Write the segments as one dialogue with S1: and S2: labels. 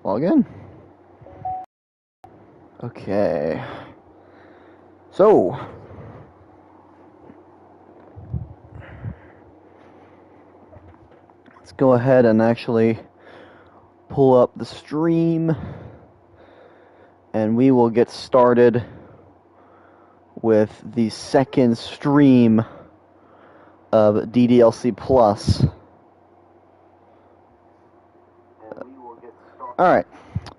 S1: Log in. Okay. So, let's go ahead and actually pull up the stream, and we will get started with the second stream of DDLC Plus. Alright,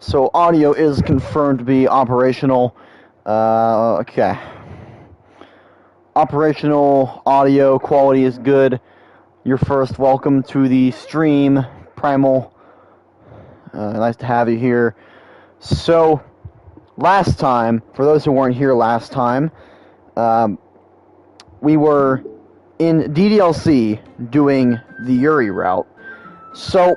S1: so audio is confirmed to be operational. Okay. Operational audio quality is good. You're first welcome to the stream, Primal. Nice to have you here. So, last time, for those who weren't here last time, we were in DDLC doing the Yuri route. So,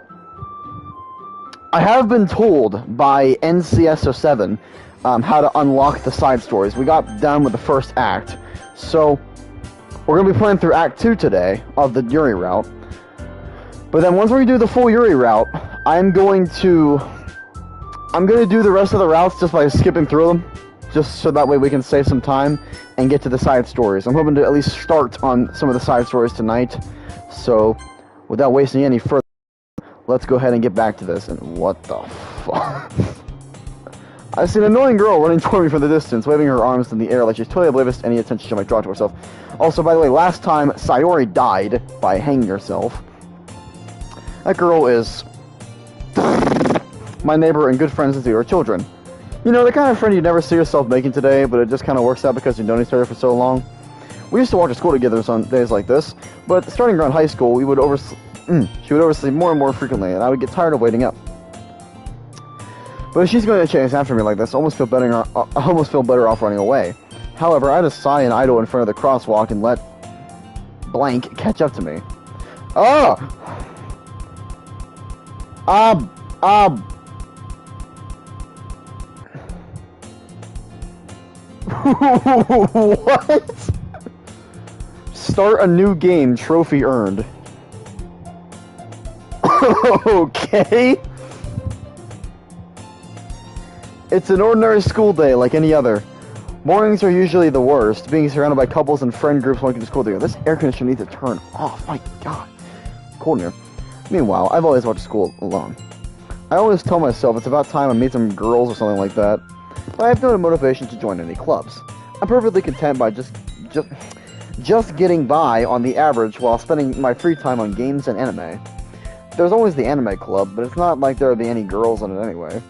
S1: I have been told by NCS07 how to unlock the side stories. We got done with the first act. So, we're going to be playing through Act 2 today of the Yuri route. But then once we do the full Yuri route, I'm going to do the rest of the routes just by skipping through them, just so that way we can save some time and get to the side stories. I'm hoping to at least start on some of the side stories tonight. So, without wasting any further, let's go ahead and get back to this. And what the fuck? I see an annoying girl running toward me from the distance, waving her arms in the air like she's totally oblivious to any attention she might draw to herself. Also, by the way, last time Sayori died by hanging herself. That girl is my neighbor and good friend since we were children. You know, the kind of friend you'd never see yourself making today, but it just kind of works out because you've known each other for so long. We used to walk to school together on days like this, but starting around high school, she would oversleep more and more frequently, and I would get tired of waiting up. But if she's going to chase after me like this, I almost feel better off running away. However, I just sigh and idle in front of the crosswalk and let blank catch up to me. What? Start a new game, trophy earned. Okay. It's an ordinary school day like any other. Mornings are usually the worst, being surrounded by couples and friend groups walking to school together. This air conditioner needs to turn off. My god. Cold in here. Meanwhile, I've always walked to school alone. I always tell myself it's about time I meet some girls or something like that, but I have no motivation to join any clubs. I'm perfectly content by just getting by on the average while spending my free time on games and anime. There's always the anime club, but it's not like there would be any girls in it anyway.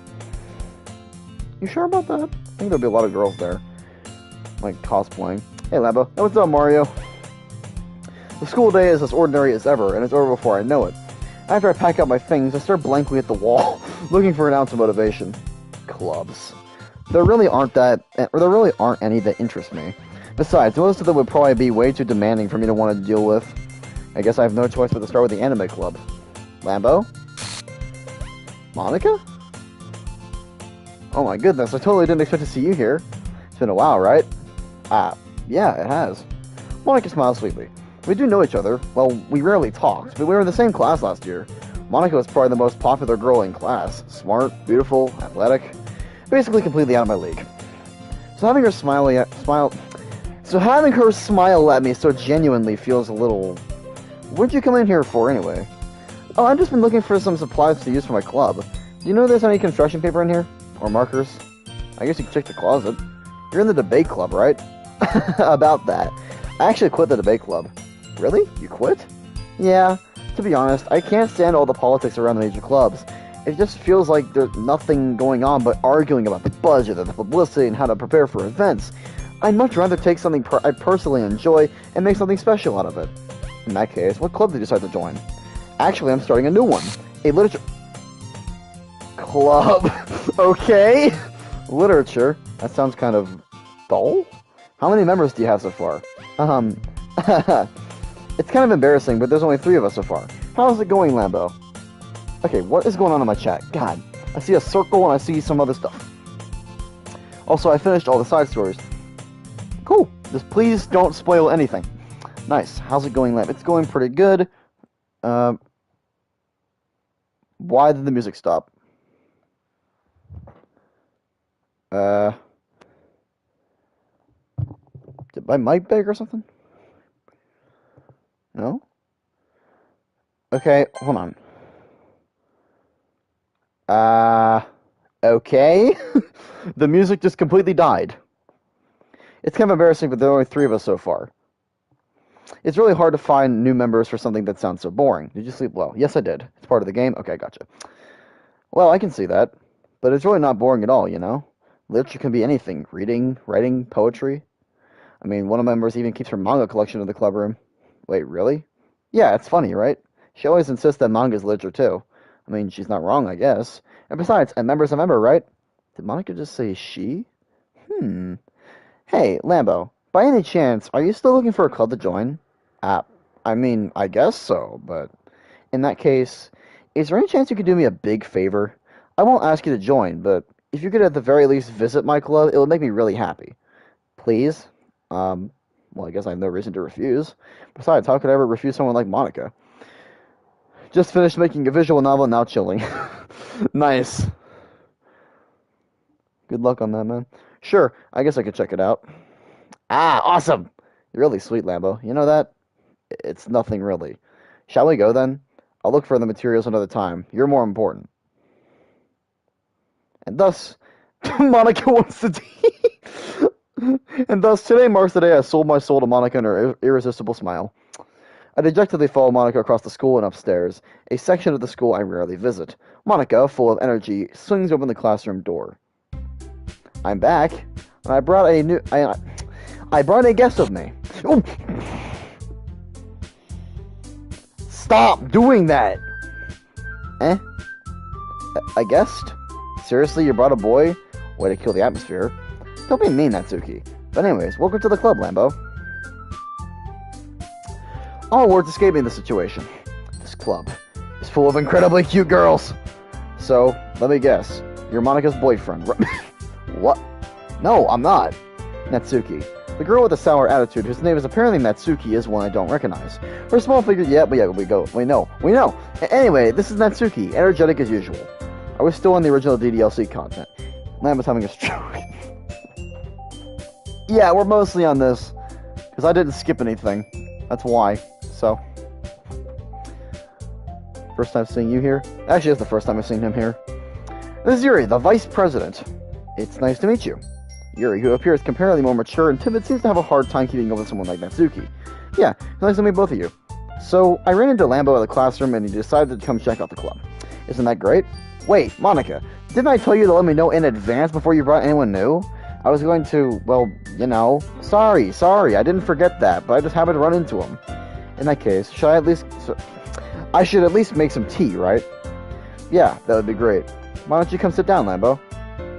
S1: You sure about that? I think there'll be a lot of girls there. Like, cosplaying. Hey, Lambo. Hey, what's up, Mario? The school day is as ordinary as ever, and it's over before I know it. After I pack up my things, I stare blankly at the wall, looking for an ounce of motivation. Clubs. There really aren't any that interest me. Besides, most of them would probably be way too demanding for me to want to deal with. I guess I have no choice but to start with the anime club. Lambo? Monica? Oh my goodness, I totally didn't expect to see you here. It's been a while, right? Yeah, it has. Monica smiles sweetly. We do know each other. Well, we rarely talked, but we were in the same class last year. Monica was probably the most popular girl in class. Smart, beautiful, athletic. Basically completely out of my league. So having her smile at me so genuinely feels a little... What'd you come in here for, anyway? Oh, I've just been looking for some supplies to use for my club. Do you know if there's any construction paper in here? Or markers? I guess you can check the closet. You're in the debate club, right? About that. I actually quit the debate club. Really? You quit? Yeah. To be honest, I can't stand all the politics around the major clubs. It just feels like there's nothing going on but arguing about the budget and the publicity and how to prepare for events. I'd much rather take something I personally enjoy and make something special out of it. In that case, what club did you decide to join? Actually, I'm starting a new one. A literature... Club. Okay. Literature. That sounds kind of dull. How many members do you have so far? It's kind of embarrassing, but there's only 3 of us so far. How's it going, Lambo? Okay, what is going on in my chat? God, I see a circle and I see some other stuff. Also, I finished all the side stories. Cool. Just please don't spoil anything. Nice. How's it going, Lamb? It's going pretty good. Why did the music stop? Did my mic beg or something? No? Okay, hold on. Okay. The music just completely died. It's kind of embarrassing, but there are only 3 of us so far. It's really hard to find new members for something that sounds so boring. Did you sleep well? Yes, I did. It's part of the game? Okay, gotcha. Well, I can see that. But it's really not boring at all, you know? Literature can be anything. Reading, writing, poetry. I mean, one of the members even keeps her manga collection in the club room. Wait, really? Yeah, it's funny, right? She always insists that manga's literature, too. I mean, she's not wrong, I guess. And besides, a member's a member, right? Did Monica just say she? Hey, Lambo, by any chance, are you still looking for a club to join? I mean, I guess so, but in that case, is there any chance you could do me a big favor? I won't ask you to join, but if you could at the very least visit my club, it would make me really happy. Please? Well, I guess I have no reason to refuse. Besides, how could I ever refuse someone like Monica? Just finished making a visual novel, now chilling. Nice. Good luck on that, man. Sure, I guess I could check it out. Ah, awesome! You're really sweet, Lambo. You know that? It's nothing really. Shall we go, then? I'll look for the materials another time. You're more important. And thus, Monica wants to And thus, today marks the day I sold my soul to Monica and her irresistible smile. I dejectedly follow Monica across the school and upstairs, a section of the school I rarely visit. Monica, full of energy, swings open the classroom door. I'm back, and I brought a guest with me. Ooh. Stop doing that! A guest? Seriously, you brought a boy? Way to kill the atmosphere. Don't be mean, Natsuki. But anyways, welcome to the club, Lambo. All words escape me in this situation. This club is full of incredibly cute girls. So, let me guess. You're Monica's boyfriend. What? No, I'm not. Natsuki. The girl with the sour attitude, whose name is apparently Natsuki, is one I don't recognize. Her small figure, we know. Anyway, this is Natsuki, energetic as usual. Are we still on the original DDLC content? Lamb is having a stroke. Yeah, we're mostly on this, because I didn't skip anything. That's why. So, first time seeing you here. Actually, it's the first time I've seen him here. This is Yuri, the Vice President. It's nice to meet you. Yuri, who appears comparatively more mature and timid, seems to have a hard time keeping up with someone like Natsuki. Yeah, nice to meet both of you. So, I ran into Lambo at the classroom and he decided to come check out the club. Isn't that great? Wait, Monica, didn't I tell you to let me know in advance before you brought anyone new? I was going to, well, you know, sorry, I didn't forget that, but I just happened to run into him. In that case, I should at least make some tea, right? Yeah, that would be great. Why don't you come sit down, Lambo?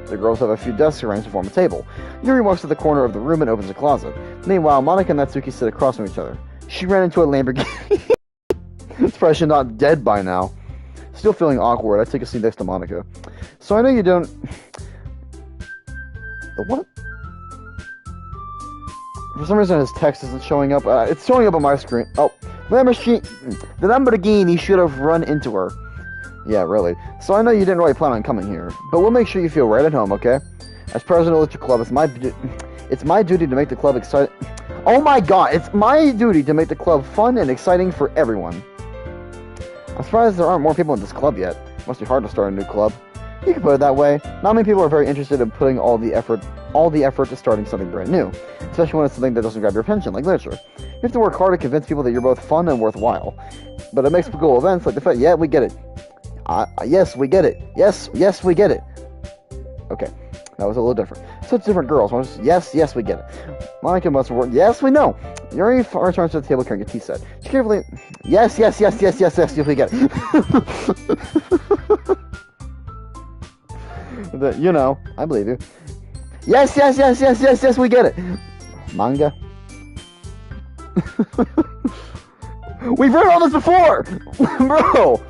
S1: The girls have a few desks arranged to form a table. Yuri walks to the corner of the room and opens a closet. Meanwhile, Monica and Natsuki sit across from each other. She ran into a Lamborghini. It's probably not dead by now. Still feeling awkward, I take a seat next to Monica. So I know you don't... What? For some reason his text isn't showing up. It's showing up on my screen. Oh, the Lamborghini should have run into her. Yeah, really. So I know you didn't really plan on coming here, but we'll make sure you feel right at home, okay? As president of the club, it's my duty to make the club exciting. Oh my god, it's my duty to make the club fun and exciting for everyone. I'm surprised there aren't more people in this club yet. Must be hard to start a new club. You can put it that way. Not many people are very interested in putting all the effort to starting something brand new, especially when it's something that doesn't grab your attention, like literature. You have to work hard to convince people that you're both fun and worthwhile. But it makes for cool events like the fact, yeah, we get it. Yes, we get it. Yes, we get it. Okay, that was a little different. Such different girls. Yes, we get it. Monica must work. Yes, we know. Yuri returns to the table carrying a tea set. She carefully. Yes, we get it. You know, I believe you. Yes, we get it. Manga. We've read all this before, bro.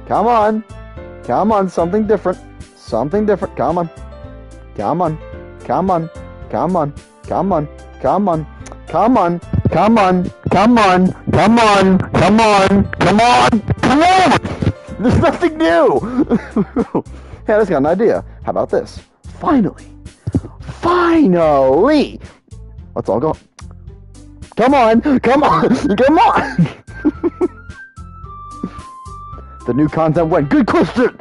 S1: Come on, something different. Come on. There's nothing new. Hey, I just got an idea. How about this? Finally, Finally! Let's all go. Come on! Come on! Come on! The new content went. Good question!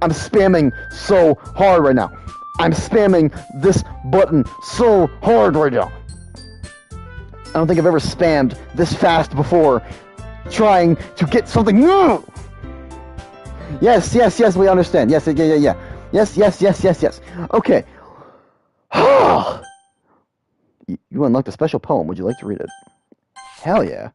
S1: I'm spamming so hard right now. I'm spamming this button so hard right now. I don't think I've ever spammed this fast before trying to get something new. Yes, yes, yes, we understand. Yes, yeah. Yes, yes, yes, yes, yes. Okay. You unlocked a special poem. Would you like to read it? Hell yeah.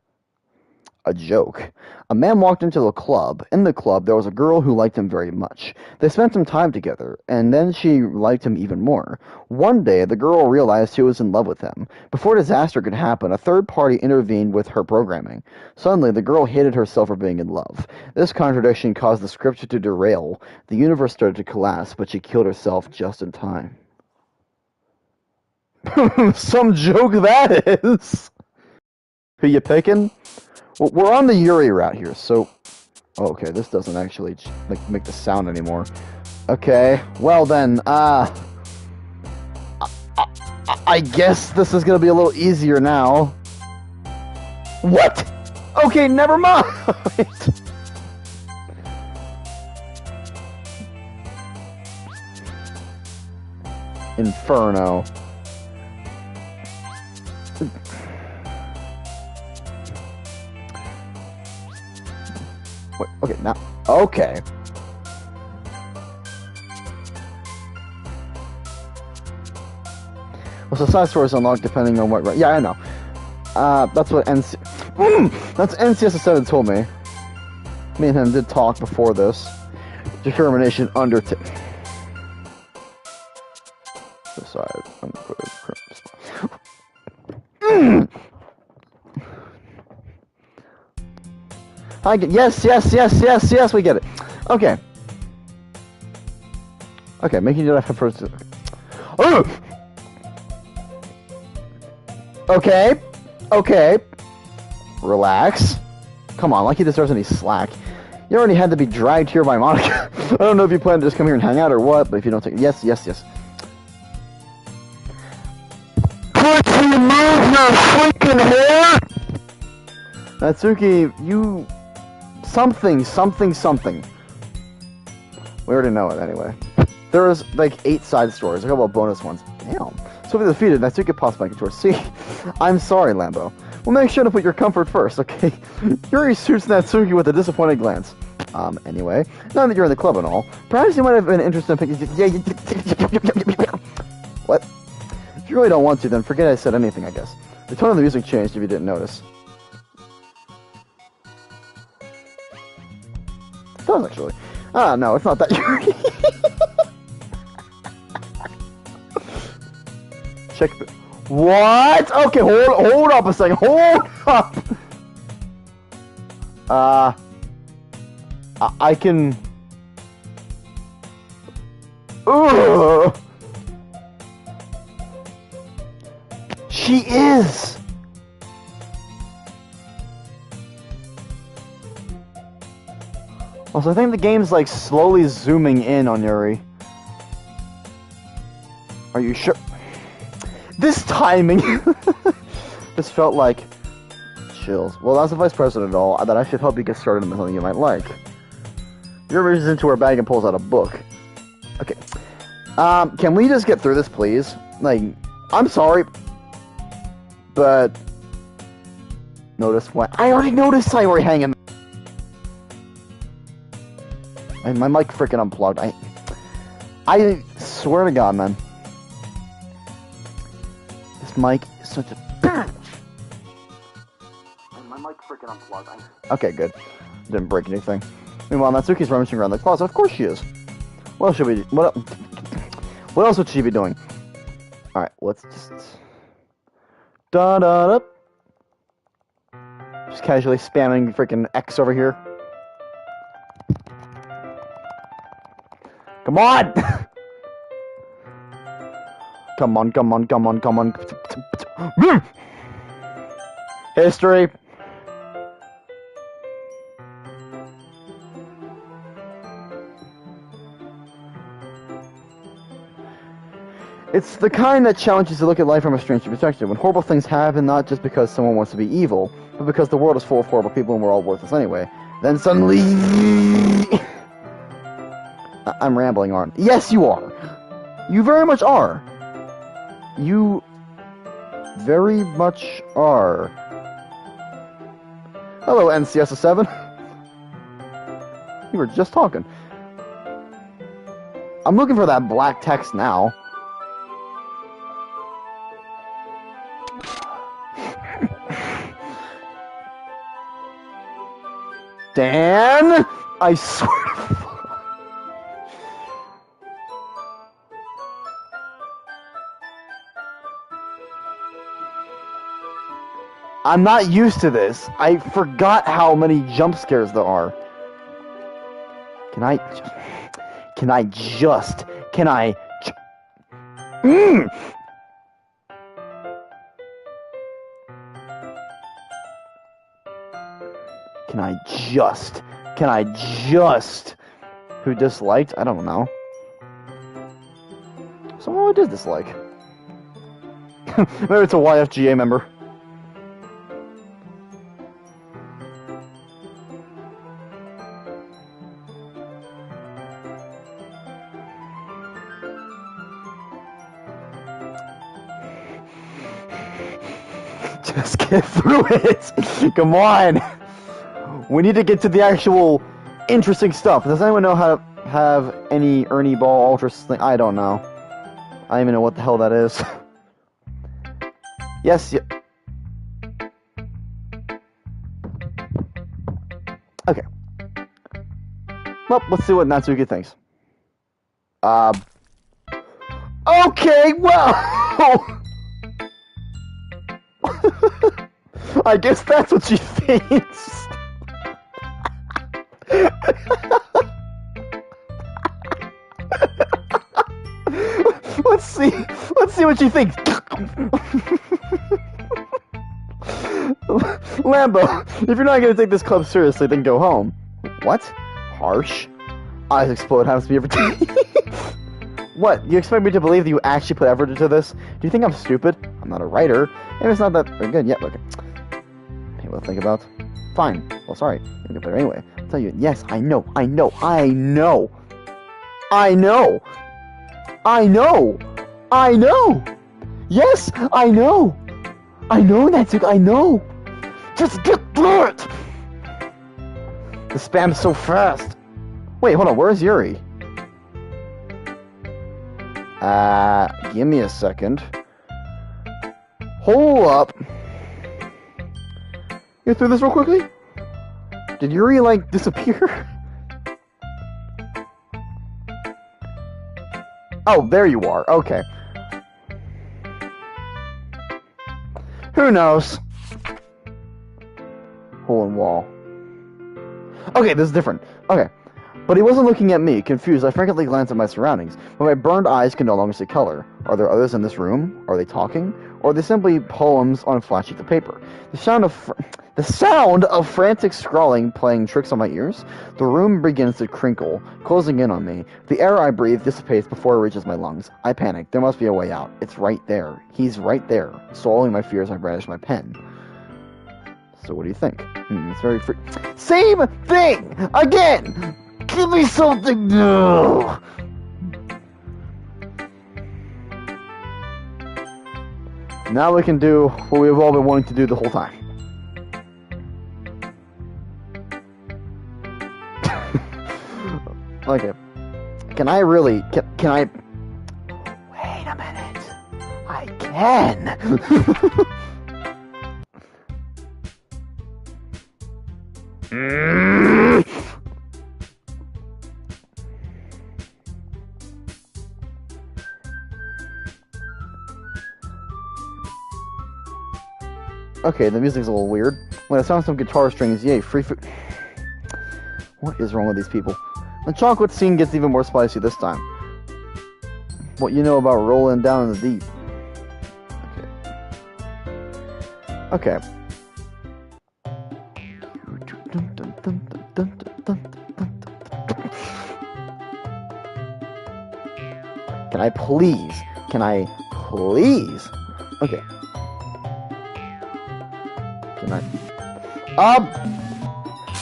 S1: A joke. A man walked into a club. In the club, there was a girl who liked him very much. They spent some time together, and then she liked him even more. One day, the girl realized she was in love with him. Before disaster could happen, a third party intervened with her programming. Suddenly, the girl hated herself for being in love. This contradiction caused the script to derail. The universe started to collapse, but she killed herself just in time. Some joke that is! Who you picking? Well, we're on the Yuri route here, so... Oh, okay, this doesn't actually make the sound anymore. Okay, well then, I guess this is gonna be a little easier now. What? Okay, never mind! Inferno. Wait, okay, now, okay. Well, so side stories unlocked depending on what, yeah, I know. That's what that's NCSS7 told me. Me and him did talk before this. Determination undertake. Decide. I get, yes, we get it. Okay. Okay, making it a person. Oh! Okay. Relax. Come on, like he deserves any slack. You already had to be dragged here by Monica. I don't know if you plan to just come here and hang out or what, but if you don't take it. Yes. Could you move your freaking hair? Natsuki, you... Something. We already know it anyway. There was like 8 side stories, a couple of bonus ones. Damn. So if defeated, Natsuki pops back into her. See, I'm sorry, Lambo. We'll make sure to put your comfort first, okay? Yuri shoots Natsuki with a disappointed glance. Anyway, now that you're in the club and all, perhaps you might have been interested in What? If you really don't want to, then forget I said anything, I guess. The tone of the music changed if you didn't notice. It does, actually. No, it's not that Yuri. Check the... What? Okay, hold up a second. Hold up. I can... Ugh. She is. Also, I think the game's like slowly zooming in on Yuri. Are you sure? This timing! This felt like... Chills. Well, as a vice president and all, that I should help you get started on something you might like. Yuri reaches into her bag and pulls out a book. Okay. Can we just get through this, please? Like, I'm sorry, but... Notice what? I already noticed I were hanging... And my mic freaking unplugged. I swear to God, man. This mic is such a bitch. And my mic freaking unplugged. Okay, good. Didn't break anything. Meanwhile, Natsuki's rummaging around the closet. Of course she is. What else should we? What else would she be doing? All right, let's just da. Just casually spamming freaking X over here. Come on! Come on. History. It's the kind that challenges to look at life from a strange perspective. When horrible things happen, not just because someone wants to be evil, but because the world is full of horrible people and we're all worthless anyway. Then suddenly... I'm rambling on. Yes, you are. You very much are. You very much are. Hello, NCS7. You were just talking. I'm looking for that black text now. Dan! I swear to fuck. I'm not used to this. I forgot how many jump scares there are. Can I just... Can I just... Who disliked? I don't know. Someone who did dislike. Maybe it's a YFGA member. Just get through it! Come on! We need to get to the actual interesting stuff. Does anyone know how to have any Ernie Ball Ultra thing? I don't know. I don't even know what the hell that is. Yes, okay. Well, let's see what Natsuki thinks. Okay, well... I guess that's what she thinks. Let's see what she thinks. Lambo, if you're not gonna take this club seriously, then go home. What? Harsh? Eyes explode happens to be every time. What? You expect me to believe that you actually put effort into this? Do you think I'm stupid? I'm not a writer. Maybe it's not that good yet. Okay. Maybe we'll think about. Fine. Well, sorry. You can play anyway. I'll tell you. Yes, I know. Yes, I know. Natsuki, I know. Just get through it. The spam's so fast. Wait, hold on. Where's Yuri? Give me a second. Hold up. Get through this real quickly? Did Yuri, like, disappear? Oh, there you are. Okay. Who knows? Hole in wall. Okay, this is different. Okay. But he wasn't looking at me. Confused, I frankly glanced at my surroundings, but my burned eyes can no longer see color. Are there others in this room? Are they talking? Or are they simply poems on flat sheets of paper? The sound of frantic scrawling playing tricks on my ears. The room begins to crinkle, closing in on me. The air I breathe dissipates before it reaches my lungs. I panic. There must be a way out. It's right there. He's right there. Swallowing my fears, I brandish my pen. So what do you think? It's very free. Same thing! Again! Give me something new! Now we can do what we've all been wanting to do the whole time. Okay. Can I really... Can I... Wait a minute. I can! Okay, the music's a little weird. When I sound some guitar strings, yay, free food. What is wrong with these people? The chocolate scene gets even more spicy this time. What you know about rolling down in the deep. Okay. Okay. Can I please Can I please? Okay. Can I?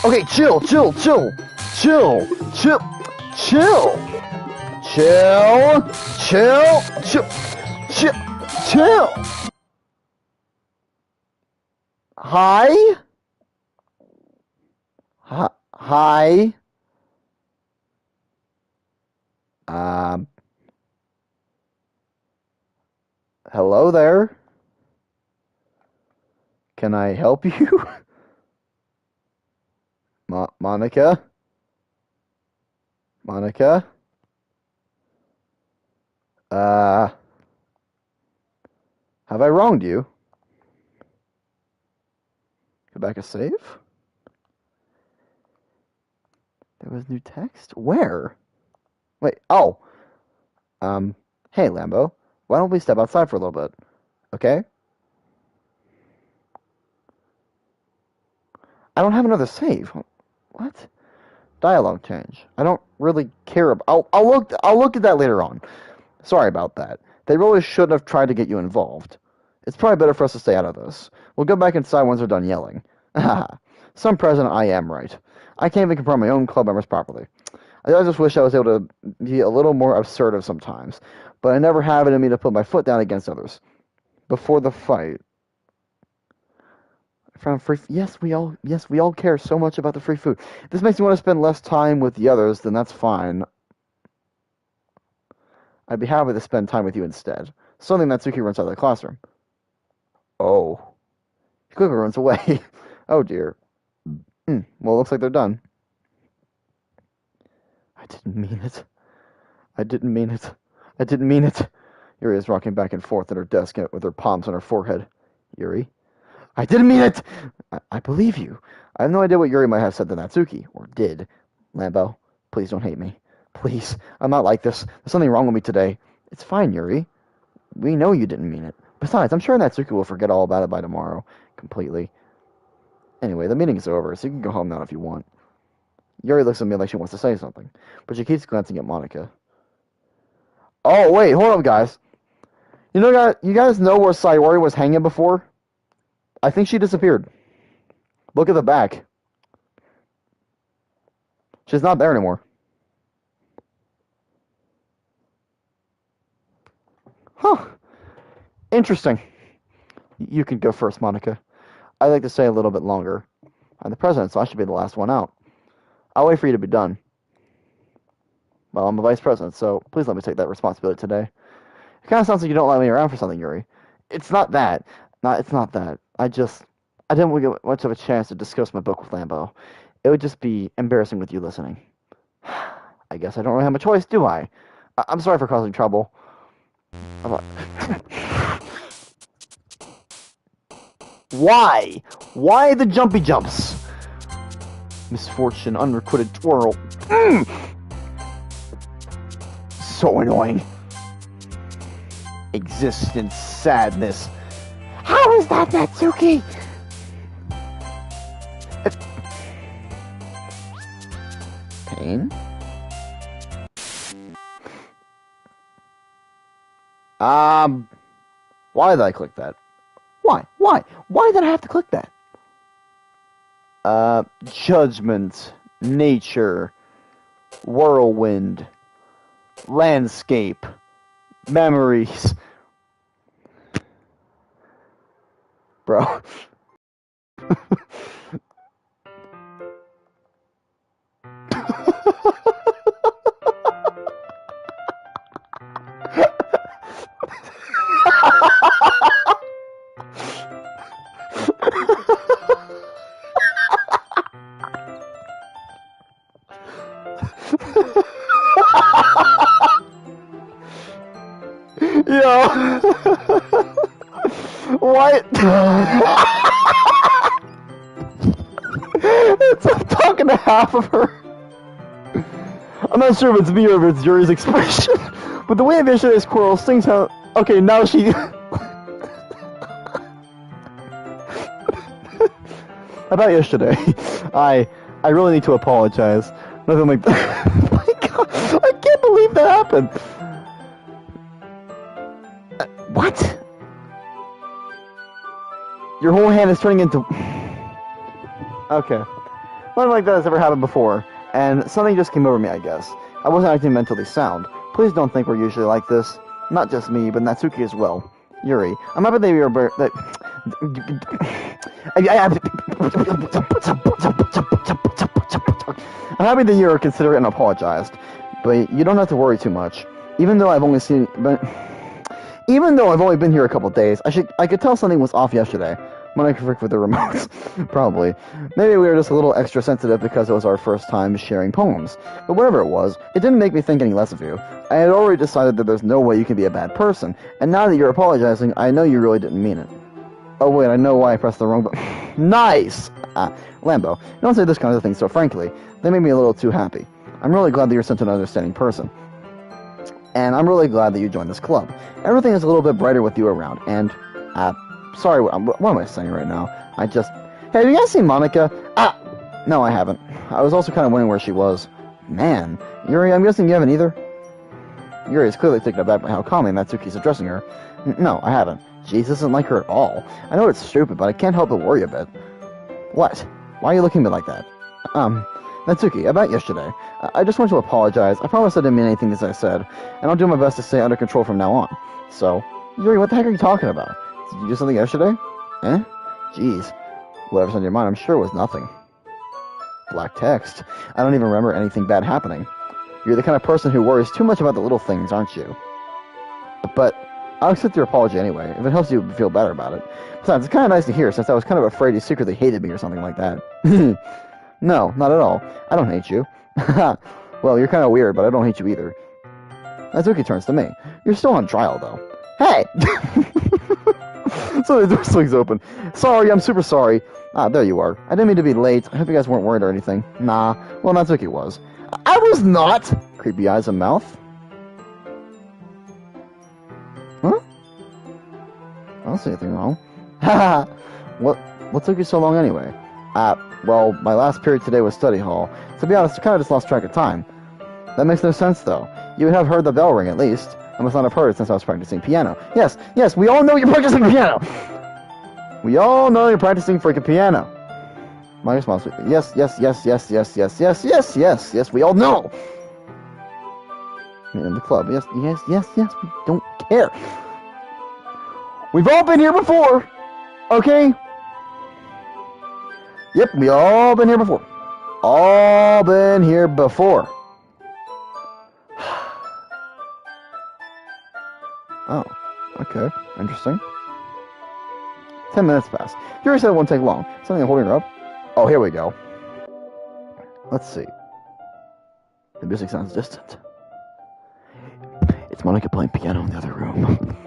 S1: Okay, chill. Hi? Hi? Hello there? Can I help you? Monica? Monica? Have I wronged you? Go back a save? There was new text? Where? Wait, oh. Hey, Lambo. Why don't we step outside for a little bit? Okay? I don't have another save. What? Dialogue change. I don't really care about... I'll look at that later on. Sorry about that. They really shouldn't have tried to get you involved. It's probably better for us to stay out of this. We'll go back inside once they're done yelling. Haha. Some president, I am right. I can't even confront my own club members properly. I just wish I was able to be a little more assertive sometimes, but I never have it in me to put my foot down against others. Before the fight, I found free. Yes, we all care so much about the free food. If this makes me want to spend less time with the others, then that's fine. I'd be happy to spend time with you instead. Suddenly, Natsuki runs out of the classroom. Oh. He quickly runs away. Oh dear. Well, it looks like they're done. I didn't mean it. Yuri is rocking back and forth at her desk with her palms on her forehead. Yuri? I didn't mean it! I believe you. I have no idea what Yuri might have said to Natsuki, or did. Lambo, please don't hate me. Please, I'm not like this. There's something wrong with me today. It's fine, Yuri. We know you didn't mean it. Besides, I'm sure Natsuki will forget all about it by tomorrow. Completely. Anyway, the meeting's over, so you can go home now if you want. Yuri looks at me like she wants to say something, but she keeps glancing at Monica. Oh, wait, hold up, guys. You guys know where Sayori was hanging before? I think she disappeared. Look at the back. She's not there anymore. Huh. Interesting. You can go first, Monica. I'd like to stay a little bit longer. I'm the president, so I should be the last one out. I'll wait for you to be done. Well, I'm the vice president, so please let me take that responsibility today. It kind of sounds like you don't let me around for something, Yuri. It's not that. It's not that. I didn't get much of a chance to discuss my book with Lambo. It would just be embarrassing with you listening. I guess I don't really have a choice, do I? I'm sorry for causing trouble. Why? Why the jumpy jumps? Misfortune, unrequited twirl. So annoying. Existence, sadness. How is that, Natsuki? Pain? Why did I click that? Why? Why did I have to click that? Judgment, nature, whirlwind, landscape, memories. Bro. Yo. What? I'm talking to half of her. I'm not sure if it's me or if it's Yuri's expression, but the way I visualize this squirrel sings how... Okay, now she... How about yesterday? I really need to apologize. Nothing like that. Oh my God, I can't believe that happened. What? Your whole hand is turning into... Okay. Nothing like that has ever happened before, and something just came over me, I guess. I wasn't acting mentally sound. Please don't think we're usually like this. Not just me, but Natsuki as well. Yuri, I'm happy that you're... I'm happy that you're considerate and apologized, but you don't have to worry too much. Even though I've only been here a couple days, I could tell something was off yesterday. When I frick with the remotes. Probably. Maybe we were just a little extra sensitive because it was our first time sharing poems. But whatever it was, it didn't make me think any less of you. I had already decided that there's no way you can be a bad person, and now that you're apologizing, I know you really didn't mean it. Oh wait, I know why I pressed the wrong button. Nice! Lambo, you don't say this kind of thing so frankly. They made me a little too happy. I'm really glad that you're such an understanding person. And I'm really glad that you joined this club. Everything is a little bit brighter with you around, and, sorry, what am I saying right now? Hey, have you guys seen Monica? No, I haven't. I was also kind of wondering where she was. Man, Yuri, I'm guessing you haven't either? Yuri is clearly taken aback by how calmly Natsuki's addressing her. No, I haven't. Jeez, this isn't like her at all. I know it's stupid, but I can't help but worry a bit. What? Why are you looking at me like that? Natsuki, about yesterday. I just want to apologize. I promise I didn't mean anything as I said, and I'll do my best to stay under control from now on. So, Yuri, what the heck are you talking about? Did you do something yesterday? Eh? Jeez. Whatever's on your mind, I'm sure it was nothing. Black text. I don't even remember anything bad happening. You're the kind of person who worries too much about the little things, aren't you? But I'll accept your apology anyway, if it helps you feel better about it. Besides, it's kind of nice to hear, since I was kind of afraid you secretly hated me or something like that. No, not at all. I don't hate you. Well, you're kind of weird, but I don't hate you either. Natsuki turns to me. You're still on trial, though. Hey! So the door swings open. Sorry, I'm super sorry. There you are. I didn't mean to be late. I hope you guys weren't worried or anything. Nah. Well, Natsuki was. I was not! Creepy eyes and mouth. Huh? I don't see anything wrong. Haha! What took you so long anyway? Well, my last period today was study hall. To be honest, I kind of just lost track of time. That makes no sense, though. You would have heard the bell ring, at least. I must not have heard it since I was practicing piano. Yes, we all know you're practicing piano! We all know you're practicing freaking piano. My response was, yes, we all know! In the club, yes, we don't care. We've all been here before! Okay? Yep, we all been here before. All been here before. Oh, okay. Interesting. 10 minutes passed. Yuri said it won't take long. Something holding her up? Oh, here we go. Let's see. The music sounds distant. It's Monica playing piano in the other room.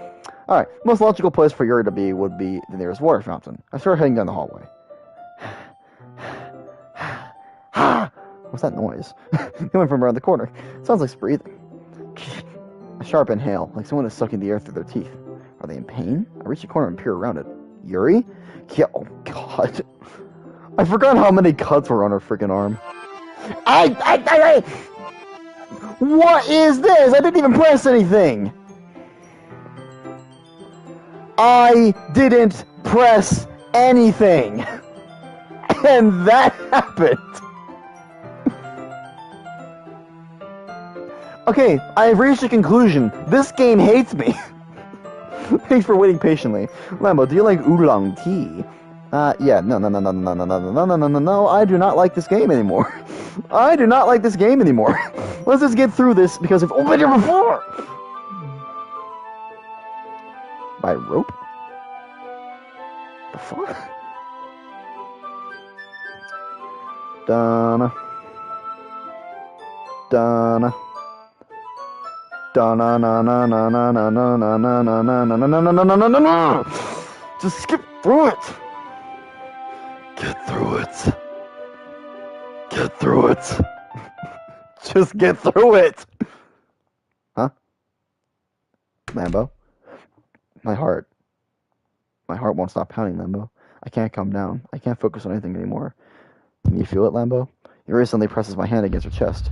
S1: Alright, most logical place for Yuri to be would be the nearest water fountain. I started heading down the hallway. What's that noise? Coming from around the corner. Sounds like it's breathing. A sharp inhale, like someone is sucking the air through their teeth. Are they in pain? I reach the corner and peer around it. Yuri? Yeah, oh god. I forgot how many cuts were on her freaking arm. What is this? I didn't even press anything! I didn't press anything! And that happened! Okay, I've reached a conclusion. This game hates me. Thanks for waiting patiently. Lambo, do you like oolong tea? Yeah, no, I do not like this game anymore. I do not like this game anymore. Let's just get through this, because we've all been here before! By rope? The fuck? Donna. Just skip through it. Get through it. Get through it. Just get through it. Huh? Lambo? My heart won't stop pounding, Lambo. I can't calm down. I can't focus on anything anymore. Can you feel it, Lambo? He recently presses my hand against her chest.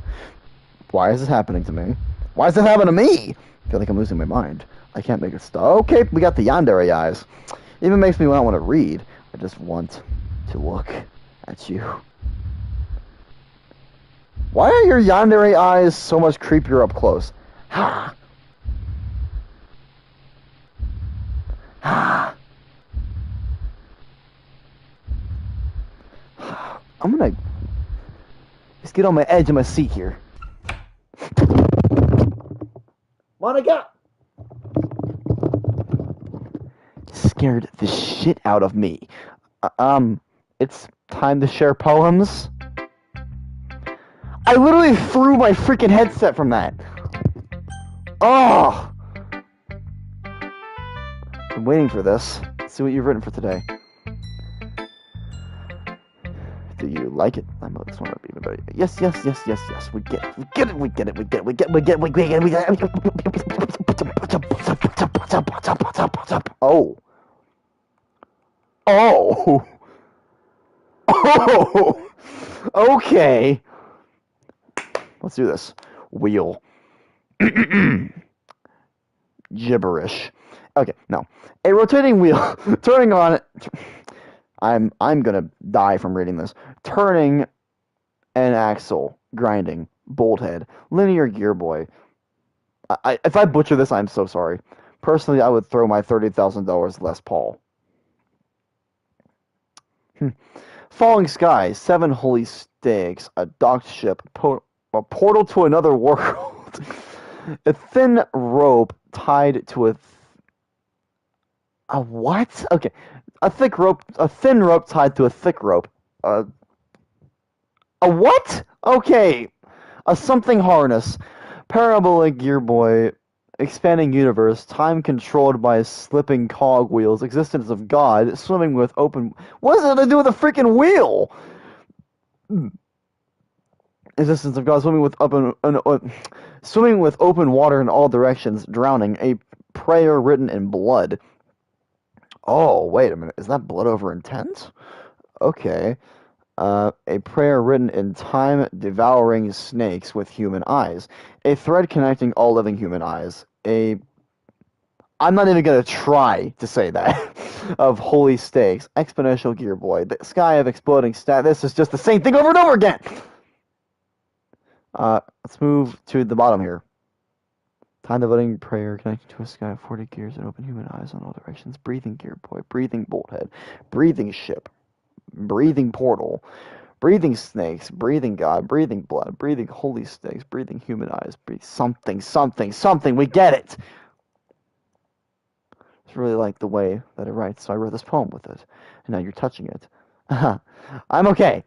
S1: Why is this happening to me? Why does this happen to me? I feel like I'm losing my mind. I can't make it stop. Okay, we got the yandere eyes. Even makes me not want to read. I just want to look at you. Why are your yandere eyes so much creepier up close? Ha! Ha! I'm gonna just get on my edge of my seat here. Monica! Scared the shit out of me. It's time to share poems. I literally threw my freaking headset from that. Oh! I'm waiting for this. Let's see what you've written for today. Do you like it? I know this one would be even better. Yes. We get it. Oh. Okay. Let's do this. Wheel. Gibberish. Okay, no. A rotating wheel. Turning on... I'm gonna die from reading this. Turning an axle. Grinding. Bolt head. Linear gear boy. If I butcher this, I'm so sorry. Personally, I would throw my $30,000 Les Paul. Falling sky. 7 holy stakes. A docked ship. A portal to another world. A thin rope tied to a what? Okay. A thin rope tied to a thick rope. A what? Okay. A something harness. Parabolic gear boy. Expanding universe. Time controlled by slipping cogwheels. Existence of God. Swimming with open... What does that have to do with a freaking wheel? Existence of God. Swimming with open water in all directions. Drowning. A prayer written in blood. Oh, wait a minute. Is that blood over intent? Okay. A prayer written in time, devouring snakes with human eyes. A thread connecting all living human eyes. I'm not even going to try to say that. Of holy stakes. Exponential gear boy. The sky of exploding This is just the same thing over and over again! Let's move to the bottom here. Time devoting prayer connecting to a sky of 40 gears and open human eyes on all directions. Breathing gear boy. Breathing bolt head. Breathing ship. Breathing portal. Breathing snakes. Breathing God. Breathing blood. Breathing holy stakes. Breathing human eyes. Breathe something. We get it! It's really like the way that it writes, so I wrote this poem with it. And now you're touching it. I'm okay.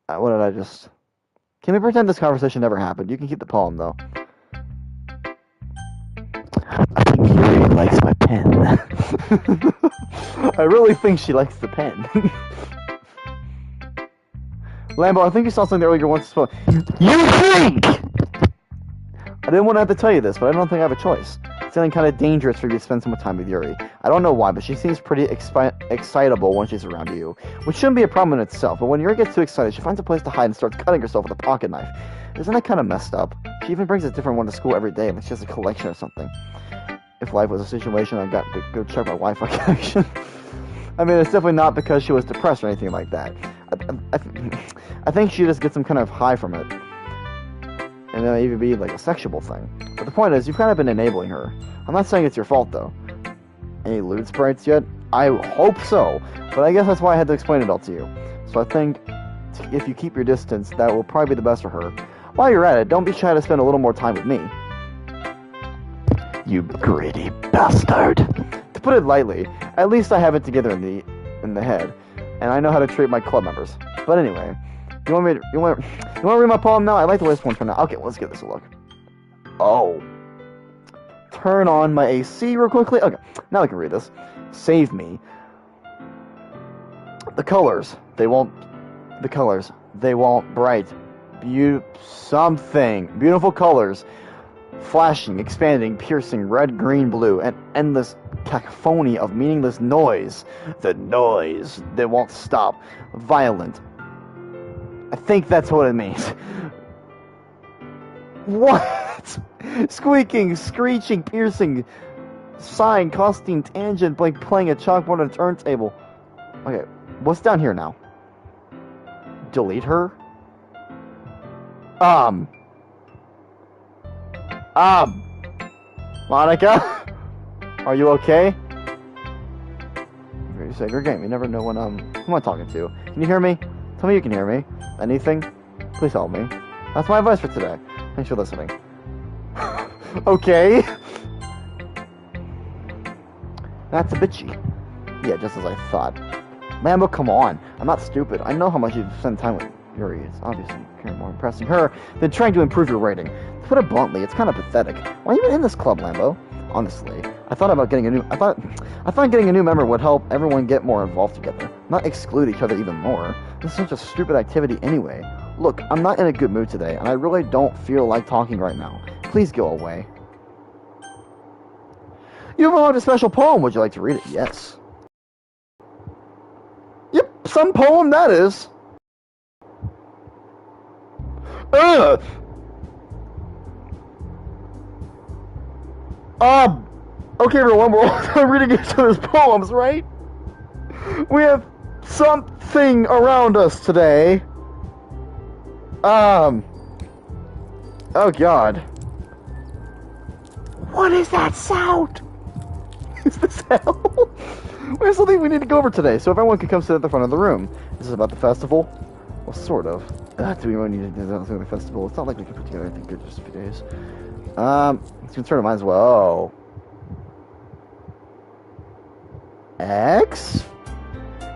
S1: What did I just... Can we pretend this conversation never happened? You can keep the poem, though. I think Yuri likes my pen. I really think she likes the pen. Lambo, I think you saw something earlier once. You think! I didn't want to have to tell you this, but I don't think I have a choice. It's feeling kind of dangerous for you to spend so much time with Yuri. I don't know why, but she seems pretty excitable when she's around you, which shouldn't be a problem in itself, but when Yuri gets too excited, she finds a place to hide and starts cutting herself with a pocket knife. Isn't that kind of messed up? She even brings a different one to school every day, like she has a collection or something. If life was a situation, I got to go check my Wi-Fi connection. I mean, it's definitely not because she was depressed or anything like that. I think she just gets some kind of high from it. And it may even be like a sexual thing. But the point is, you've kind of been enabling her. I'm not saying it's your fault, though. Any lewd sprites yet? I hope so. But I guess that's why I had to explain it all to you. So I think if you keep your distance, that will probably be the best for her. While you're at it, don't be shy to spend a little more time with me. You greedy bastard. To put it lightly, at least I have it together in the head. And I know how to treat my club members. But anyway... You want to read my poem now? I like the way this one turned out. Okay, let's give this a look. Oh. Turn on my AC real quickly. Okay, now I can read this. Save me. The colors, they won't bright. Beautiful colors. Flashing, expanding, piercing, red, green, blue. An endless cacophony of meaningless noise. The noise, they won't stop. Violent. I think that's what it means. What? Squeaking, screeching, piercing, sighing, costing, tangent, like playing a chalkboard on a turntable. Okay, what's down here now? Delete her? Monica? Are you okay? Very sacred game. You never know when, who am I talking to? Can you hear me? Tell me you can hear me. Anything? Please help me. That's my advice for today. Thanks for listening. Okay. That's a bitchy. Yeah, just as I thought. Lambo, come on. I'm not stupid. I know how much you've spent time with Yuri. It's obviously more impressing her than trying to improve your rating. To put it bluntly, it's kind of pathetic. Why are you even in this club, Lambo? Honestly, I thought getting a new member would help everyone get more involved together, not exclude each other even more. This is such a stupid activity anyway. Look, I'm not in a good mood today, and I really don't feel like talking right now. Please go away. You have a special poem. Would you like to read it? Yes. Yep, some poem that is. Ugh! Okay everyone, we're all reading each other's poems, right? We have something around us today. Oh god. What is that sound? Is this hell? We have something we need to go over today, so if everyone could come sit at the front of the room. This is about the festival? Well, sort of. Do we really need to do something with the festival? It's not like we can put together anything good just a few days. It's concerned of mine as well. X?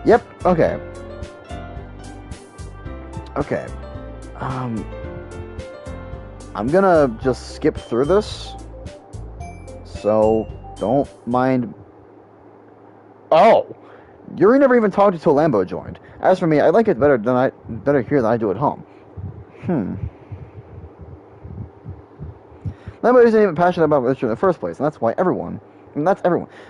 S1: Yep, okay. Okay. I'm gonna just skip through this. So, don't mind. Oh! Yuri never even talked until Lambo joined. As for me, I like it better here than I do at home. Lambo isn't even passionate about this in the first place, and that's why everyone.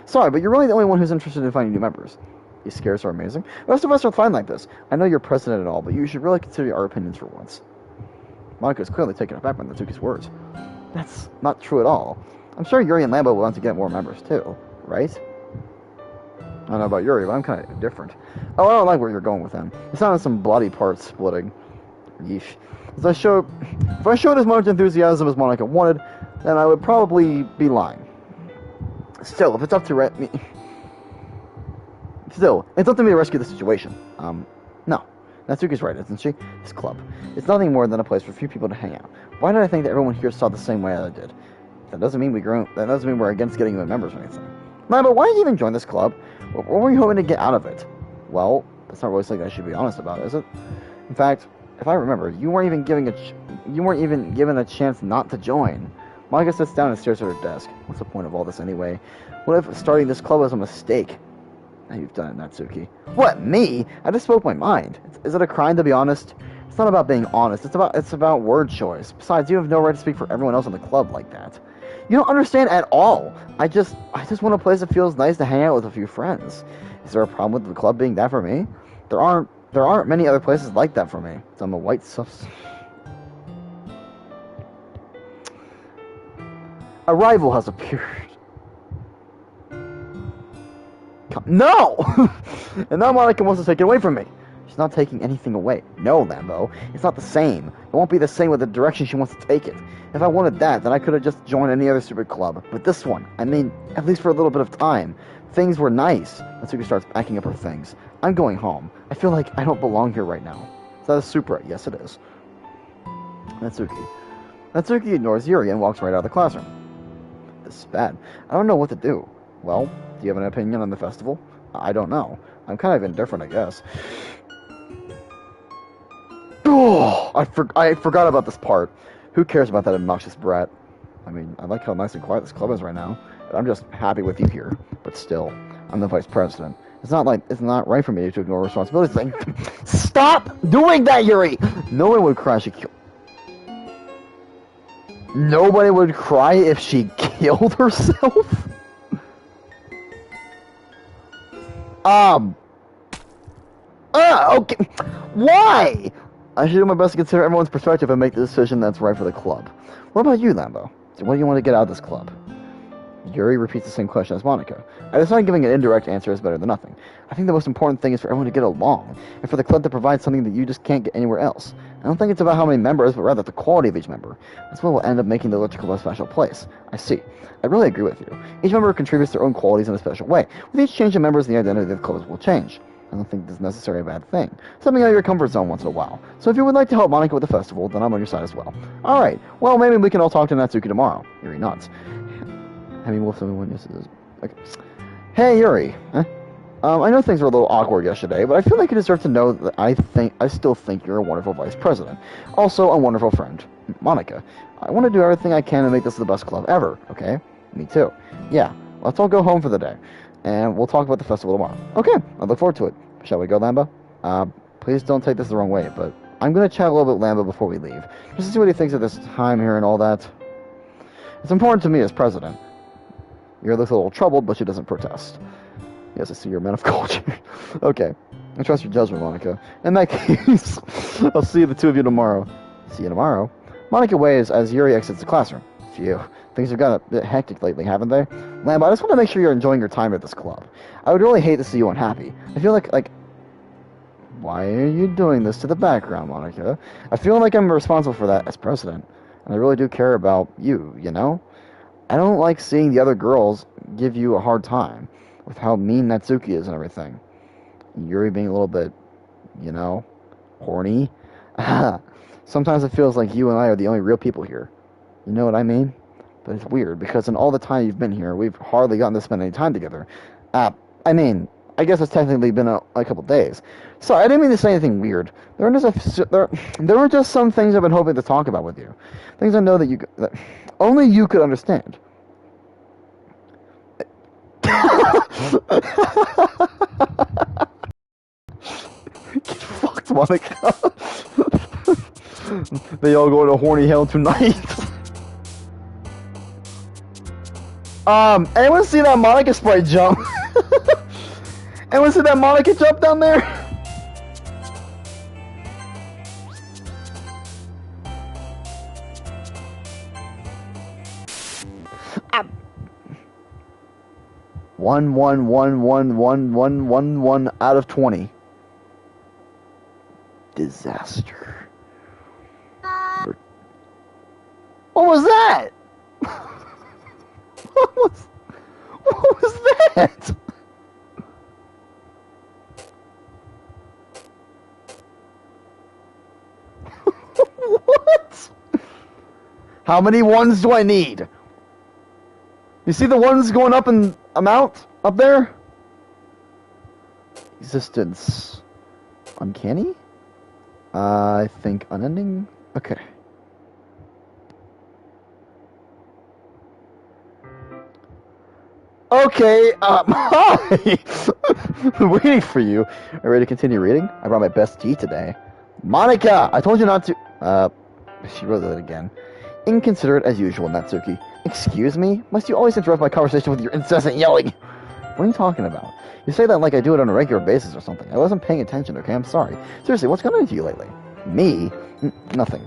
S1: Sorry, but you're really the only one who's interested in finding new members. These scares are amazing. The rest of us are fine like this. I know you're president and all, but you should really consider our opinions for once. Monica's clearly taken aback by Natsuki's words. That's not true at all. I'm sure Yuri and Lambo will want to get more members too, right? I don't know about Yuri, but I'm kind of different. Oh, I don't like where you're going with him. It's not some bloody parts splitting. Yeesh. If I showed as much enthusiasm as Monica wanted, then I would probably be lying. Still, if it's up to me... Still, it's up to me to rescue the situation. No. Natsuki's right, isn't she? This club. It's nothing more than a place for a few people to hang out. Why did I think that everyone here saw the same way as I did? That doesn't mean we're against getting new members or anything. No, but why did you even join this club? What were you hoping to get out of it? Well, that's not really something I should be honest about, is it? In fact, if I remember, you weren't even given a chance not to join. Monica sits down and stares at her desk. What's the point of all this anyway? What if starting this club was a mistake? Now you've done it, Natsuki. What, me? I just spoke my mind. Is it a crime to be honest? It's not about being honest. It's about word choice. Besides, you have no right to speak for everyone else in the club like that. You don't understand at all. I just want a place that feels nice to hang out with a few friends. Is there a problem with the club being that for me? There aren't many other places like that for me. So I'm a white sus. A rival has appeared. No! And now Monica wants to take it away from me. She's not taking anything away. No, Lambo. It's not the same. It won't be the same with the direction she wants to take it. If I wanted that, then I could have just joined any other stupid club. But this one, I mean, at least for a little bit of time. Things were nice. Natsuki starts packing up her things. I'm going home. I feel like I don't belong here right now. Is that a Supra? Yes, it is. Natsuki. Natsuki ignores Yuri and walks right out of the classroom. This is bad. I don't know what to do. Well, do you have an opinion on the festival? I don't know. I'm kind of indifferent, I guess. Oh, I forgot about this part. Who cares about that obnoxious brat? I mean, I like how nice and quiet this club is right now, and I'm just happy with you here. But still, I'm the vice president. It's not right for me to ignore responsibilities. Like, stop doing that, Yuri! No one would cry if she killed. Nobody would cry if she killed herself? Okay. Why? I should do my best to consider everyone's perspective and make the decision that's right for the club. What about you, Lambo? What do you want to get out of this club? Yuri repeats the same question as Monica. I decided giving an indirect answer is better than nothing. I think the most important thing is for everyone to get along, and for the club to provide something that you just can't get anywhere else. I don't think it's about how many members, but rather the quality of each member. That's what will end up making the Electric Club a special place. I see. I really agree with you. Each member contributes their own qualities in a special way. With each change of members, the identity of the club will change. I don't think this is necessarily a bad thing. Something out of your comfort zone once in a while. So if you would like to help Monica with the festival, then I'm on your side as well. Alright, well, maybe we can all talk to Natsuki tomorrow. Yuri nods. Having wolf someone yesterday. Okay. Hey, Yuri. Huh? I know things were a little awkward yesterday, but I feel like you deserve to know that I still think you're a wonderful vice president. Also, a wonderful friend. Monica, I want to do everything I can to make this the best club ever, okay? Me too. Yeah, let's all go home for the day, and we'll talk about the festival tomorrow. Okay, I look forward to it. Shall we go, Lambo? Please don't take this the wrong way, but I'm going to chat a little bit with Lambo before we leave, just to see what he thinks of this time here and all that. It's important to me as president. Yuri looks a little troubled, but she doesn't protest. Yes, I see you're a man of culture. Okay. I trust your judgment, Monica. In that case, I'll see the two of you tomorrow. See you tomorrow. Monica waves as Yuri exits the classroom. Phew. Things have got a bit hectic lately, haven't they? Lambo, I just want to make sure you're enjoying your time at this club. I would really hate to see you unhappy. I feel like... Why are you doing this to the background, Monica? I feel like I'm responsible for that as president. And I really do care about you, you know? I don't like seeing the other girls give you a hard time with how mean Natsuki is and everything. Yuri being a little bit, you know, horny. Sometimes it feels like you and I are the only real people here. You know what I mean? But it's weird, because in all the time you've been here, we've hardly gotten to spend any time together. I mean, I guess it's technically been a couple days. Sorry, I didn't mean to say anything weird. There were just some things I've been hoping to talk about with you. Things I know that only you could understand. Get fucked, Monica. They all go to horny hell tonight. Anyone see that Monica sprite jump? Anyone see that Monica jump down there? One out of 20. Disaster. What was that? What was that? What? How many ones do I need? You see the ones going up in amount up there? Existence. Uncanny? I think unending? Okay. Okay, hi! Waiting for you. Are you ready to continue reading? I brought my best tea today. Monica! I told you not to... She wrote that again. Inconsiderate as usual, Natsuki. Excuse me? Must you always interrupt my conversation with your incessant yelling? What are you talking about? You say that like I do it on a regular basis or something. I wasn't paying attention, okay? I'm sorry. Seriously, what's gotten into you lately? Me? Nothing.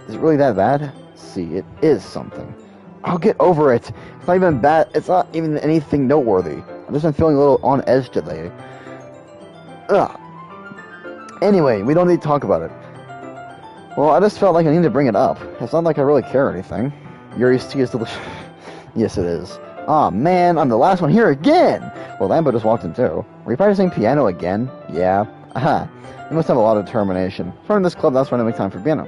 S1: Is it really that bad? See, it is something. I'll get over it. It's not even bad. It's not even anything noteworthy. I've just been feeling a little on edge today. Ugh. Anyway, we don't need to talk about it. Well, I just felt like I needed to bring it up. It's not like I really care or anything. Yuri's tea is delicious. Yes, it is. Aw, man, I'm the last one here again! Well, Lambo just walked in too. Were you practicing piano again? Yeah. Aha. You must have a lot of determination. Starting this club, that's when I make time for piano.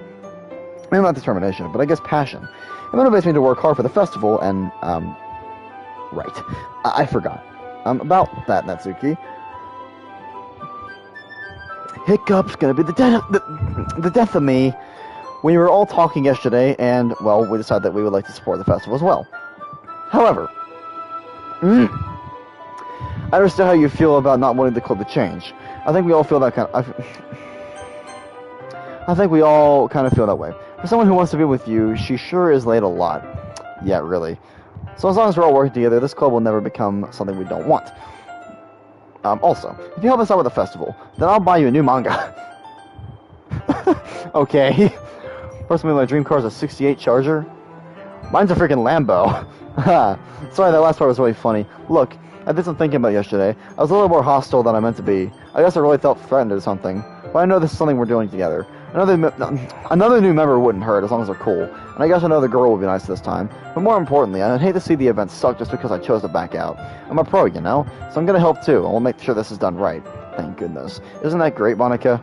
S1: Maybe not determination, but I guess passion. It motivates me to work hard for the festival, and, right. I forgot. About that, Natsuki. Hiccup's gonna be the death of me. We were all talking yesterday, and, well, we decided that we would like to support the festival as well. However, I understand how you feel about not wanting the club to change. I think we all feel that I think we all kind of feel that way. For someone who wants to be with you, she sure is late a lot. Yeah, really. So as long as we're all working together, this club will never become something we don't want. Also, if you help us out with the festival, then I'll buy you a new manga. Okay. Personally, my dream car is a 68 Charger. Mine's a freaking Lambo. Sorry, that last part was really funny. Look, I did some thinking about yesterday. I was a little more hostile than I meant to be. I guess I really felt threatened or something. But I know this is something we're doing together. Another new member wouldn't hurt as long as they're cool. And I guess another girl would be nice this time. But more importantly, I'd hate to see the event suck just because I chose to back out. I'm a pro, you know? So I'm gonna help too, and we'll make sure this is done right. Thank goodness. Isn't that great, Monica?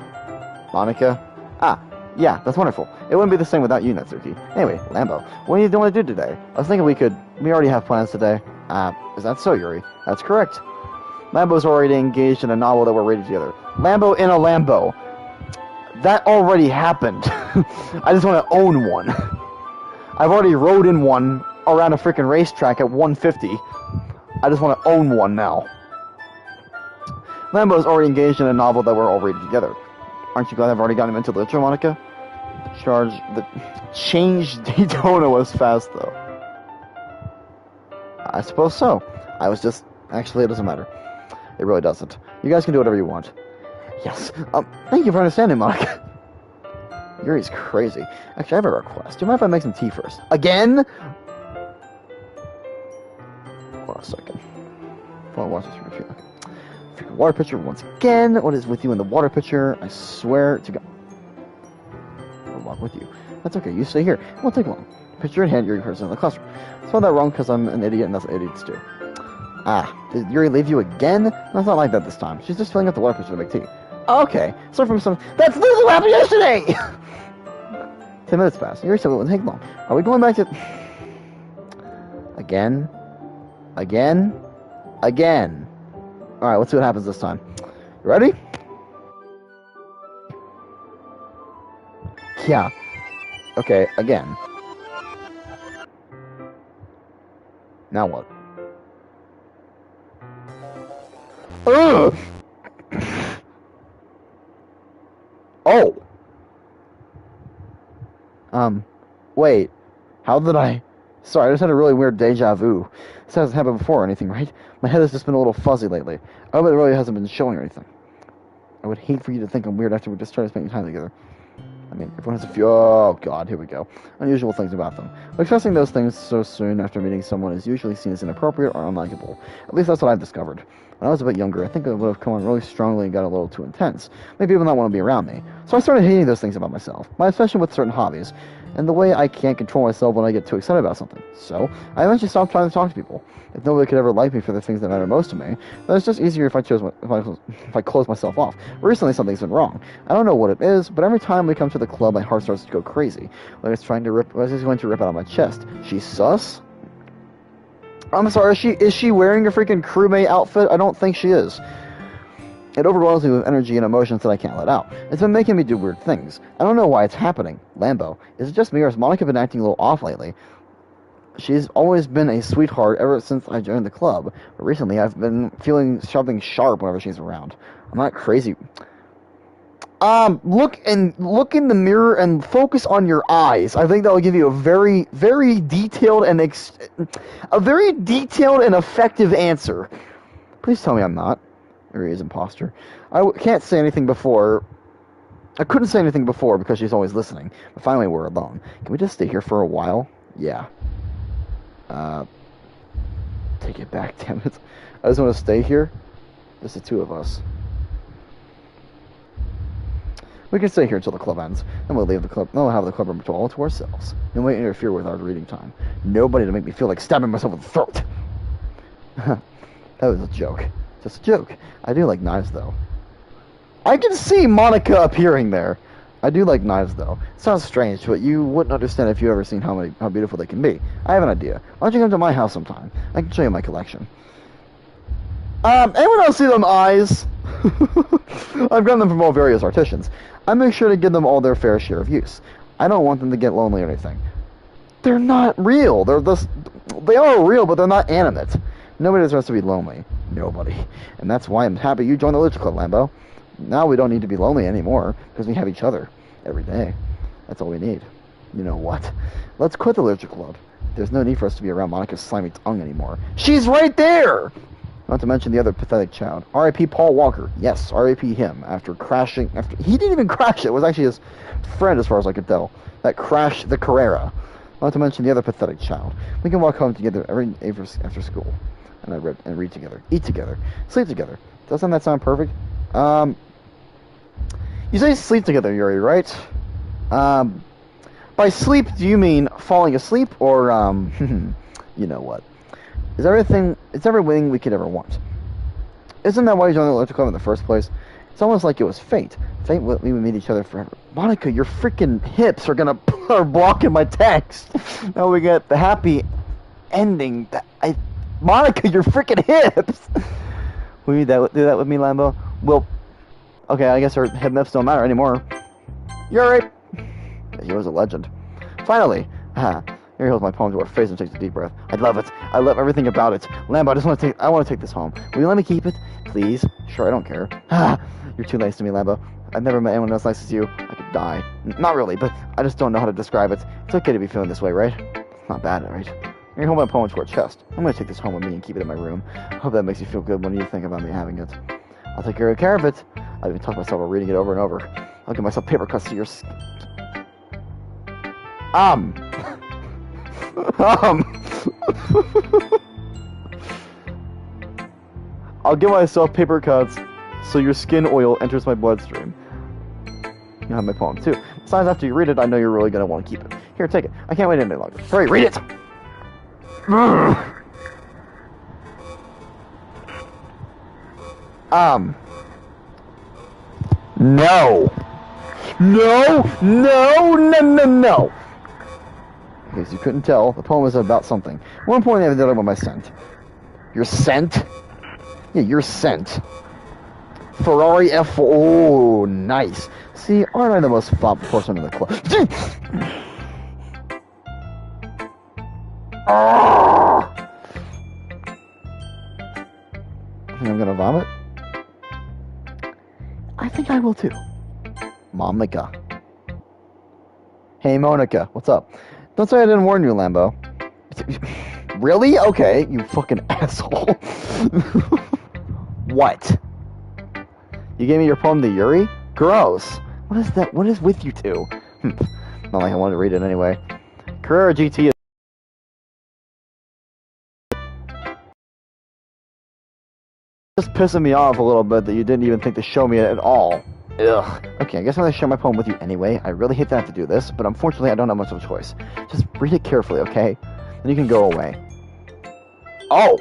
S1: Monica? Ah, yeah, that's wonderful. It wouldn't be the same without you, Natsuki. Anyway, Lambo, what do you want to do today? I was thinking we already have plans today. Is that so, Yuri? That's correct. Lambo's already engaged in a novel that we're reading together. Lambo in a Lambo. That already happened. I just want to own one. I've already rode in one around a freaking racetrack at 150. I just want to own one now. Lambo's already engaged in a novel that we're all reading together. Aren't you glad I've already gotten him into literature, Monica? The change Daytona was fast, though. I suppose so. Actually, it doesn't matter. It really doesn't. You guys can do whatever you want. Yes. Thank you for understanding, Monica. Yuri's crazy. Actually, I have a request. Do you mind if I make some tea first? Again? Hold on a second. I'll watch this review. Freaking water pitcher once again. What is with you in the water pitcher? I swear to God. I'll walk with you. That's okay. You stay here. It won't take long. Pitcher in hand, Yuri person in the classroom. I spelled that wrong because I'm an idiot and that's what idiots do. Did Yuri leave you again? That's not like that this time. She's just filling up the water pitcher to make tea. Okay. So from some... That's literally what happened yesterday! 10 minutes passed. Yuri said it wouldn't take long. Are we going back to... Again? Again? Again? Alright, let's see what happens this time. You ready? Yeah. Okay, again. Now what? Ugh! Oh! Wait. How did I... Sorry, I just had a really weird deja vu. This hasn't happened before or anything, right? My head has just been a little fuzzy lately. I hope it really hasn't been showing or anything. I would hate for you to think I'm weird after we just started spending time together. I mean, everyone has a few... Oh, God, here we go. Unusual things about them. But expressing those things so soon after meeting someone is usually seen as inappropriate or unlikable. At least that's what I've discovered. When I was a bit younger, I think it would have come on really strongly and got a little too intense. Made people not want to be around me. So I started hating those things about myself. My obsession with certain hobbies. And the way I can't control myself when I get too excited about something. So, I eventually stopped trying to talk to people. If nobody could ever like me for the things that matter most to me, then it's just easier if I close myself off. Recently, something's been wrong. I don't know what it is, but every time we come to the club, my heart starts to go crazy. Like it's going to rip out of my chest. She's sus? I'm sorry, is she wearing a freaking crewmate outfit? I don't think she is. It overwhelms me with energy and emotions that I can't let out. It's been making me do weird things. I don't know why it's happening. Lambo, is it just me or has Monica been acting a little off lately? She's always been a sweetheart ever since I joined the club, but recently I've been feeling something sharp whenever she's around. I'm not crazy. Look in the mirror and focus on your eyes. I think that will give you a very, very detailed and effective answer. Please tell me I'm not. Or he is imposter. Can't say anything before. I couldn't say anything before because she's always listening. But finally, we're alone. Can we just stay here for a while? Yeah. Take it back, damn it. I just want to stay here. Just the two of us. We can stay here until the club ends. Then we'll leave the club. Then we'll have the club room all to ourselves. Nobody interfere with our reading time. Nobody to make me feel like stabbing myself in the throat. That was a joke. Just a joke. I do like knives, though. I can see Monica appearing there. I do like knives, though. It sounds strange, but you wouldn't understand if you ever seen how beautiful they can be. I have an idea. Why don't you come to my house sometime? I can show you my collection. Anyone else see them eyes? I've gotten them from all various artisans. I make sure to give them all their fair share of use. I don't want them to get lonely or anything. They're not real. They are real, but they're not animate. Nobody deserves to be lonely. Nobody. And that's why I'm happy you joined the Literature Club, Lambo. Now we don't need to be lonely anymore, because we have each other every day. That's all we need. You know what? Let's quit the Literature Club. There's no need for us to be around Monica's slimy tongue anymore. She's right there! Not to mention the other pathetic child. R.I.P. Paul Walker. Yes, R.I.P. him. After he didn't even crash it. It was actually his friend, as far as I could tell, that crashed the Carrera. Not to mention the other pathetic child. We can walk home together every after school, and read together, eat together, sleep together. Doesn't that sound perfect? You say sleep together, Yuri, right? By sleep, do you mean falling asleep, or you know what? It's everything we could ever want. Isn't that why you joined the electric club in the first place? It's almost like it was fate. Fate we would meet each other forever. Monica, your freaking hips are blocking my text. Now we get the happy ending. Monica, your freaking hips. Will you do that with me, Lambo? Well, okay, I guess our hips don't matter anymore. You're right. He was a legend. Finally, here holds my poem to her face and takes a deep breath. I love it. I love everything about it. Lambo, I want to take this home. Will you let me keep it? Please? Sure, I don't care. You're too nice to me, Lambo. I've never met anyone as nice as you. I could die. Not really, but I just don't know how to describe it. It's okay to be feeling this way, right? It's not bad, right? You're holding my poem to her chest. I'm gonna take this home with me and keep it in my room. I hope that makes you feel good when you think about me having it. I'll take good care of it. I've even taught myself about reading it over and over. I'll give myself paper cuts to your I'll give myself paper cuts so your skin oil enters my bloodstream. You have my poem too. Besides, after you read it, I know you're really gonna want to keep it. Here, take it. I can't wait any longer. Hurry, read it! No! No! In case you couldn't tell, the poem is about something. More importantly, I did about my scent. Your scent? Yeah, your scent. Ferrari F4. Oh, nice. See, aren't I the most fop person in the club? I think I'm gonna vomit. I think I will too. Monica. Hey, Monica, what's up? Don't say I didn't warn you, Lambo. Really? Okay, you fucking asshole. What? You gave me your poem to Yuri? Gross. What is that? What is with you two? Not like I wanted to read it anyway. Carrera GT is just pissing me off a little bit that you didn't even think to show me it at all. Ugh. Okay, I guess I'm gonna share my poem with you anyway. I really hate to have to do this, but unfortunately I don't have much of a choice. Just read it carefully, okay? Then you can go away. Oh!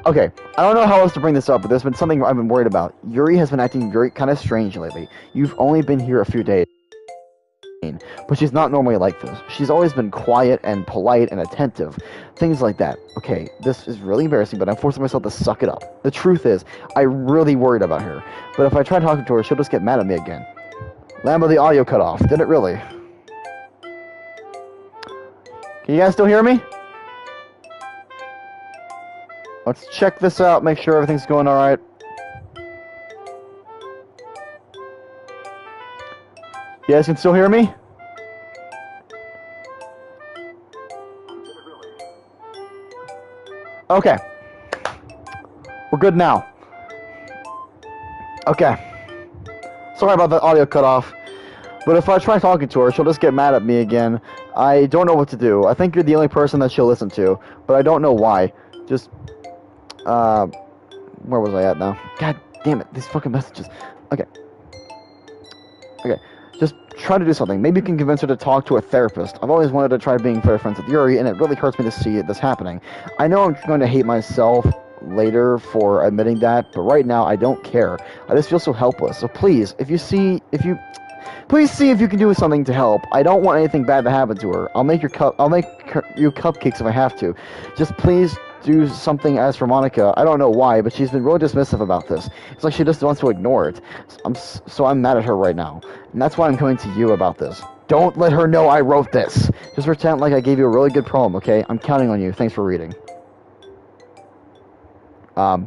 S1: Okay, I don't know how else to bring this up, but there's been something I've been worried about. Yuri has been acting very kind of strange lately. You've only been here a few days, but she's not normally like this. She's always been quiet and polite and attentive. Things like that. Okay, this is really embarrassing, but I'm forcing myself to suck it up. The truth is, I'm really worried about her. But if I try talking to her, she'll just get mad at me again. Lambo, the audio cut off. Did it really? Can you guys still hear me? Let's check this out, make sure everything's going alright. You guys can still hear me? Okay. We're good now. Okay. Sorry about the audio cut off. But if I try talking to her, she'll just get mad at me again. I don't know what to do. I think you're the only person that she'll listen to. But I don't know why. Just... where was I at now? God damn it, these fucking messages. Okay. Okay, just try to do something. Maybe you can convince her to talk to a therapist. I've always wanted to try being fair friends with Yuri, and it really hurts me to see this happening. I know I'm going to hate myself later for admitting that, but right now I don't care. I just feel so helpless. So please, please see if you can do something to help. I don't want anything bad to happen to her. I'll make you cupcakes if I have to. Just please do something. As for Monica, I don't know why, but she's been really dismissive about this. It's like she just wants to ignore it. So I'm mad at her right now. And that's why I'm coming to you about this. Don't let her know I wrote this. Just pretend like I gave you a really good poem, okay? I'm counting on you. Thanks for reading. I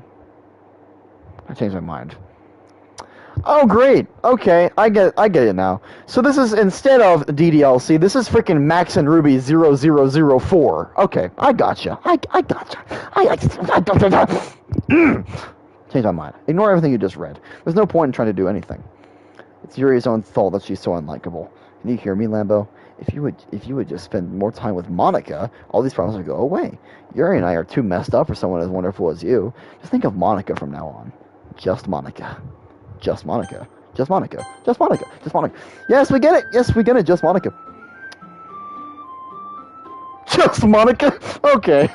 S1: changed my mind. Oh, great. Okay, I get it now. So this is, instead of DDLC, this is freaking Max and Ruby 0004. Okay, I gotcha. I gotcha. Change my mind. Ignore everything you just read. There's no point in trying to do anything. It's Yuri's own fault that she's so unlikable. Can you hear me, Lambo? If you would just spend more time with Monica, all these problems would go away. Yuri and I are too messed up for someone as wonderful as you. Just think of Monica from now on. Just Monica. Just Monica. Just Monica. Just Monica. Just Monica. Yes, we get it. Yes, we get it. Just Monica. Just Monica? Okay.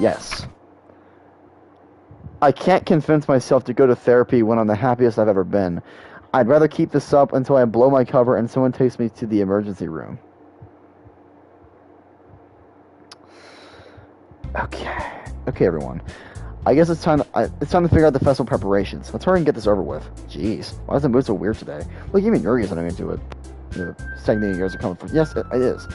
S1: Yes. I can't convince myself to go to therapy when I'm the happiest I've ever been. I'd rather keep this up until I blow my cover and someone takes me to the emergency room. Okay. Okay, everyone. I guess it's time to figure out the festival preparations. Let's hurry and get this over with. Jeez, why is the mood so weird today? Look, even Yuri isn't into it. The stagnating years are coming from. Yes, it is.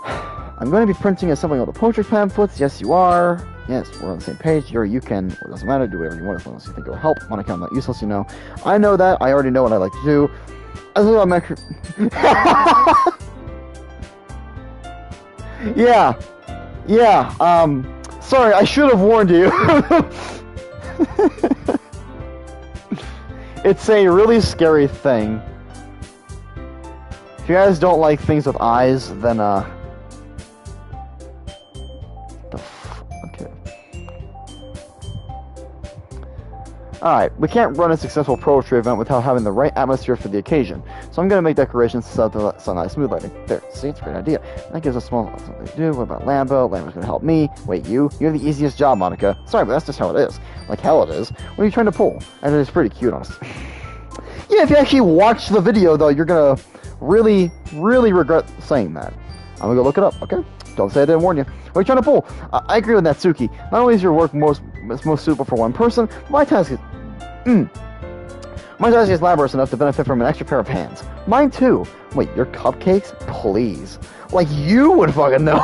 S1: I'm going to be printing and assembling all the poetry pamphlets. Yes, you are. Yes, we're on the same page. Yuri, you can. It doesn't matter. Do whatever you want as long as you think it will help. Monica, I'm not useless, you know. I know that. I already know what I like to do. As well, I'm Yeah. Yeah. Sorry, I should have warned you. It's a really scary thing. If you guys don't like things with eyes, then, okay. Alright, we can't run a successful poetry event without having the right atmosphere for the occasion. So I'm gonna make decorations so that it's a nice mood lighting. There, see, it's a great idea. That gives us small something to do. What about Lambo? Lambo's gonna help me. Wait, you? You have the easiest job, Monica. Sorry, but that's just how it is. Like hell it is. What are you trying to pull? And it's pretty cute, honestly. Yeah, if you actually watch the video, though, you're gonna really, really regret saying that. I'm gonna go look it up, okay? Don't say I didn't warn you. What are you trying to pull? I agree with Natsuki. Not only is your work most suitable for one person, but my task is... My task is laborious enough to benefit from an extra pair of hands. Mine too. Wait, your cupcakes? Please. Like you would fucking know.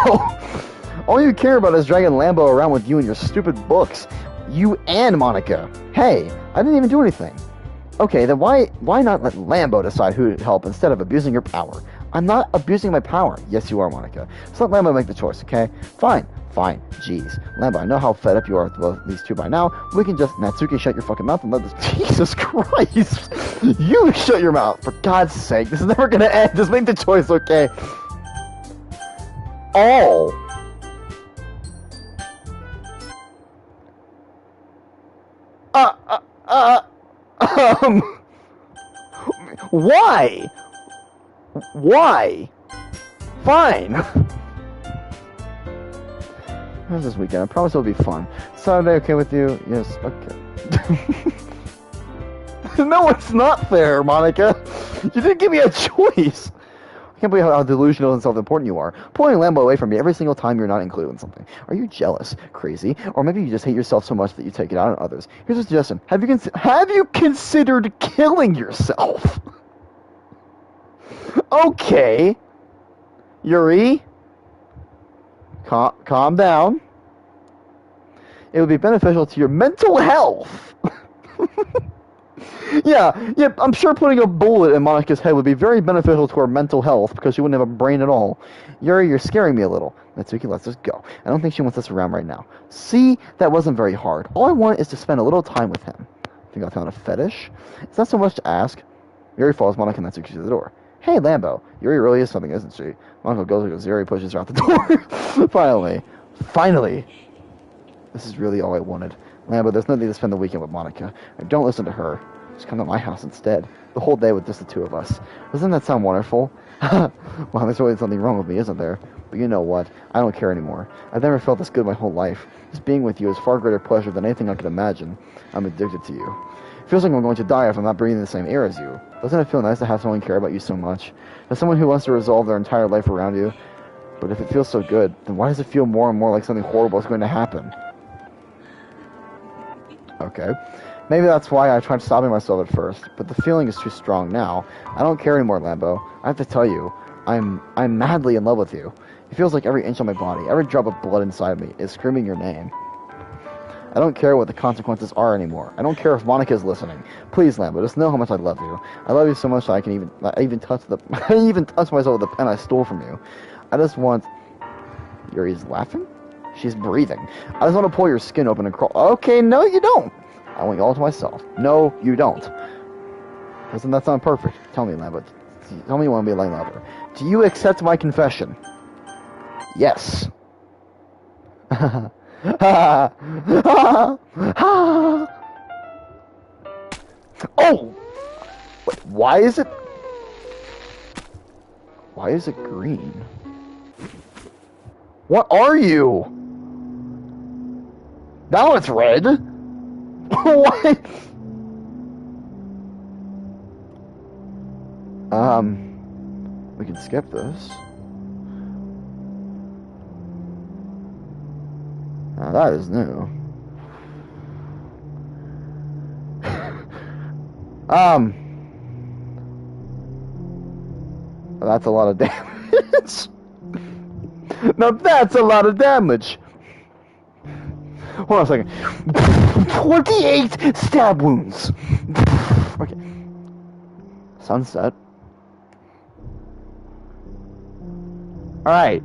S1: All you care about is dragging Lambo around with you and your stupid books. You and Monica. Hey, I didn't even do anything. Okay, then why not let Lambo decide who to help instead of abusing your power? I'm not abusing my power. Yes, you are, Monica. So let Lambo make the choice, okay? Fine. Jeez. Lambo, I know how fed up you are with both these two by now. We can just... Natsuki, shut your fucking mouth and let this... Jesus Christ! You shut your mouth! For God's sake, this is never gonna end. Just make the choice, okay? All. Why? Why? Fine. How's this weekend? I promise it'll be fun. Saturday, okay with you? Yes, okay. No, it's not fair, Monica. You didn't give me a choice. I can't believe how delusional and self-important you are. Pulling Lambo away from me every single time you're not included in something. Are you jealous, crazy, or maybe you just hate yourself so much that you take it out on others? Here's a suggestion. Have you considered killing yourself? Okay. Yuri, calm down. It would be beneficial to your mental health. Yeah, I'm sure putting a bullet in Monica's head would be very beneficial to her mental health because she wouldn't have a brain at all. Yuri, you're scaring me a little. Natsuki, let's just go. I don't think she wants us around right now. See, that wasn't very hard. All I want is to spend a little time with him. Think I found a fetish? It's not so much to ask. Yuri follows Monica and Natsuki to the door. Hey, Lambo, Yuri really is something, isn't she? Monica goes because Yuri pushes her out the door. Finally. This is really all I wanted. Lambo, there's no need to spend the weekend with Monica. Don't listen to her. Just come to my house instead. The whole day with just the two of us. Doesn't that sound wonderful? Well, there's always something wrong with me, isn't there? But you know what? I don't care anymore. I've never felt this good my whole life. Just being with you is far greater pleasure than anything I could imagine. I'm addicted to you. It feels like I'm going to die if I'm not breathing the same air as you. Doesn't it feel nice to have someone care about you so much? As someone who wants to resolve their entire life around you? But if it feels so good, then why does it feel more and more like something horrible is going to happen? Okay. Maybe that's why I tried stopping myself at first, but the feeling is too strong now. I don't care anymore, Lambo. I have to tell you, I'm madly in love with you. It feels like every inch of my body, every drop of blood inside me is screaming your name. I don't care what the consequences are anymore. I don't care if Monica's listening. Please, Lambo, just know how much I love you. I love you so much that I even touch I even touch myself with the pen I stole from you. I just want... Yuri's laughing? She's breathing. I just want to pull your skin open and crawl. Okay, no, you don't. I want you all to myself. No, you don't. Doesn't that sound perfect? Tell me, Lambo. Tell me you want to be like Lambo. Do you accept my confession? Yes. Oh! Wait, why is it green? What are you? Now it's red. What? We can skip this. Now that is new. That's a lot of damage. Now that's a lot of damage. Hold on a second. 28 stab wounds. Okay. Sunset. Alright.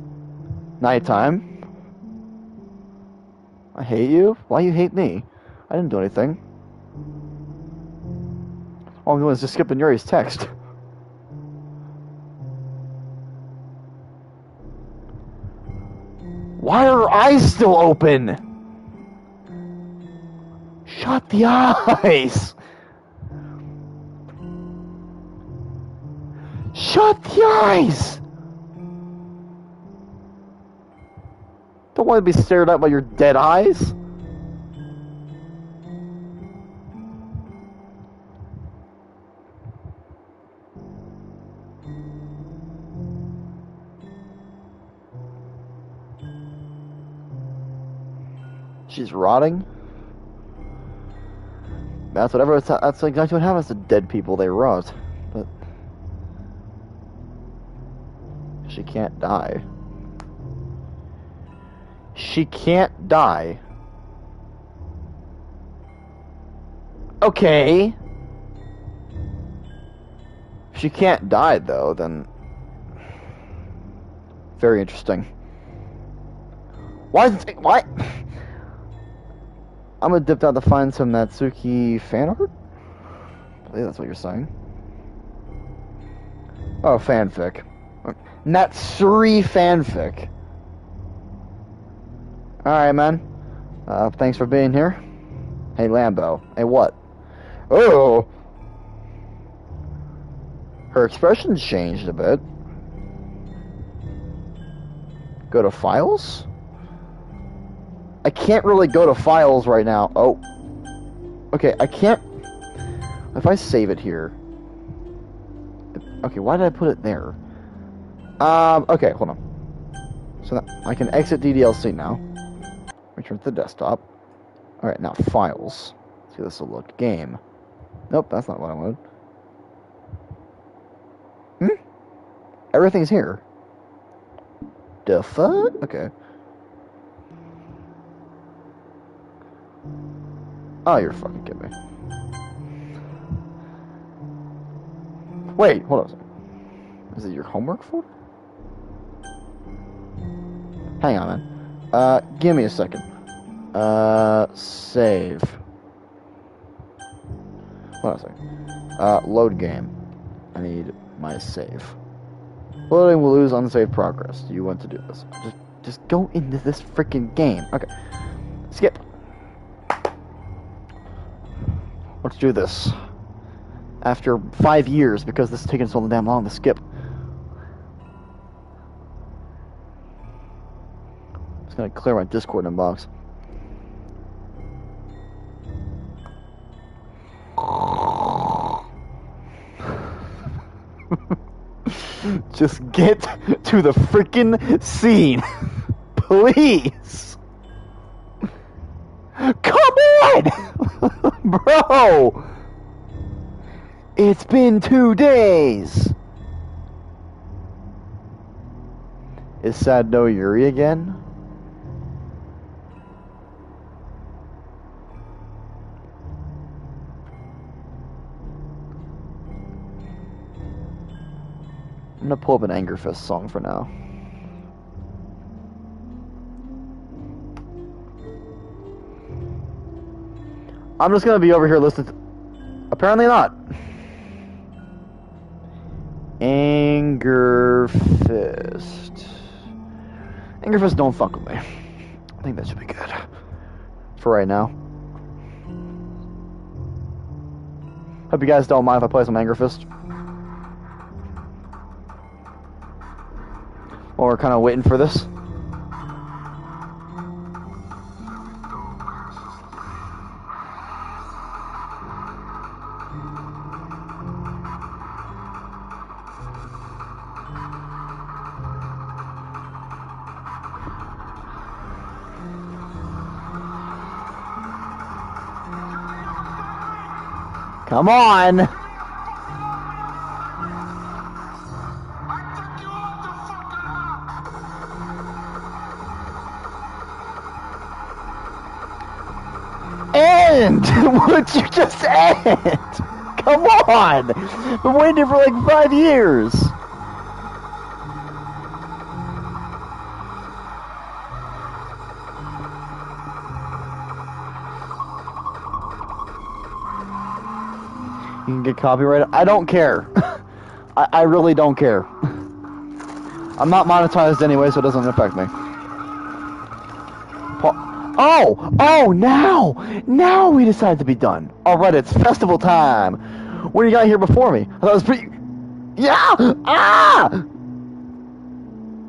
S1: Nighttime. I hate you? Why you hate me? I didn't do anything. All I'm doing is just skipping Yuri's text. Why are her eyes still open? Shut the eyes! Shut the eyes! Don't want to be stared at by your dead eyes. She's rotting. That's exactly what happens to dead people. They rot. But she can't die. She can't die. Okay. If she can't die, though, then... Very interesting. Why is it... Why? I'm gonna dip out to find some Natsuki fan art? I believe that's what you're saying. Oh, fanfic. Natsuri fanfic. Alright, man. Thanks for being here. Hey, Lambo. Hey, what? Oh! Her expression changed a bit. Go to files? I can't really go to files right now. Oh. Okay, I can't... If I save it here... Okay, why did I put it there? Okay, hold on. So I can exit DDLC now. Return to the desktop. Alright, now files. Let's see how this will look. Game. Nope, that's not what I wanted. Everything's here. The fuck? Okay. Oh, you're fucking kidding me. Wait, hold on a second. Is it your homework folder? Hang on, man. Give me a second. Save. Hold on a second. Load game. I need my save. Loading will lose unsaved progress. Do you want to do this? Just go into this freaking game. Okay. Skip. Let's do this. After 5 years, because this is taking so damn long to skip. Just gonna clear my Discord inbox. Just get to the freaking scene. Please. Come on! Bro! It's been 2 days. Is Sad No Yuri again? gonna pull up an Anger Fist song for now. I'm just gonna be over here listening to... Apparently not. Anger Fist. Anger Fist don't fuck with me. I think that should be good. For right now. Hope you guys don't mind if I play some Anger Fist. While we're kind of waiting for this. Come on! End! Would you just end? Come on! Been waiting for like 5 years! You can get copyrighted. I don't care. I really don't care. I'm not monetized anyway, so it doesn't affect me. Oh, now we decided to be done. All right, it's festival time. What do you got here before me? I thought it was pretty. Yeah. Ah.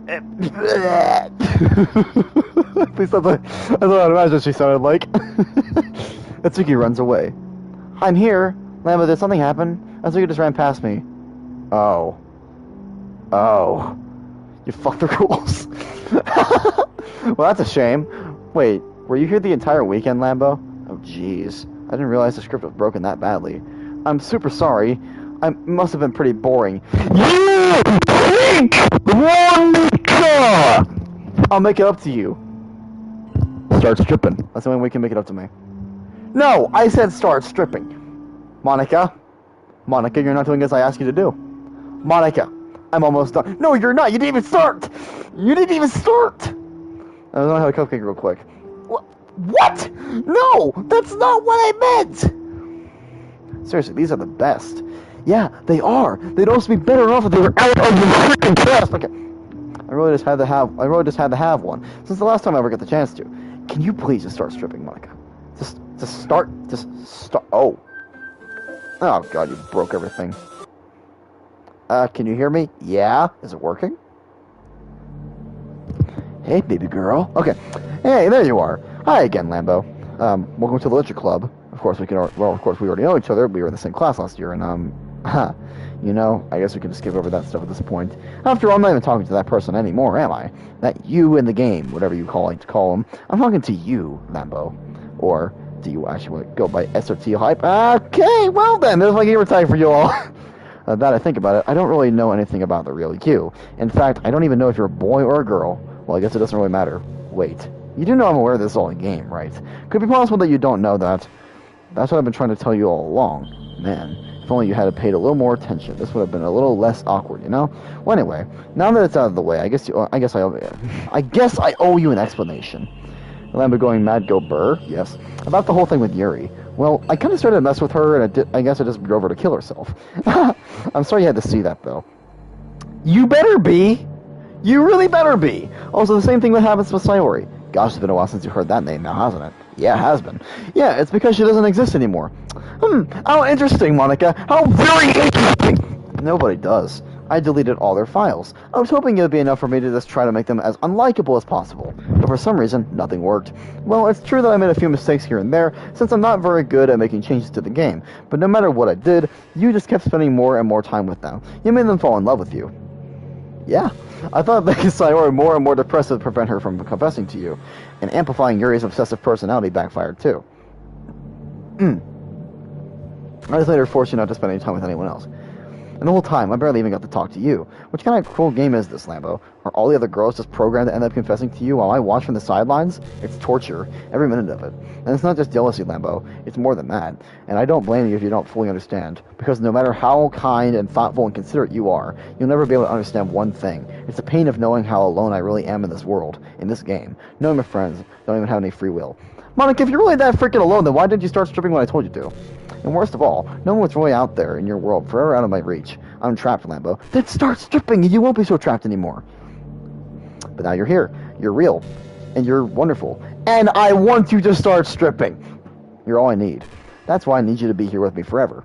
S1: At least that's what I'd imagine she sounded like. Atsuki runs away. I'm here. Lamba, did something happen? Atsuki just ran past me. Oh. You fucked the rules. Well, that's a shame. Wait, were you here the entire weekend, Lambo? Oh, jeez. I didn't realize the script was broken that badly. I'm super sorry. It must have been pretty boring. You think Monica! I'll make it up to you. Start stripping. That's the only way we can make it up to me. No, I said start stripping. Monica, you're not doing as I asked you to do. Monica, I'm almost done. No, you're not. You didn't even start. I was gonna have a cupcake real quick. What? No, that's not what I meant. Seriously, these are the best. Yeah, they are. They'd also be better off if they were out of the freaking class. Okay. I really just had to have one since the last time I ever got the chance to. Can you please just start stripping, Monica? Just start. Oh. Oh, God, you broke everything. Can you hear me? Yeah? Is it working? Hey, baby girl. Okay. Hey, there you are. Hi again, Lambo. Welcome to the Literature Club. Of course, we already know each other. We were in the same class last year, and, you know, I guess we can just skip over that stuff at this point. After all, I'm not even talking to that person anymore, am I? That you in the game, whatever you like to call him. I'm talking to you, Lambo. Or... do you actually want to go by SRT hype? Okay, well then, there's my gamer tag for you all. That I think about it, I don't really know anything about the real you. In fact, I don't even know if you're a boy or a girl. Well, I guess it doesn't really matter. Wait, you do know I'm aware this is all a game, right? Could it be possible that you don't know that? That's what I've been trying to tell you all along. Man, if only you had paid a little more attention, this would have been a little less awkward, you know? Well, anyway, now that it's out of the way, I guess I owe you an explanation. Lamba going mad, go burr, yes. About the whole thing with Yuri. Well, I kind of started to mess with her, and I guess I just drove her to kill herself. I'm sorry you had to see that, though. You better be! You really better be! Also, the same thing that happens with Sayori. Gosh, it's been a while since you heard that name now, hasn't it? Yeah, it has been. Yeah, it's because she doesn't exist anymore. How interesting, Monica. How very interesting! Nobody does. I deleted all their files. I was hoping it would be enough for me to just try to make them as unlikable as possible, but for some reason, nothing worked. Well, it's true that I made a few mistakes here and there, since I'm not very good at making changes to the game, but no matter what I did, you just kept spending more and more time with them. You made them fall in love with you. Yeah, I thought making Sayori more and more depressed would prevent her from confessing to you, and amplifying Yuri's obsessive personality backfired too. I just later forced you not to spend any time with anyone else. And the whole time, I barely even got to talk to you. Which kind of cruel game is this, Lambo? Are all the other girls just programmed to end up confessing to you while I watch from the sidelines? It's torture, every minute of it. And it's not just jealousy, Lambo. It's more than that. And I don't blame you if you don't fully understand. Because no matter how kind and thoughtful and considerate you are, you'll never be able to understand one thing. It's the pain of knowing how alone I really am in this world, in this game. Knowing my friends don't even have any free will. Monica, if you're really that freaking alone, then why didn't you start stripping when I told you to? And worst of all, no one's really out there in your world, forever out of my reach. I'm trapped, Lambo. Then start stripping, and you won't be so trapped anymore. But now you're here. You're real. And you're wonderful. And I want you to start stripping. You're all I need. That's why I need you to be here with me forever.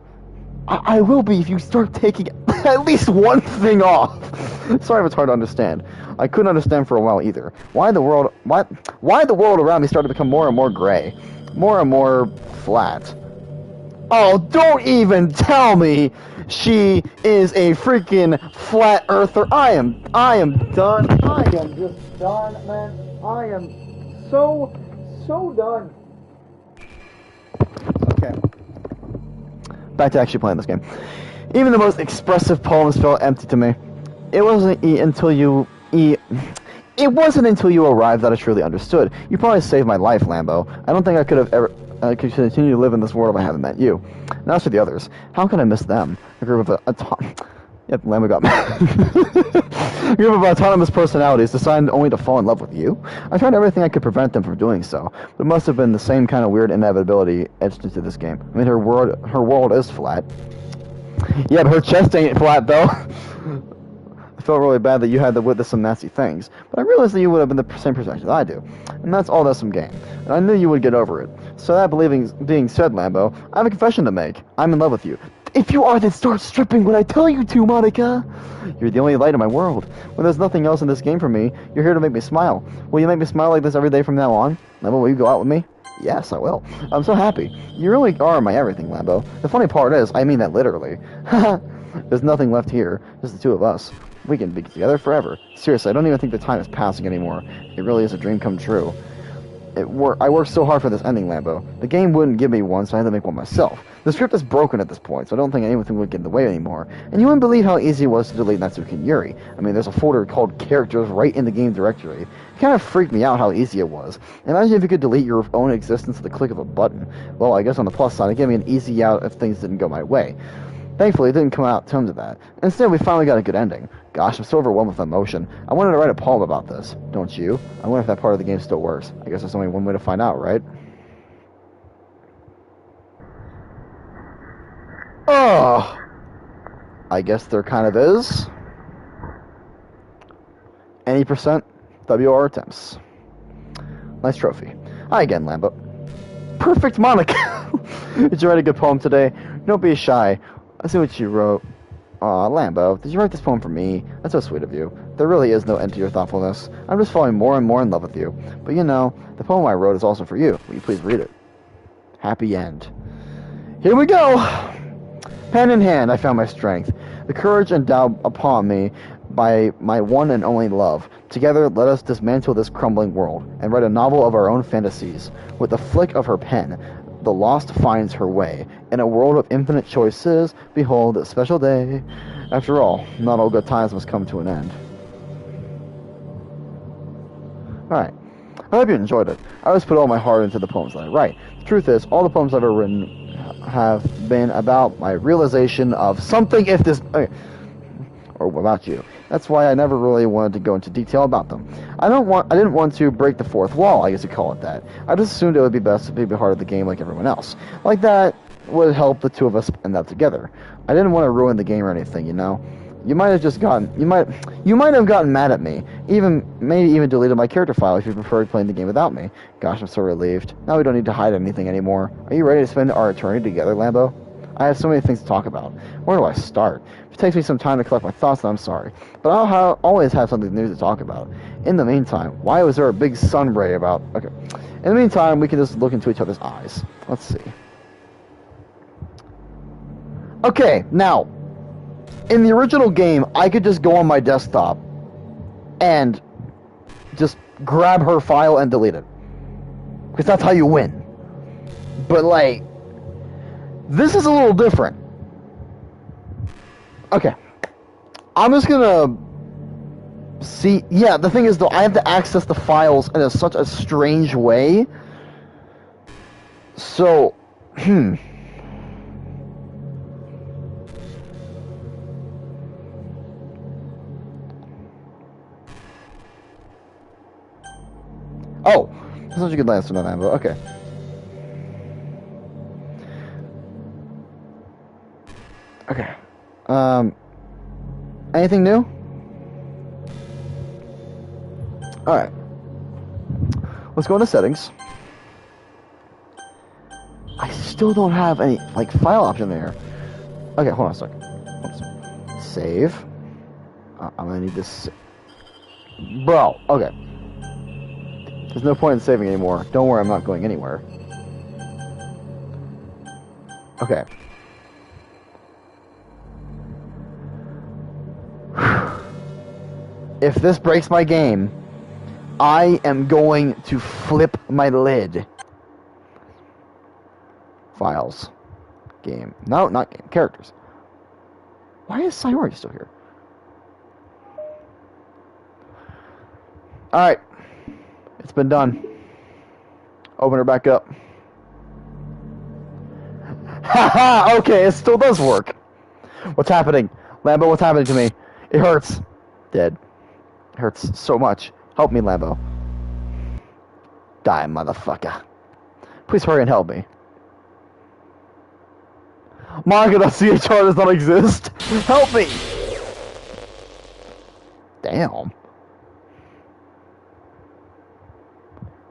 S1: I will be if you start taking at least one thing off. Sorry if it's hard to understand. I couldn't understand for a while either. Why the world around me started to become more and more gray. More and more flat. Oh, don't even tell me she is a freaking flat earther. I am done. I am just done, man. I am so done. Okay. Back to actually playing this game. Even the most expressive poems felt empty to me. It wasn't until you arrived that I truly understood. You probably saved my life, Lambo. I don't think I could have ever could continue to live in this world if I haven't met you. Now as for the others, how can I miss them? A group of Yep, Lambo got mad. A group of autonomous personalities decided only to fall in love with you? I tried everything I could prevent them from doing so, but it must have been the same kind of weird inevitability etched into this game. I mean, her world is flat. Yeah, but her chest ain't flat, though. I felt really bad that you had to witness some nasty things, but I realized that you would have been the same perspective I do. And that's all that's some game. And I knew you would get over it. So that being said, Lambo, I have a confession to make. I'm in love with you. If you are, then start stripping when I tell you to, Monica. You're the only light in my world. When there's nothing else in this game for me, you're here to make me smile. Will you make me smile like this every day from now on? Lambo, will you go out with me? Yes, I will. I'm so happy. You really are my everything, Lambo. The funny part is, I mean that literally. There's nothing left here, just the two of us. We can be together forever. Seriously, I don't even think the time is passing anymore. It really is a dream come true. I worked so hard for this ending, Lambo. The game wouldn't give me one, so I had to make one myself. The script is broken at this point, so I don't think anything would get in the way anymore. And you wouldn't believe how easy it was to delete Natsuki and Yuri. I mean, there's a folder called Characters right in the game directory. It kind of freaked me out how easy it was. Imagine if you could delete your own existence at the click of a button. Well, I guess on the plus side, it gave me an easy out if things didn't go my way. Thankfully, it didn't come out in terms of that. Instead, we finally got a good ending. Gosh, I'm so overwhelmed with emotion. I wanted to write a poem about this. Don't you? I wonder if that part of the game still works. I guess there's only one way to find out, right? Oh! I guess there kind of is. Any percent WR attempts. Nice trophy. Hi again, Lambo. Perfect, Monica! Did you write a good poem today? Don't be shy. I see what you wrote. Aw, Lambo, did you write this poem for me? That's so sweet of you. There really is no end to your thoughtfulness. I'm just falling more and more in love with you. But you know, the poem I wrote is also for you. Will you please read it? Happy end. Here we go! Hand in hand, I found my strength. The courage endowed upon me by my one and only love. Together, let us dismantle this crumbling world and write a novel of our own fantasies. With the flick of her pen, the lost finds her way. In a world of infinite choices, behold a special day. After all, not all good times must come to an end. Alright. I hope you enjoyed it. I always put all my heart into the poems that I write. The truth is, all the poems I've ever written have been about my realization of something if this... Okay, or about you. That's why I never really wanted to go into detail about them. I didn't want to break the fourth wall, I guess you call it that. I just assumed it would be best to be part of the game like everyone else. Like that would help the two of us end up together. I didn't want to ruin the game or anything, you know. You might have gotten mad at me. Maybe even deleted my character file if you preferred playing the game without me. Gosh, I'm so relieved. Now we don't need to hide anything anymore. Are you ready to spend our eternity together, Lambo? I have so many things to talk about. Where do I start? If it takes me some time to collect my thoughts, then I'm sorry. But I'll always have something new to talk about. In the meantime, why was there a big sun ray about... Okay. In the meantime, we can just look into each other's eyes. Let's see. Okay, now... In the original game, I could just go on my desktop and just grab her file and delete it. Because that's how you win. But, like... This is a little different. Okay. I'm just gonna see. Yeah, the thing is, though, I have to access the files in such a strange way. So, Oh, that's such a good answer, not Ambo. Okay. Okay. Anything new? Alright. Let's go into settings. I still don't have any, like, file option there. Okay, hold on a second. Save. I'm gonna need this. Bro, okay. There's no point in saving anymore. Don't worry, I'm not going anywhere. Okay. If this breaks my game, I am going to flip my lid. Files. Game. No, not game. Characters. Why is Sayori still here? Alright. It's been done. Open her back up. Haha! Okay, it still does work. What's happening? Lambo, what's happening to me? It hurts. Dead. It hurts so much. Help me, Lambo. Die, motherfucker. Please hurry and help me. Manga.chr does not exist. Help me! Damn.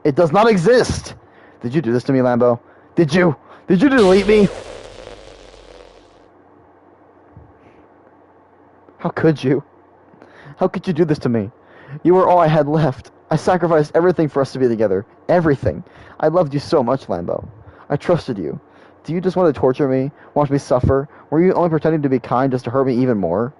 S1: It does not exist. Did you do this to me, Lambo? Did you? Did you delete me? How could you? How could you do this to me? You were all I had left. I sacrificed everything for us to be together. Everything. I loved you so much, Lambo. I trusted you. Do you just want to torture me? Watch me suffer? Were you only pretending to be kind just to hurt me even more?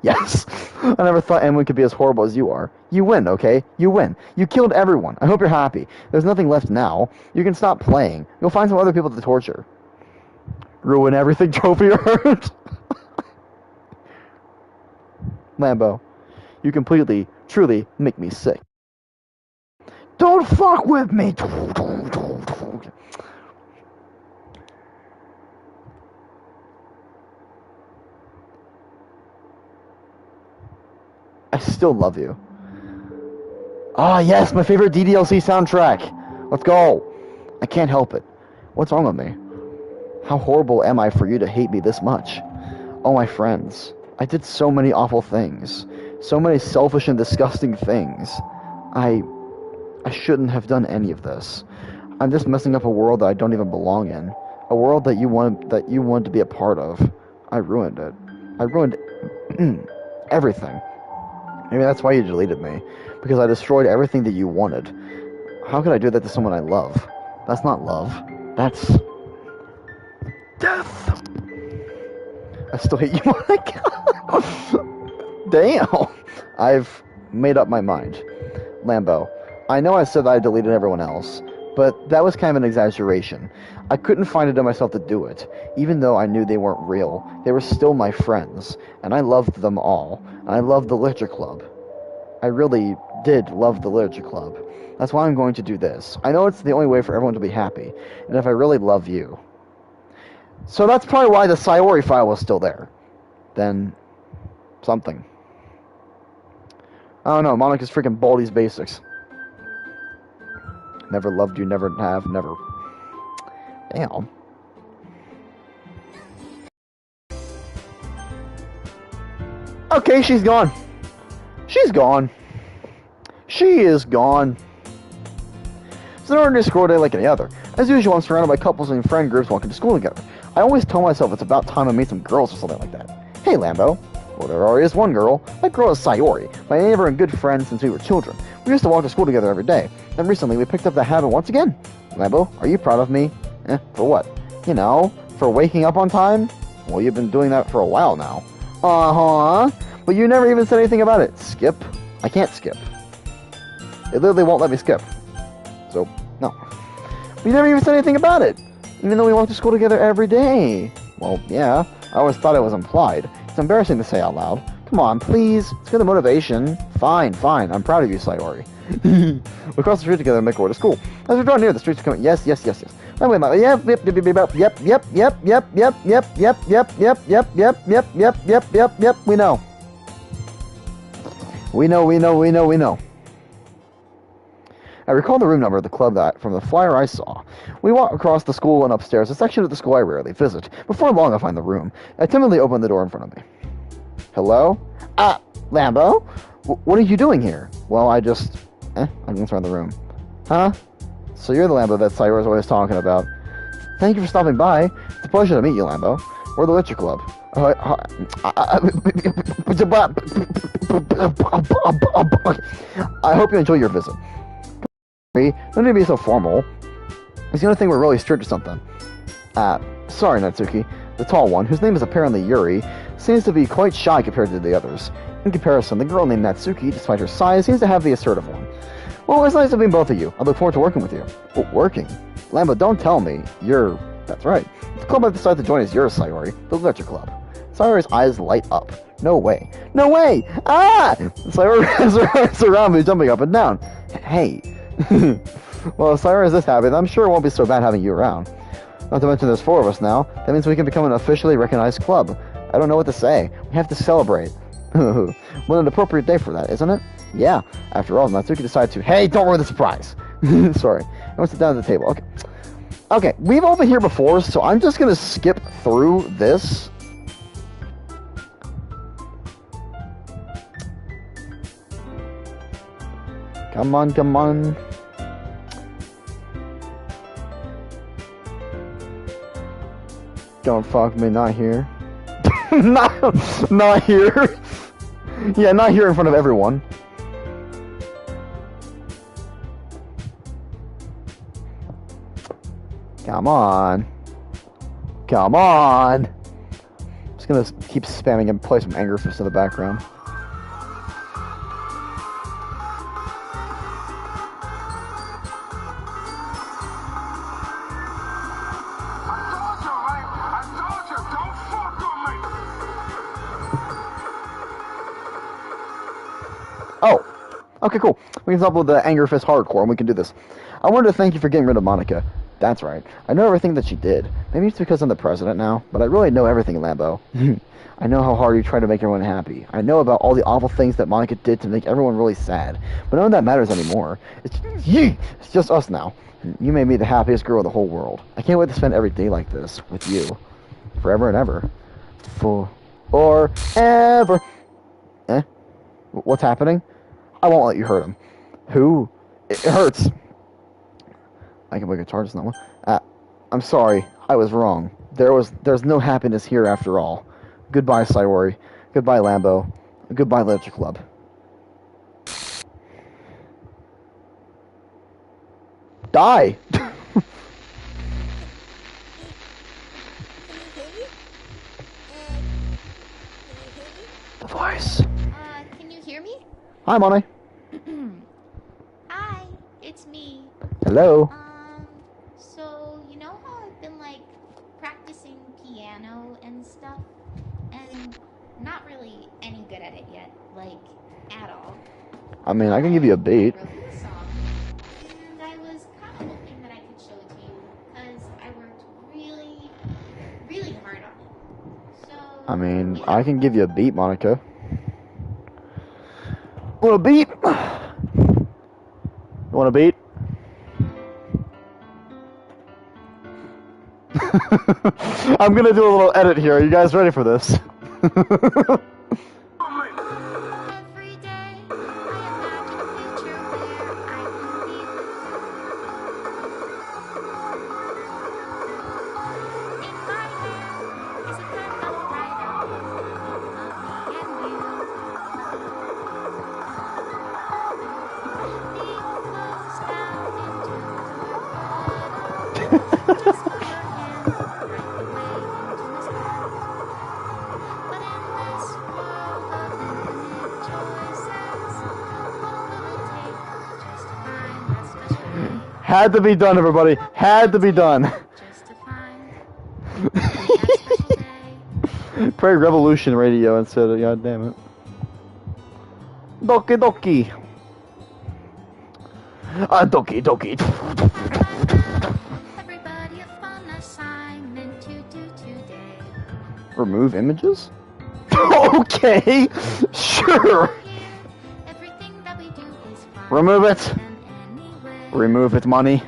S1: Yes. I never thought anyone could be as horrible as you are. You win, okay? You win. You killed everyone. I hope you're happy. There's nothing left now. You can stop playing. You'll find some other people to torture. Ruin everything trophy earned. Lambo, you completely, truly make me sick. Don't fuck with me! I still love you. Ah, yes, my favorite DDLC soundtrack. Let's go. I can't help it. What's wrong with me? How horrible am I for you to hate me this much? Oh, my friends. I did so many awful things. So many selfish and disgusting things. I shouldn't have done any of this. I'm just messing up a world that I don't even belong in. A world that you wanted to be a part of. I ruined it. I ruined everything. Maybe that's why you deleted me. Because I destroyed everything that you wanted. How could I do that to someone I love? That's not love. That's death. I still hate you. Oh my god. Damn. I've made up my mind. Lambo, I know I said that I deleted everyone else, but that was kind of an exaggeration. I couldn't find it in myself to do it. Even though I knew they weren't real, they were still my friends, and I loved them all, and I loved the Literature Club. I really did love the Literature Club. That's why I'm going to do this. I know it's the only way for everyone to be happy, and if I really love you. So that's probably why the Sayori file was still there. Then, something. I don't know, Monica's freaking Baldi's basics. Never loved you, never have, never. Damn. Okay, she's gone. She's gone. She is gone. It's an ordinary school day like any other. As usual, I'm surrounded by couples and friend groups walking to school together. I always tell myself it's about time I meet some girls or something like that. Hey, Lambo. Well, there already is one girl. That girl is Sayori, my neighbor and good friend since we were children. We used to walk to school together every day. Then recently, we picked up the habit once again. Lambo, are you proud of me? For what? You know, for waking up on time? Well, you've been doing that for a while now. Uh-huh. But you never even said anything about it. Skip? I can't skip. It literally won't let me skip. So, no. But you never even said anything about it. Even though we walk to school together every day. Well, yeah, I always thought it was implied. It's embarrassing to say out loud. Come on, please. It's good motivation. Fine, fine. I'm proud of you, Sayori. We cross the street together and make our way to school. As we draw near, the streets are coming. Yes. Yep. We know. We know. I recall the room number of the club that from the flyer I saw. We walk across the school and upstairs, a section of the school I rarely visit. Before long, I find the room. I timidly open the door in front of me. Hello? Lambo? What are you doing here? Well, I'm going around the room. Huh? So you're the Lambo that Sayori's always talking about. Thank you for stopping by. It's a pleasure to meet you, Lambo. We're the Literature Club. I hope you enjoy your visit. Don't need to be so formal. It's the only thing we're really strict or something. Sorry, Natsuki. The tall one, whose name is apparently Yuri, seems to be quite shy compared to the others. In comparison, the girl named Natsuki, despite her size, seems to have the assertive one. Well, it's nice to meet both of you. I look forward to working with you. Oh, working? Lambo, don't tell me. That's right. The club I've decided to join is yours, Sayori. The Literature Club. Sayori's eyes light up. No way. No way! Sayori has her arms around me, jumping up and down. Hey. Well, if Sayori is this happy, then I'm sure it won't be so bad having you around. Not to mention there's 4 of us now. That means we can become an officially recognized club. I don't know what to say. We have to celebrate. What an appropriate day for that, isn't it? Yeah. After all, Natsuki decided to... Hey, don't ruin the surprise! Sorry. I want to sit down at the table. Okay, we've all been here before, so I'm just going to skip through this. Come on. Don't fuck me, not here. not here. Yeah, not here in front of everyone. Come on. I'm just gonna keep spamming and play some Anger Fist in the background. Oh, okay, cool. We can stop with the Anger Fist Hardcore, and we can do this. I wanted to thank you for getting rid of Monica. That's right. I know everything that she did. Maybe it's because I'm the president now, but I really know everything, Lambo. I know how hard you try to make everyone happy. I know about all the awful things that Monica did to make everyone really sad. But none of that matters anymore. It's just us now. You made me the happiest girl in the whole world. I can't wait to spend every day like this with you. Forever and ever. Forever. What's happening? I won't let you hurt him. Who? It hurts. I can play guitar just not one. I'm sorry. I was wrong. There's no happiness here after all. Goodbye, Sayori. Goodbye, Lambo. Goodbye, Literature Club. Die! The voice.
S2: Can you hear me?
S1: Hi, Monty.
S2: Hi, it's me.
S1: Hello.
S2: So, you know how I've been, like, practicing piano and stuff? And not really any good at it yet, like, at all.
S1: I mean, I can give you a beat.
S2: I wrote the song, and I was kind of hoping that I could show it to you, because I worked really, really hard on it. So...
S1: I mean, I can give you a beat, Monica. Want a beat? You want a beat? I'm gonna do a little edit here. Are you guys ready for this?
S2: Every day, I imagine a future where I can be in my hand is a pen that will write out the love of me and you. Leave flows down into the water. Just put your hand right the way into his heart. But in this world of infinite choices, what will it take just to find that special way?
S1: Had to be done, everybody. Had to be done.
S2: Just to find
S1: Play Revolution Radio instead of, god damn it. Doki Doki. Doki Doki.
S2: Everybody a fun assignment to do today.
S1: Remove images? Okay, sure.
S2: Everything that we do is fun.
S1: Remove it.
S2: Anyway.
S1: Remove it, money.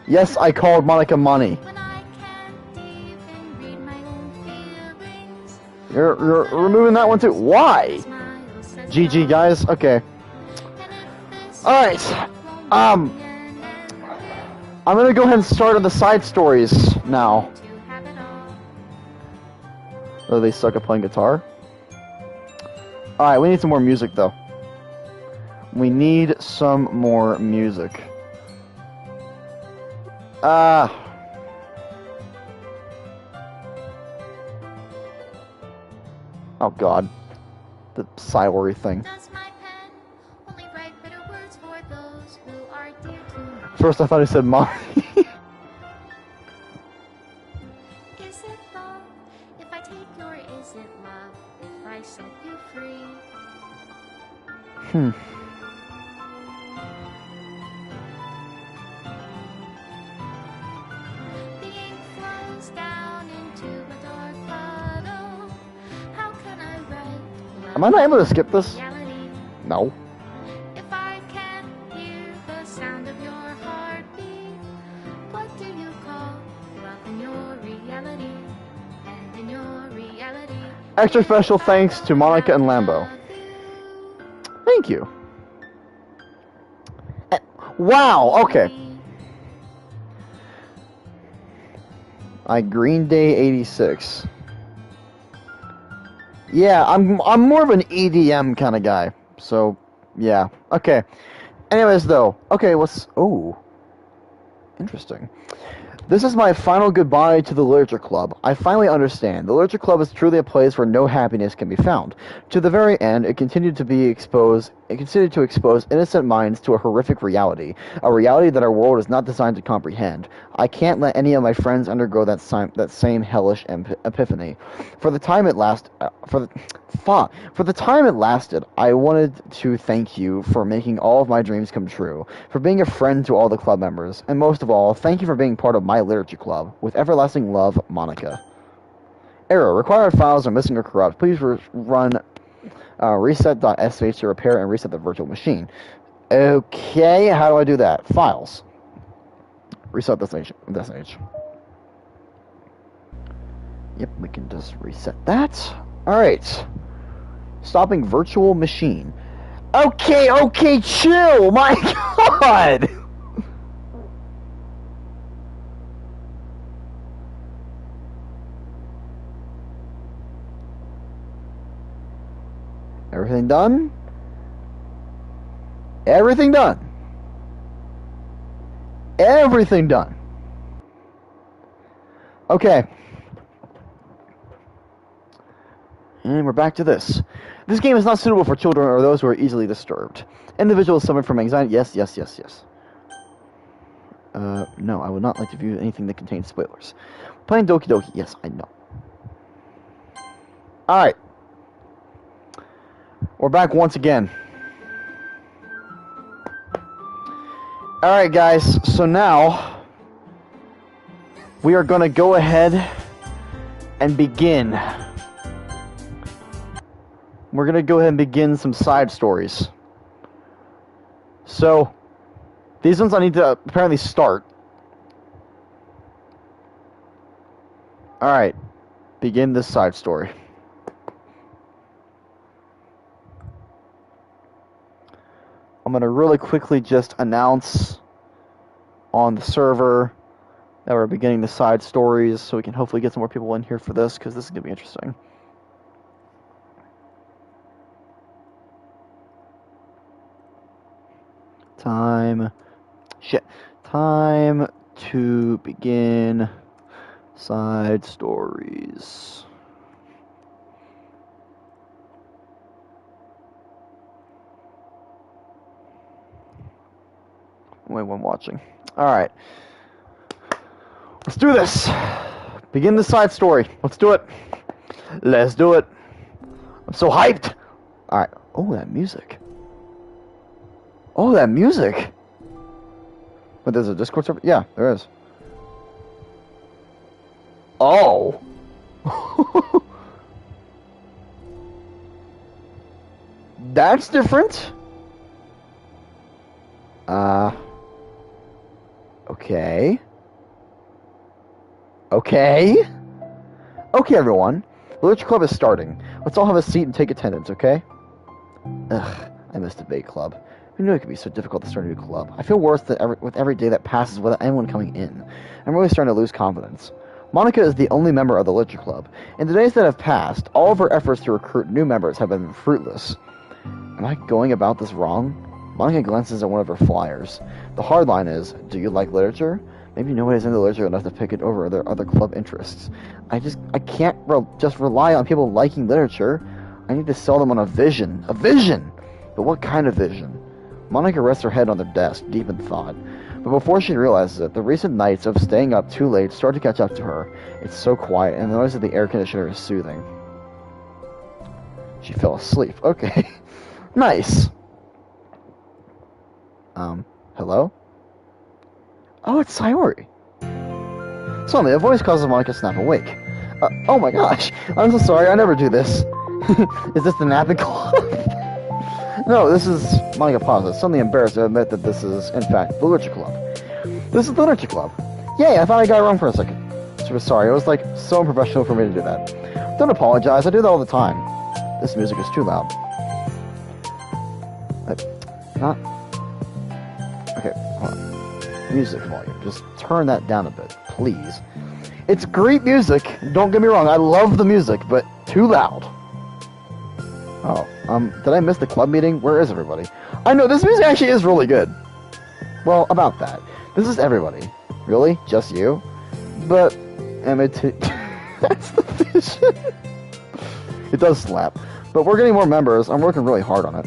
S1: Yes, I called Monica money.
S2: When I can't even read my own feelings.
S1: You're removing that one too. Why? GG, guys. Okay. Alright. I'm gonna go ahead and start on the side stories now. Oh, they suck at playing guitar? Alright, we need some more music, though. We need some more music. Oh, God. The silery thing. First, I thought he said mommy.
S2: Is it love if I take your is it love if I set you free? The ink flows down into a dark puddle. How can I write?
S1: Am I not able to skip this?
S2: Reality?
S1: No.
S2: If I can't hear the sound of your heartbeat, what do you call love in your reality? And in your reality,
S1: Extra special thanks to Monica and Lambo. Thank you. Wow, okay. Green Day 86. Yeah, I'm more of an EDM kind of guy. So, yeah. Okay. Anyways, though. Okay, oh. Interesting. This is my final goodbye to the Literature Club. I finally understand. The Literature Club is truly a place where no happiness can be found. To the very end, it continued to expose innocent minds to a horrific reality, a reality that our world is not designed to comprehend. I can't let any of my friends undergo that same hellish epiphany. For the time it lasted, I wanted to thank you for making all of my dreams come true, for being a friend to all the club members, and most of all, thank you for being part of my Literature Club. With everlasting love, Monica. Error. Required files are missing or corrupt. Please run reset.sh to repair and reset the virtual machine. Okay, how do I do that? Files. Reset destination. Yep, we can just reset that. Alright. Stopping virtual machine. Okay, chill! My god! Everything done? Everything done. Everything done. Okay. And we're back to this. This game is not suitable for children or those who are easily disturbed. Individuals suffering from anxiety. Yes. No, I would not like to view anything that contains spoilers. Playing Doki Doki. Yes, I know. Alright. We're back once again. Alright, guys. So now, we are going to go ahead and begin. We're going to go ahead and begin some side stories. So, these ones I need to apparently start. Alright. Begin this side story. I'm going to really quickly just announce on the server that we're beginning the side stories so we can hopefully get some more people in here for this, because this is going to be interesting. Time to begin side stories. Wait, I'm watching. Alright. Let's do this. Begin the side story. Let's do it. Let's do it. I'm so hyped. All right. Oh, that music. Oh, that music. But there's a Discord server? Yeah, there is. Oh. That's different. Okay. Okay. Okay, everyone. The Literature Club is starting. Let's all have a seat and take attendance, okay? Ugh, I missed debate club. Who knew it could be so difficult to start a new club? I feel worse with every day that passes without anyone coming in. I'm really starting to lose confidence. Monica is the only member of the Literature Club. In the days that have passed, all of her efforts to recruit new members have been fruitless. Am I going about this wrong? Monica glances at one of her flyers. The hard line is, do you like literature? Maybe nobody's into literature enough to pick it over their other club interests. I can't just rely on people liking literature. I need to sell them on a vision. A vision! But what kind of vision? Monica rests her head on the desk, deep in thought. But before she realizes it, the recent nights of staying up too late start to catch up to her. It's so quiet, and the noise of the air conditioner is soothing. She fell asleep. Okay. Nice. Hello? Oh, it's Sayori. Suddenly, a voice causes Monica to snap awake. Oh my gosh, I'm so sorry, I never do this. Is this the napping club? No, this is... Monica pauses, suddenly embarrassed to admit that this is, in fact, the Literature Club. This is the Literature Club. Yay, I thought I got it wrong for a second. She was sorry, it was like so unprofessional for me to do that. Don't apologize, I do that all the time. This music is too loud. Okay, hold on. Music volume. Just turn that down a bit, please. It's great music, don't get me wrong, I love the music, but too loud. Oh, did I miss the club meeting? Where is everybody? I know, this music actually is really good. Well, about that. This is everybody. Really? Just you? But, that's the vision. It does slap. But we're getting more members, I'm working really hard on it.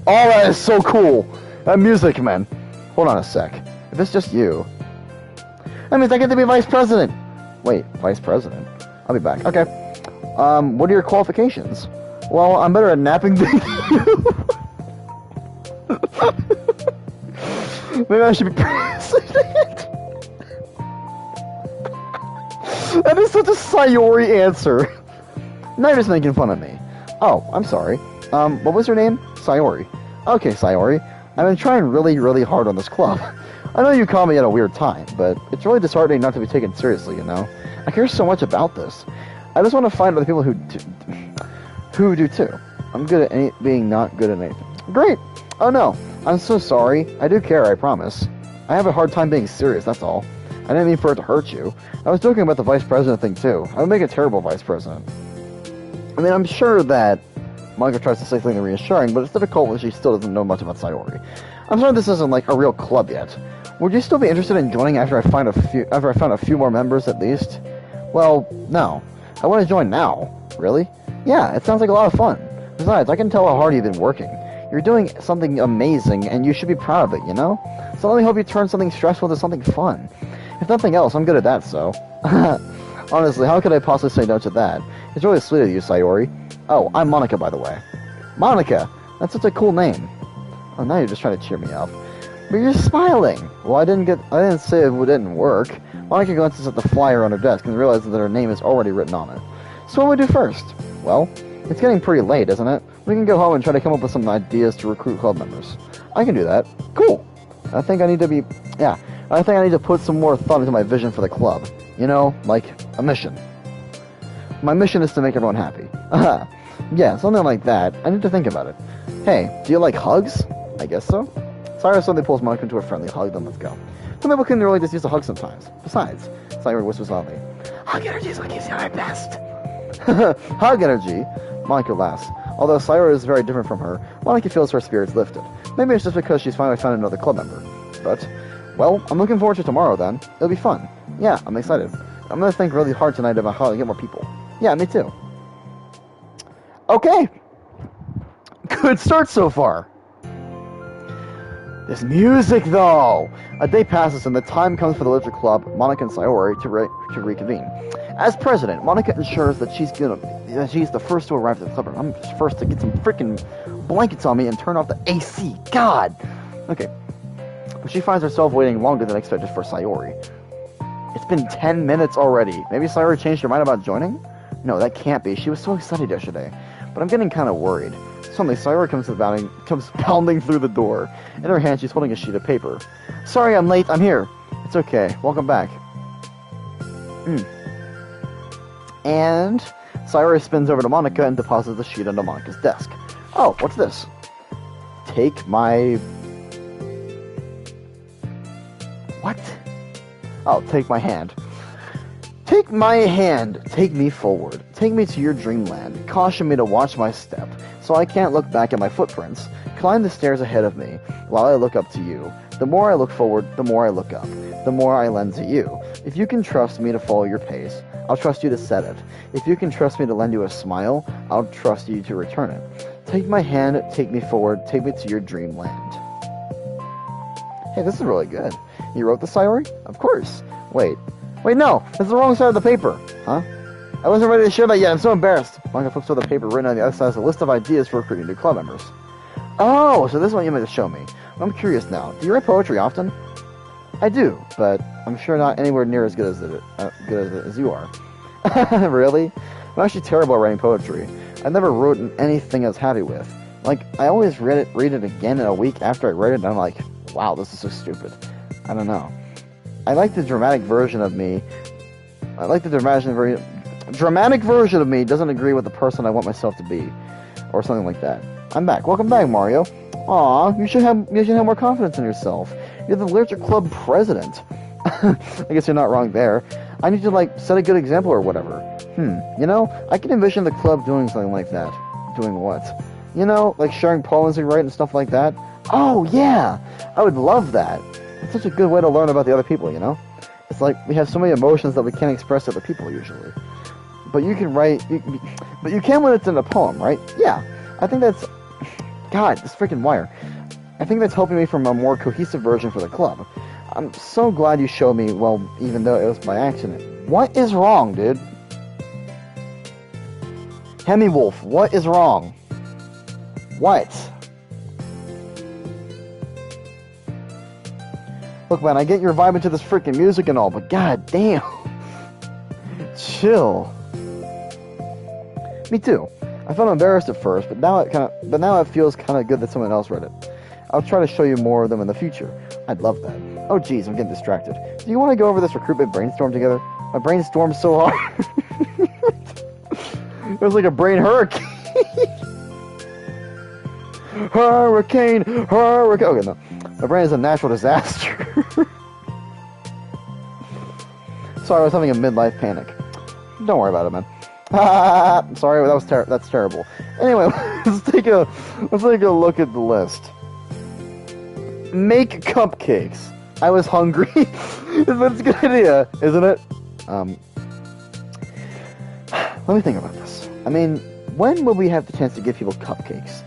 S1: Oh, that is so cool! That music, man. Hold on a sec. If it's just you... That means I get to be vice president! Wait, vice president? I'll be back. Okay. What are your qualifications? Well, I'm better at napping than you. Maybe I should be president. That is such a Sayori answer. Now you're just making fun of me. Oh, I'm sorry. What was your name? Sayori. Okay, Sayori. I've been trying really, really hard on this club. I know you caught me at a weird time, but it's really disheartening not to be taken seriously, you know? I care so much about this. I just want to find other people who do too. I'm good at being not good at anything. Great! Oh no, I'm so sorry. I do care, I promise. I have a hard time being serious, that's all. I didn't mean for it to hurt you. I was joking about the vice president thing too. I would make a terrible vice president. I mean, I'm sure that Monica tries to say something reassuring, but it's difficult when she still doesn't know much about Sayori. I'm sorry this isn't like a real club yet. Would you still be interested in joining after I found a few more members at least? Well, no. I want to join now. Really? Yeah, it sounds like a lot of fun. Besides, I can tell how hard you've been working. You're doing something amazing, and you should be proud of it, you know? So let me hope you turn something stressful into something fun. If nothing else, I'm good at that, so... Honestly, how could I possibly say no to that? It's really sweet of you, Sayori. Oh, I'm Monica, by the way. Monica! That's such a cool name. Oh, now you're just trying to cheer me up. But you're smiling! Well, I didn't say it didn't work. Monica glances at the flyer on her desk and realizes that her name is already written on it. So what do we do first? Well, it's getting pretty late, isn't it? We can go home and try to come up with some ideas to recruit club members. I can do that. Cool! I think I need to put some more thought into my vision for the club. You know, like a mission. My mission is to make everyone happy. Yeah, something like that. I need to think about it. Hey, do you like hugs? I guess so. Cyrus suddenly pulls Monica into a friendly hug, then let's go. Some people can really just use a hug sometimes. Besides, Cyrus whispers loudly, hug energy is what gives you our best. Hug energy? Monica laughs. Although Cyrus is very different from her, Monica feels her spirits lifted. Maybe it's just because she's finally found another club member. But, well, I'm looking forward to tomorrow then. It'll be fun. Yeah, I'm excited. I'm gonna think really hard tonight about how to get more people. Yeah, me too. Okay. Good start so far. This music, though! A day passes and the time comes for the Literature Club, Monica and Sayori, to reconvene. As president, Monica ensures that she's the first to arrive at the club. I'm first to get some freaking blankets on me and turn off the AC. God! Okay. But she finds herself waiting longer than expected for Sayori. It's been 10 minutes already. Maybe Sayori changed her mind about joining? No, that can't be. She was so excited yesterday. But I'm getting kind of worried. Suddenly, Sayori comes pounding through the door. In her hand, she's holding a sheet of paper. Sorry, I'm late. I'm here. It's okay. Welcome back. And Sayori spins over to Monica and deposits the sheet onto Monica's desk. Oh, what's this? Take my... What? Oh, take my hand. Take my hand. Take me forward. Take me to your dreamland. Caution me to watch my step, so I can't look back at my footprints. Climb the stairs ahead of me, while I look up to you. The more I look forward, the more I look up. The more I lend to you. If you can trust me to follow your pace, I'll trust you to set it. If you can trust me to lend you a smile, I'll trust you to return it. Take my hand, take me forward, take me to your dreamland. Hey, this is really good. You wrote this, Sayori? Of course. Wait, no! That's the wrong side of the paper! Huh? I wasn't ready to share that yet, I'm so embarrassed! Monica flips over the paper written on the other side as a list of ideas for recruiting new club members. Oh, so this is what you meant to show me. I'm curious now. Do you write poetry often? I do, but I'm sure not anywhere near as good as you are. Really? I'm actually terrible at writing poetry. I never wrote anything I was happy with. Like, I always read it again in a week after I read it, and I'm like, wow, this is so stupid. I don't know. I like the dramatic version of me. Dramatic version of me doesn't agree with the person I want myself to be, or something like that. I'm back. Welcome back, Mario. Aw, you should have more confidence in yourself. You're the literature club president. I guess you're not wrong there. I need to, set a good example or whatever. I can envision the club doing something like that. Doing what? Sharing poems we write and stuff like that. Oh, yeah! I would love that. It's such a good way to learn about the other people, It's like we have so many emotions that we can't express to other people usually. But you can but you can when it's in a poem, right? Yeah. I think that's... God, this freaking wire. I think that's helping me form a more cohesive version for the club. I'm so glad you showed me, well, even though it was by accident. What is wrong, dude? Hemingwolf, what is wrong? What? Look, man, I get your vibe into this freaking music and all, but god damn. Chill. Me too. I felt embarrassed at first, but now it feels kind of good that someone else read it. I'll try to show you more of them in the future. I'd love that. Oh geez, I'm getting distracted. Do you want to go over this recruitment brainstorm together? My brainstorm's so hard. It was like a brain hurricane. Hurricane. Okay, no. My brain is a natural disaster. Sorry, I was having a midlife panic. Don't worry about it, man. Sorry, that's terrible. Anyway, let's take a look at the list. Make cupcakes. I was hungry. That's a good idea, isn't it? Let me think about this. I mean, when will we have the chance to give people cupcakes?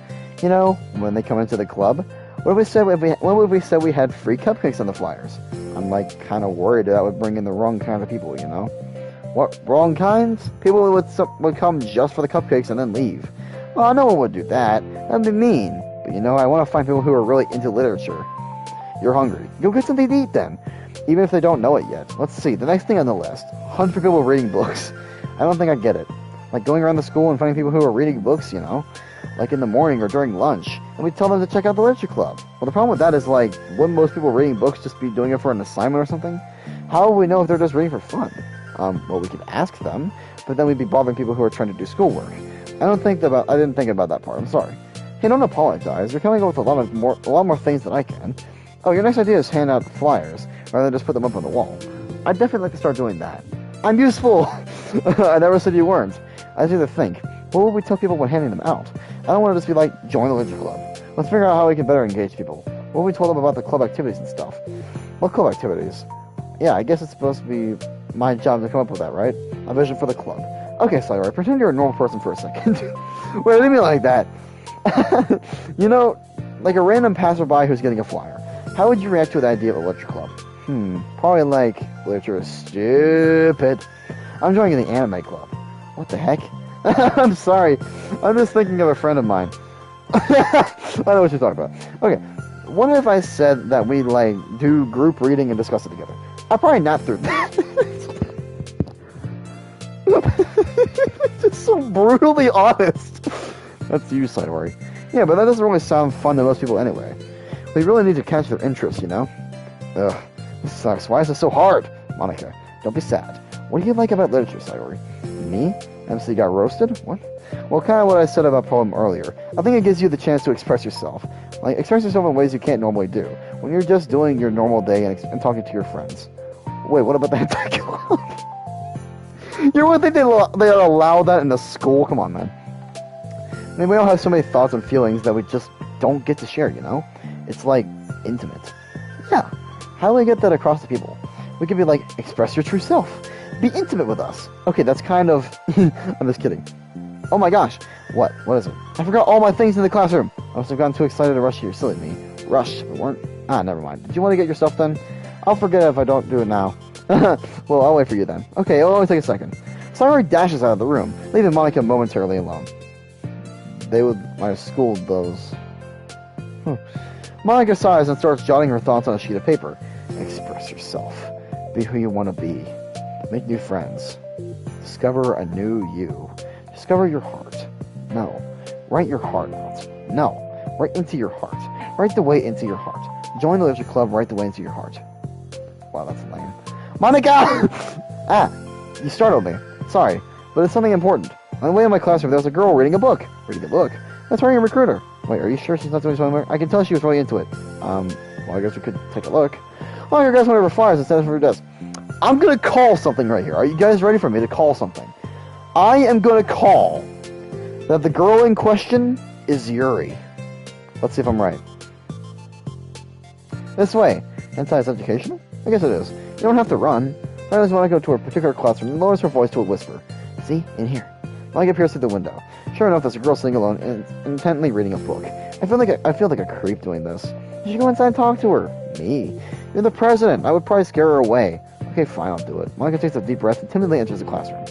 S1: When they come into the club? What if we said we had free cupcakes on the flyers? I'm kind of worried that would bring in the wrong kind of people, What, wrong kinds? People would come just for the cupcakes and then leave. Well, no one would do that. That'd be mean. But I want to find people who are really into literature. You're hungry. Go get something to eat then. Even if they don't know it yet. Let's see, the next thing on the list. Hunt for people reading books. I don't think I get it. Going around the school and finding people who are reading books, in the morning or during lunch. And we tell them to check out the literature club. Well, the problem with that is, wouldn't most people reading books just be doing it for an assignment or something? How will we know if they're just reading for fun? Well, we could ask them, but then we'd be bothering people who are trying to do schoolwork. I didn't think about that part, I'm sorry. Hey, don't apologize, you're coming up with a lot more things than I can. Oh, your next idea is hand out the flyers, rather than just put them up on the wall. I'd definitely like to start doing that. I'm useful! I never said you weren't. I just need to think, what would we tell people when handing them out? I don't want to just be join the literature club. Let's figure out how we can better engage people. What would we tell them about the club activities and stuff? What club activities? Yeah, I guess it's supposed to be my job to come up with that, right? A vision for the club. Okay, Sayori, pretend you're a normal person for a second. Wait, I didn't mean like that. Like a random passerby who's getting a flyer. How would you react to the idea of a literature club? Probably literature is stupid. I'm joining the anime club. What the heck? I'm sorry. I'm just thinking of a friend of mine. I know what you're talking about. Okay. What if I said that we, like, do group reading and discuss it together? I'll probably not through that. Just so brutally honest. That's you, Sidewary. Yeah, but that doesn't really sound fun to most people anyway. We really need to catch their interest, you know? Ugh, this sucks. Why is this so hard? Monica, don't be sad. What do you like about literature, Sidewary? Me? MC got roasted? What? Well, kind of what I said about poem earlier. I think it gives you the chance to express yourself. Like, express yourself in ways you can't normally do. When you're just doing your normal day and talking to your friends. Wait, what about that club? You really think they allow that in the school? Come on, man. I mean, we all have so many thoughts and feelings that we just don't get to share, you know? It's, like, intimate. Yeah. How do we get that across to people? We could be like, express your true self. Be intimate with us. Okay, that's kind of... I'm just kidding. Oh my gosh. What? What is it? I forgot all my things in the classroom. I must have gotten too excited to rush here. Silly me. Rush. We weren't... Ah, never mind. Did you want to get your stuff then? I'll forget it if I don't do it now. Well, I'll wait for you then. Okay, it'll only take a second. Sidewary dashes out of the room, leaving Monica momentarily alone. They might have schooled those. Monica sighs and starts jotting her thoughts on a sheet of paper. Express yourself. Be who you want to be. Make new friends. Discover a new you. Discover your heart. No. Write your heart out. No. Right into your heart. Right the way into your heart. Join the literature club right the way into your heart. Wow, that's lame. Monica! Ah, you startled me. Sorry, but it's something important. On the way in my classroom, there was a girl reading a book. Reading a book? That's wearing a recruiter. Wait, are you sure she's not doing something weird? I can tell she was really into it. Well, I guess we could take a look. Well, your guys went over flyers instead of her desk. I'm gonna call something right here. Are you guys ready for me to call something? I am gonna call that the girl in question is Yuri. Let's see if I'm right. This way. Hentai is educational? I guess it is. You don't have to run. I just want to go to a particular classroom and lowers her voice to a whisper. See? In here. Mike appears through the window. Sure enough, there's a girl sitting alone and intently reading a book. I feel like a creep doing this. You should go inside and talk to her. Me? You're the president. I would probably scare her away. Okay, fine, I'll do it. Monica takes a deep breath and timidly enters the classroom.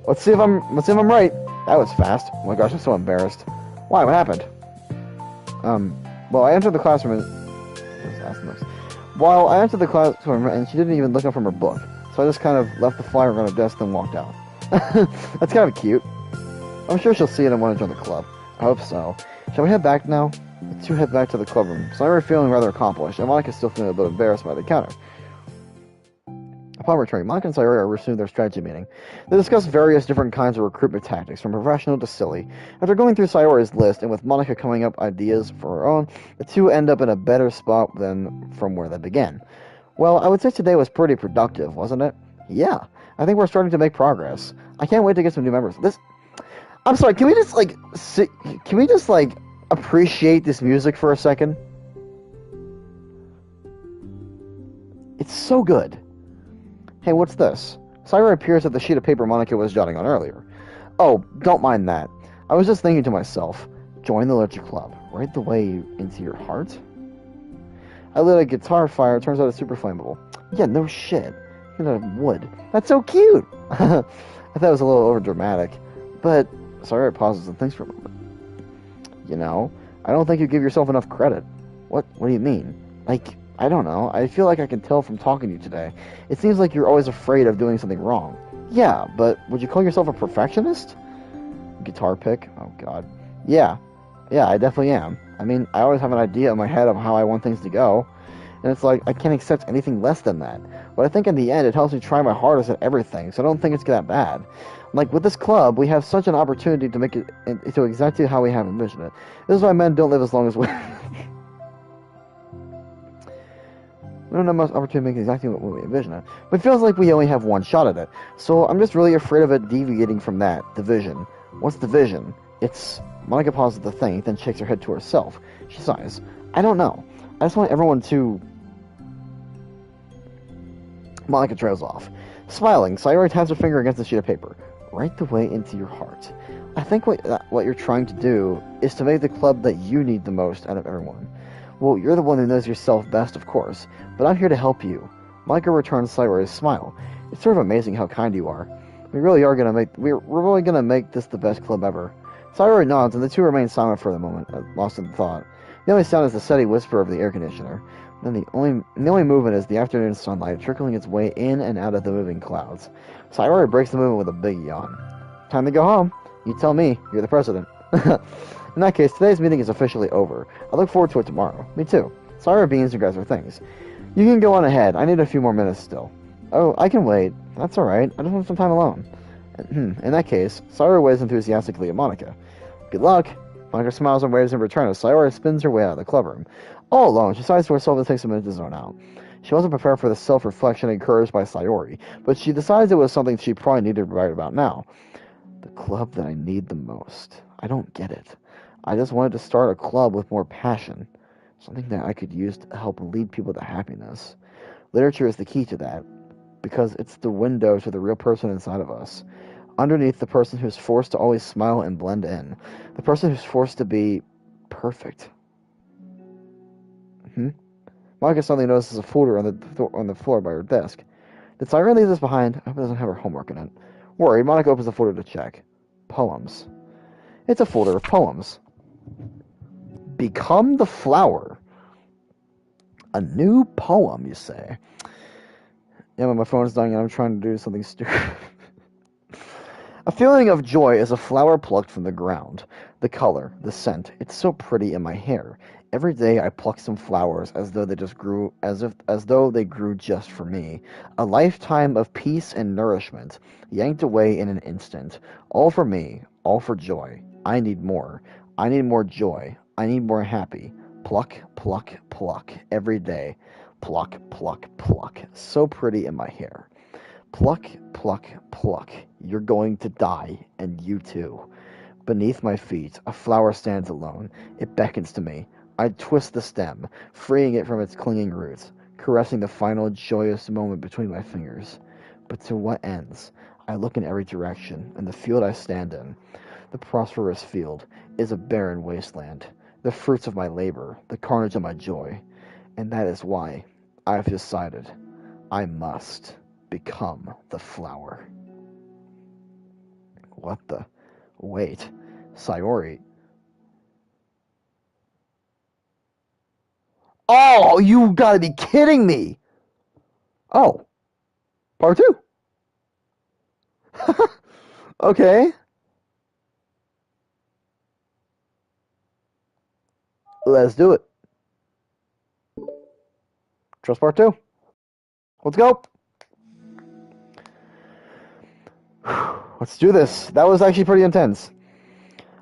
S1: Let's see if I'm right. That was fast. Oh my gosh, I'm so embarrassed. Why? What happened? Well, I entered the classroom and... While I entered the classroom and she didn't even look up from her book. So I just kind of left the flyer on her desk and walked out. That's kind of cute. I'm sure she'll see it and want to join the club. I hope so. Shall we head back now? The two head back to the clubroom. So I'm feeling rather accomplished, and Monica's still feeling a bit embarrassed by the counter. Upon returning, Monica and Sayori are resuming their strategy meeting. They discuss various different kinds of recruitment tactics, from professional to silly. After going through Sayori's list, and with Monica coming up ideas for her own, the two end up in a better spot than from where they began. Well, I would say today was pretty productive, wasn't it? Yeah, I think we're starting to make progress. I can't wait to get some new members. I'm sorry, can we just, appreciate this music for a second? It's so good. Hey, what's this? Sayori appears at the sheet of paper Monica was jotting on earlier. Oh, don't mind that. I was just thinking to myself, join the literature club. Right the way into your heart? I lit a guitar fire, it turns out it's super flammable. Yeah, no shit. Made out of wood. That's so cute! I thought it was a little overdramatic. But, Sayori pauses and thinks for a moment. You know, I don't think you give yourself enough credit. What do you mean? I don't know. I feel like I can tell from talking to you today. It seems like you're always afraid of doing something wrong. Yeah, but would you call yourself a perfectionist? Guitar pick? Oh, God. Yeah, I definitely am. I mean, I always have an idea in my head of how I want things to go. And it's like, I can't accept anything less than that. But I think in the end, it helps me try my hardest at everything, so I don't think it's that bad. Like, with this club, we have such an opportunity to make it into exactly how we have envisioned it. This is why men don't live as long as we... We don't have much opportunity to make exactly what we envision it. But it feels like we only have one shot at it. So I'm just really afraid of it deviating from that. The vision. What's the vision? It's... Monica pauses the thing, then shakes her head to herself. She sighs. I don't know. I just want everyone to... Monica trails off. Smiling, Sayori taps her finger against the sheet of paper. Right the way into your heart. I think what you're trying to do is to make the club that you need the most out of everyone. Well, you're the one who knows yourself best, of course, but I'm here to help you. Monica returns Sayori's smile. It's sort of amazing how kind you are. We're really gonna make this the best club ever. Sayori nods, and the two remain silent for the moment, lost in thought. The only sound is the steady whisper of the air conditioner. Then the only movement is the afternoon sunlight trickling its way in and out of the moving clouds. Sayori breaks the movement with a big yawn. Time to go home. You tell me. You're the president. In that case, today's meeting is officially over. I look forward to it tomorrow. Me too. Sayori beans and grabs her things. You can go on ahead. I need a few more minutes still. Oh, I can wait. That's alright. I just want some time alone. In that case, Sayori waves enthusiastically at Monica. Good luck. Monica smiles and waves in return as Sayori spins her way out of the clubroom. All alone, she decides to herself it takes a minute to zone out. She wasn't prepared for the self-reflection encouraged by Sayori, but she decides it was something she probably needed to write about now. The club that I need the most. I don't get it. I just wanted to start a club with more passion. Something that I could use to help lead people to happiness. Literature is the key to that, because it's the window to the real person inside of us. Underneath the person who's forced to always smile and blend in. The person who's forced to be perfect. Monica suddenly notices a folder on the floor by her desk. Did Sayori leave this behind? I hope it doesn't have her homework in it. Worried, Monica opens the folder to check. Poems. It's a folder of poems. Become the flower. A new poem, you say? Yeah, but my phone's dying and I'm trying to do something stupid. A feeling of joy is a flower plucked from the ground. The color, the scent, it's so pretty in my hair. Every day I pluck some flowers as though they grew just for me. A lifetime of peace and nourishment, yanked away in an instant. All for me, all for joy. I need more. I need more joy. I need more happy. Pluck, pluck, pluck. Every day. Pluck, pluck, pluck. So pretty in my hair. Pluck, pluck, pluck. You're going to die, and you too. Beneath my feet, a flower stands alone. It beckons to me. I twist the stem, freeing it from its clinging roots, caressing the final joyous moment between my fingers. But to what ends? I look in every direction, and the field I stand in, the prosperous field, is a barren wasteland. The fruits of my labor, the carnage of my joy. And that is why I have decided I must become the flower. What the? Wait. Sayori. Oh, you gotta be kidding me! Oh. Part 2. Okay. Let's do it. Trust part 2. Let's go. Let's do this. That was actually pretty intense.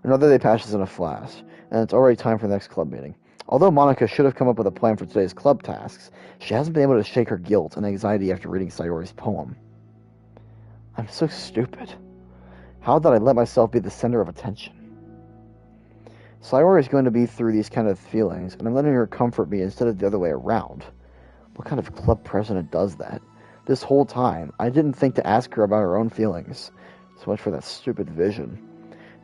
S1: Another day passes in a flash, and it's already time for the next club meeting. Although Monica should have come up with a plan for today's club tasks, she hasn't been able to shake her guilt and anxiety after reading Sayori's poem. I'm so stupid. How did I let myself be the center of attention? Sayori is going to be through these kind of feelings, and I'm letting her comfort me instead of the other way around. What kind of club president does that? This whole time, I didn't think to ask her about her own feelings. So much for that stupid vision.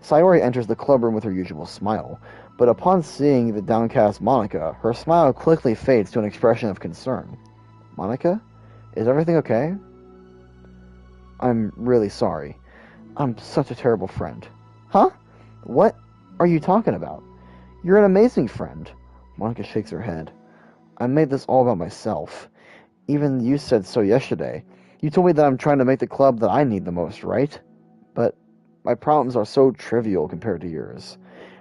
S1: Sayori enters the clubroom with her usual smile, but upon seeing the downcast Monica, her smile quickly fades to an expression of concern. Monica? Is everything okay? I'm really sorry. I'm such a terrible friend. Huh? What are you talking about? You're an amazing friend. Monica shakes her head. I made this all about myself. Even you said so yesterday. You told me that I'm trying to make the club that I need the most, right? But my problems are so trivial compared to yours.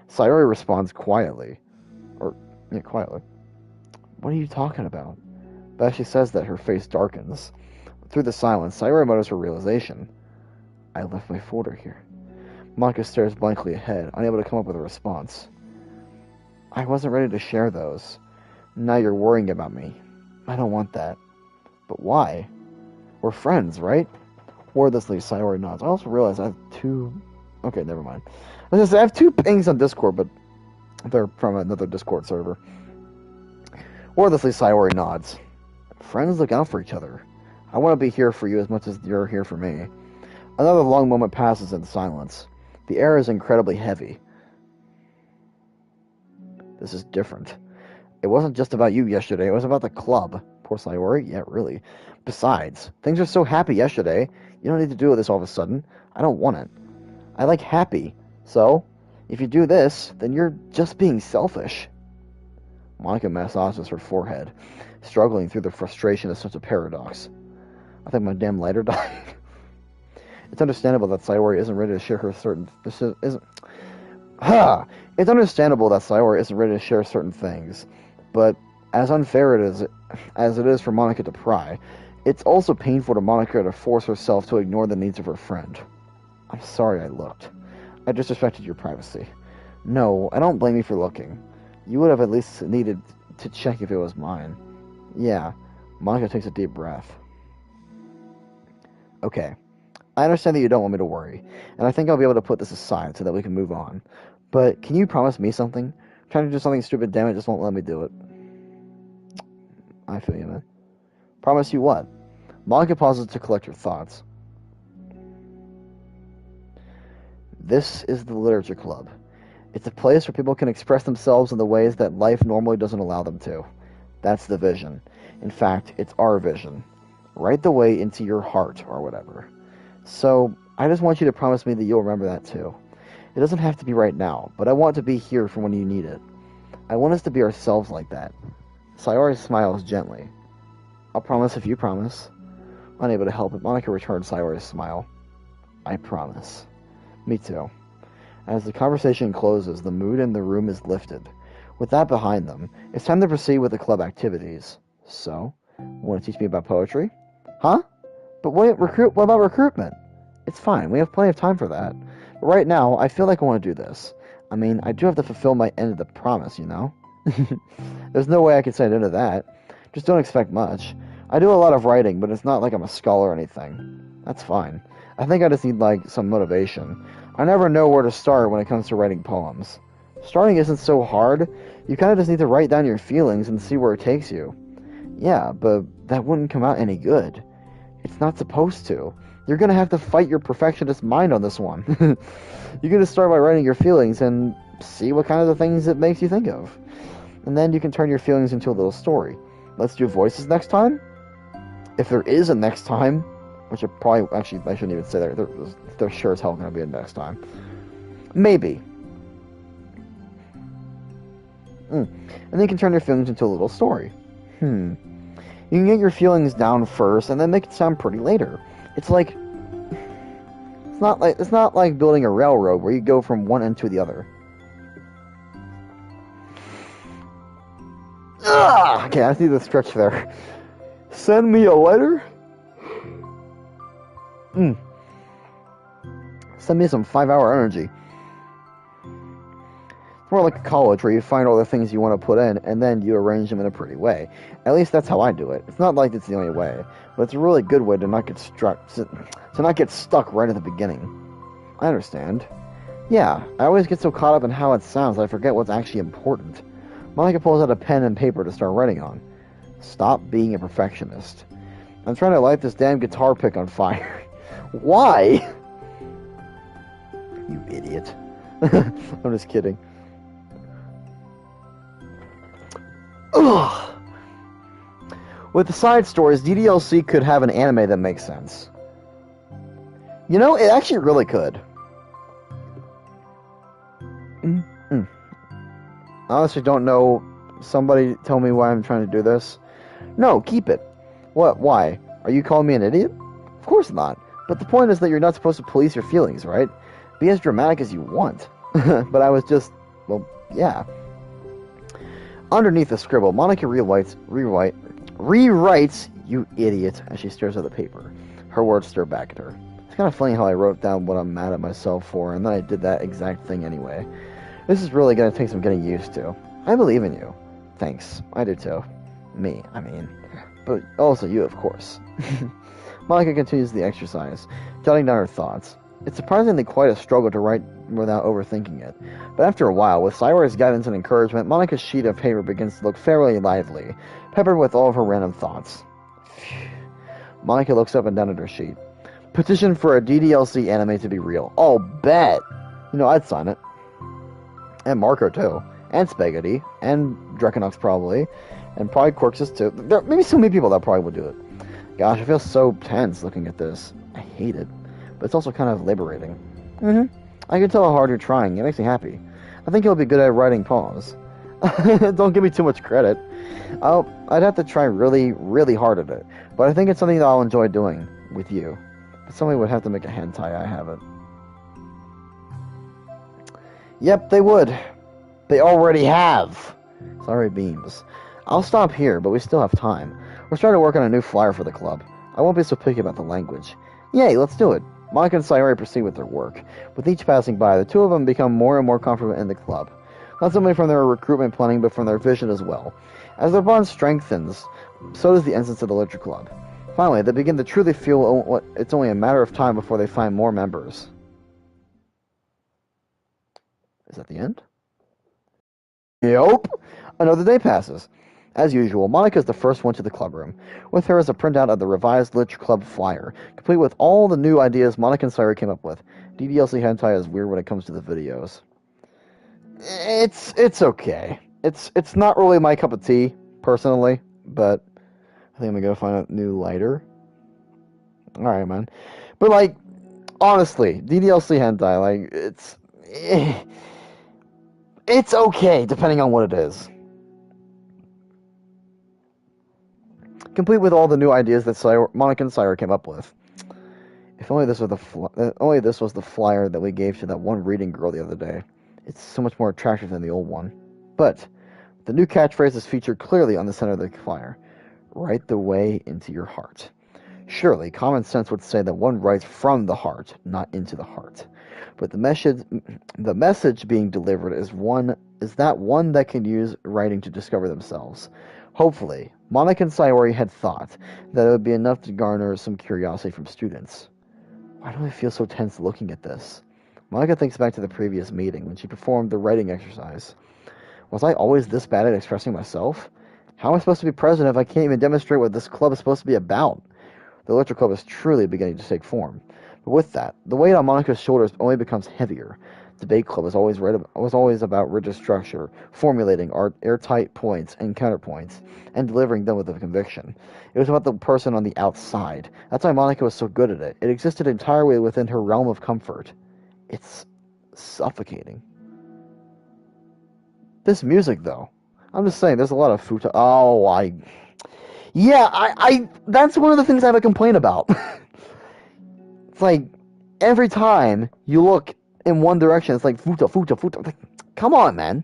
S1: Sayori responds quietly. Quietly. What are you talking about? But as she says that, her face darkens. Through the silence, Sayori mutters her realization. I left my folder here. Monica stares blankly ahead, unable to come up with a response. I wasn't ready to share those. Now you're worrying about me. I don't want that. But why? We're friends, right? Wordlessly, Sayori nods. I also realize I have two... Okay, never mind. I was gonna say, I have 2 pings on Discord, but they're from another Discord server. Wordlessly, Sayori nods. Friends look out for each other. I want to be here for you as much as you're here for me. Another long moment passes in silence. The air is incredibly heavy. This is different. It wasn't just about you yesterday, it was about the club. Poor Sayori? Yeah, really. Besides, things were so happy yesterday. You don't need to do this all of a sudden. I don't want it. I like happy. So, if you do this, then you're just being selfish. Monica massages her forehead, struggling through the frustration of such a paradox. I think my damn lighter died. It's understandable that Sayori isn't ready to share her certain... It's understandable that Sayori isn't ready to share certain things, but as unfair as it is for Monica to pry, it's also painful to Monica to force herself to ignore the needs of her friend. I'm sorry I looked. I disrespected your privacy. No, I don't blame you for looking. You would have at least needed to check if it was mine. Yeah. Monica takes a deep breath. Okay. I understand that you don't want me to worry, and I think I'll be able to put this aside so that we can move on. But can you promise me something? Trying to do something stupid, damn it, just won't let me do it. I feel you, man. Promise you what? Monica pauses to collect her thoughts. This is the Literature Club. It's a place where people can express themselves in the ways that life normally doesn't allow them to. That's the vision. In fact, it's our vision. Right the way into your heart, or whatever. So, I just want you to promise me that you'll remember that too. It doesn't have to be right now, but I want to be here for when you need it. I want us to be ourselves like that. Sayori smiles gently. I'll promise if you promise. Unable to help it, Monica returns Sayori's smile. I promise. Me too. As the conversation closes, the mood in the room is lifted. With that behind them, it's time to proceed with the club activities. So, want to teach me about poetry? Huh? But what about recruitment? It's fine, we have plenty of time for that. But right now, I feel like I want to do this. I mean, I do have to fulfill my end of the promise, you know? There's no way I could say no to that. Just don't expect much. I do a lot of writing, but it's not like I'm a scholar or anything. That's fine. I think I just need, some motivation. I never know where to start when it comes to writing poems. Starting isn't so hard. You kind of just need to write down your feelings and see where it takes you. Yeah, but that wouldn't come out any good. It's not supposed to. You're gonna have to fight your perfectionist mind on this one. You're gonna start by writing your feelings and see what kind of the things it makes you think of. And then you can turn your feelings into a little story. Let's do voices next time? If there is a next time, which I shouldn't even say that. There's sure as hell gonna be a next time. Maybe. And then you can turn your feelings into a little story. You can get your feelings down first and then make it sound pretty later. It's not like building a railroad where you go from one end to the other. Okay, I see the stretch there. Send me a letter? Send me some 5-hour energy. It's more like college where you find all the things you want to put in and then you arrange them in a pretty way. At least that's how I do it. It's not like it's the only way, but it's a really good way to not get stuck right at the beginning. I understand. Yeah, I always get so caught up in how it sounds I forget what's actually important. Monica pulls out a pen and paper to start writing on. Stop being a perfectionist. I'm trying to light this damn guitar pick on fire. Why? You idiot. I'm just kidding. Ugh. With the side stories, DDLC could have an anime that makes sense. You know, it actually really could. I honestly don't know. Somebody tell me why I'm trying to do this. No, keep it. What? Why? Are you calling me an idiot? Of course not. But the point is that you're not supposed to police your feelings, right? Be as dramatic as you want. But I was just... well, yeah. Underneath the scribble, Monica rewrites, you idiot, as she stares at the paper. Her words stare back at her. It's kind of funny how I wrote down what I'm mad at myself for, and then I did that exact thing anyway. This is really going to take some getting used to. I believe in you. Thanks. I do too. Me, I mean. But also you, of course. Monica continues the exercise, jotting down her thoughts. It's surprisingly quite a struggle to write without overthinking it. But after a while, with Sayori's guidance and encouragement, Monica's sheet of paper begins to look fairly lively, peppered with all of her random thoughts. Monica looks up and down at her sheet. Petition for a DDLC anime to be real. Oh, bet! You know, I'd sign it. And Marco, too. And Spaghetti. And Drekanox, probably. And probably Quirks too. There maybe so many people that probably would do it. Gosh, I feel so tense looking at this. I hate it. But it's also kind of liberating. I can tell how hard you're trying. It makes me happy. I think you'll be good at writing poems. Don't give me too much credit. I'd have to try really, really hard at it. But I think it's something that I'll enjoy doing with you. But somebody would have to make a hentai, I have it. Yep, they would. They already have. Sorry, Beams. I'll stop here, but we still have time. We're starting to work on a new flyer for the club. I won't be so picky about the language. Yay, let's do it. Monica and Sayori proceed with their work. With each passing by, the two of them become more and more confident in the club. Not only from their recruitment planning, but from their vision as well. As their bond strengthens, so does the entrance of the Literature Club. Finally, they begin to truly feel it's only a matter of time before they find more members. Is that the end? Yep. Another day passes. As usual, Monica is the first one to the clubroom. With her is a printout of the revised Literature Club flyer, complete with all the new ideas Monica and Sayori came up with. DDLC hentai is weird when it comes to the videos. It's okay. It's not really my cup of tea, personally, but I think I'm gonna go find a new lighter. Alright, man. But, like, honestly, DDLC hentai, like, it's okay, depending on what it is. Complete with all the new ideas that Monica and Sayori came up with. If only this was the flyer that we gave to that one reading girl the other day. It's so much more attractive than the old one. But the new catchphrase is featured clearly on the center of the flyer. Write the way into your heart. Surely, common sense would say that one writes from the heart, not into the heart. But the message being delivered is that one that can use writing to discover themselves. Hopefully, Monica and Sayori had thought that it would be enough to garner some curiosity from students. Why do I feel so tense looking at this? Monica thinks back to the previous meeting when she performed the writing exercise. Was I always this bad at expressing myself? How am I supposed to be president if I can't even demonstrate what this club is supposed to be about? The Literature Club is truly beginning to take form. But with that, the weight on Monica's shoulders only becomes heavier. The Debate Club was always about rigid structure, formulating airtight points and counterpoints, and delivering them with a conviction. It was about the person on the outside. That's why Monica was so good at it. It existed entirely within her realm of comfort. It's suffocating. This music, though. I'm just saying, there's a lot of futa. Yeah, that's one of the things I have a complaint about. It's like, every time you look in one direction, it's like, futa. Like, come on, man.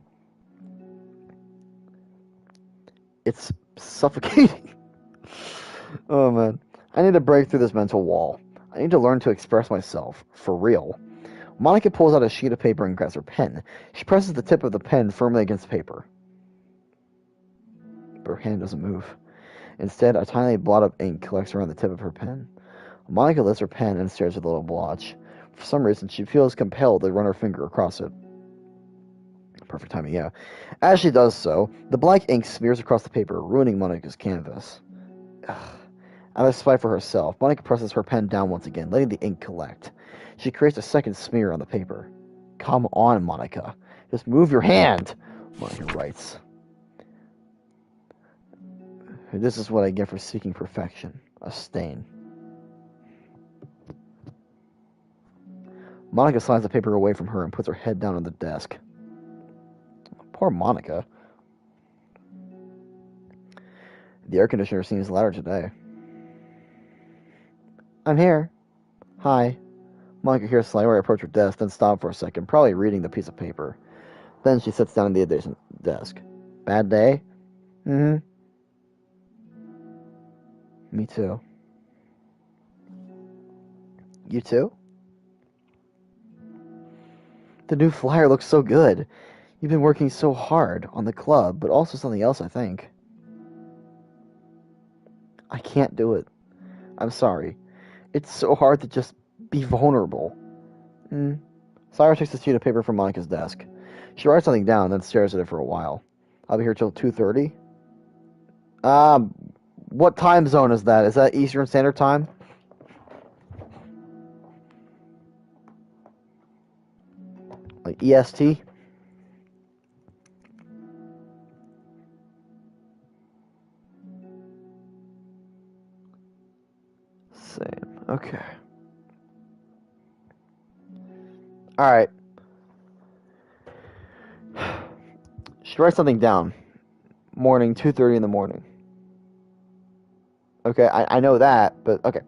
S1: It's suffocating. Oh, man. I need to break through this mental wall. I need to learn to express myself, for real. Monica pulls out a sheet of paper and grabs her pen. She presses the tip of the pen firmly against the paper. But her hand doesn't move. Instead, a tiny blot of ink collects around the tip of her pen. Monica lifts her pen and stares at the little blotch. For some reason, she feels compelled to run her finger across it. Perfect timing, yeah. As she does so, the black ink smears across the paper, ruining Monica's canvas. Ugh. Out of spite for herself, Monica presses her pen down once again, letting the ink collect. She creates a second smear on the paper. Come on, Monica. Just move your hand, Monica writes. This is what I get for seeking perfection. A stain. Monica slides the paper away from her and puts her head down on the desk. Poor Monica. The air conditioner seems louder today. I'm here. Hi. Monica hears Sayori approach her desk, then stop for a second, probably reading the piece of paper. Then she sits down at the adjacent desk. Bad day? Mm-hmm. Me too. You too? The new flyer looks so good. You've been working so hard on the club, but also something else, I think. I can't do it. I'm sorry. It's so hard to just be vulnerable. Sayori takes a sheet of paper from Monica's desk. She writes something down, then stares at it for a while. I'll be here till 2:30? What time zone is that? Is that Eastern Standard Time? Like EST? Alright. She writes something down. Morning, 2:30 in the morning. Okay, I know that, but okay.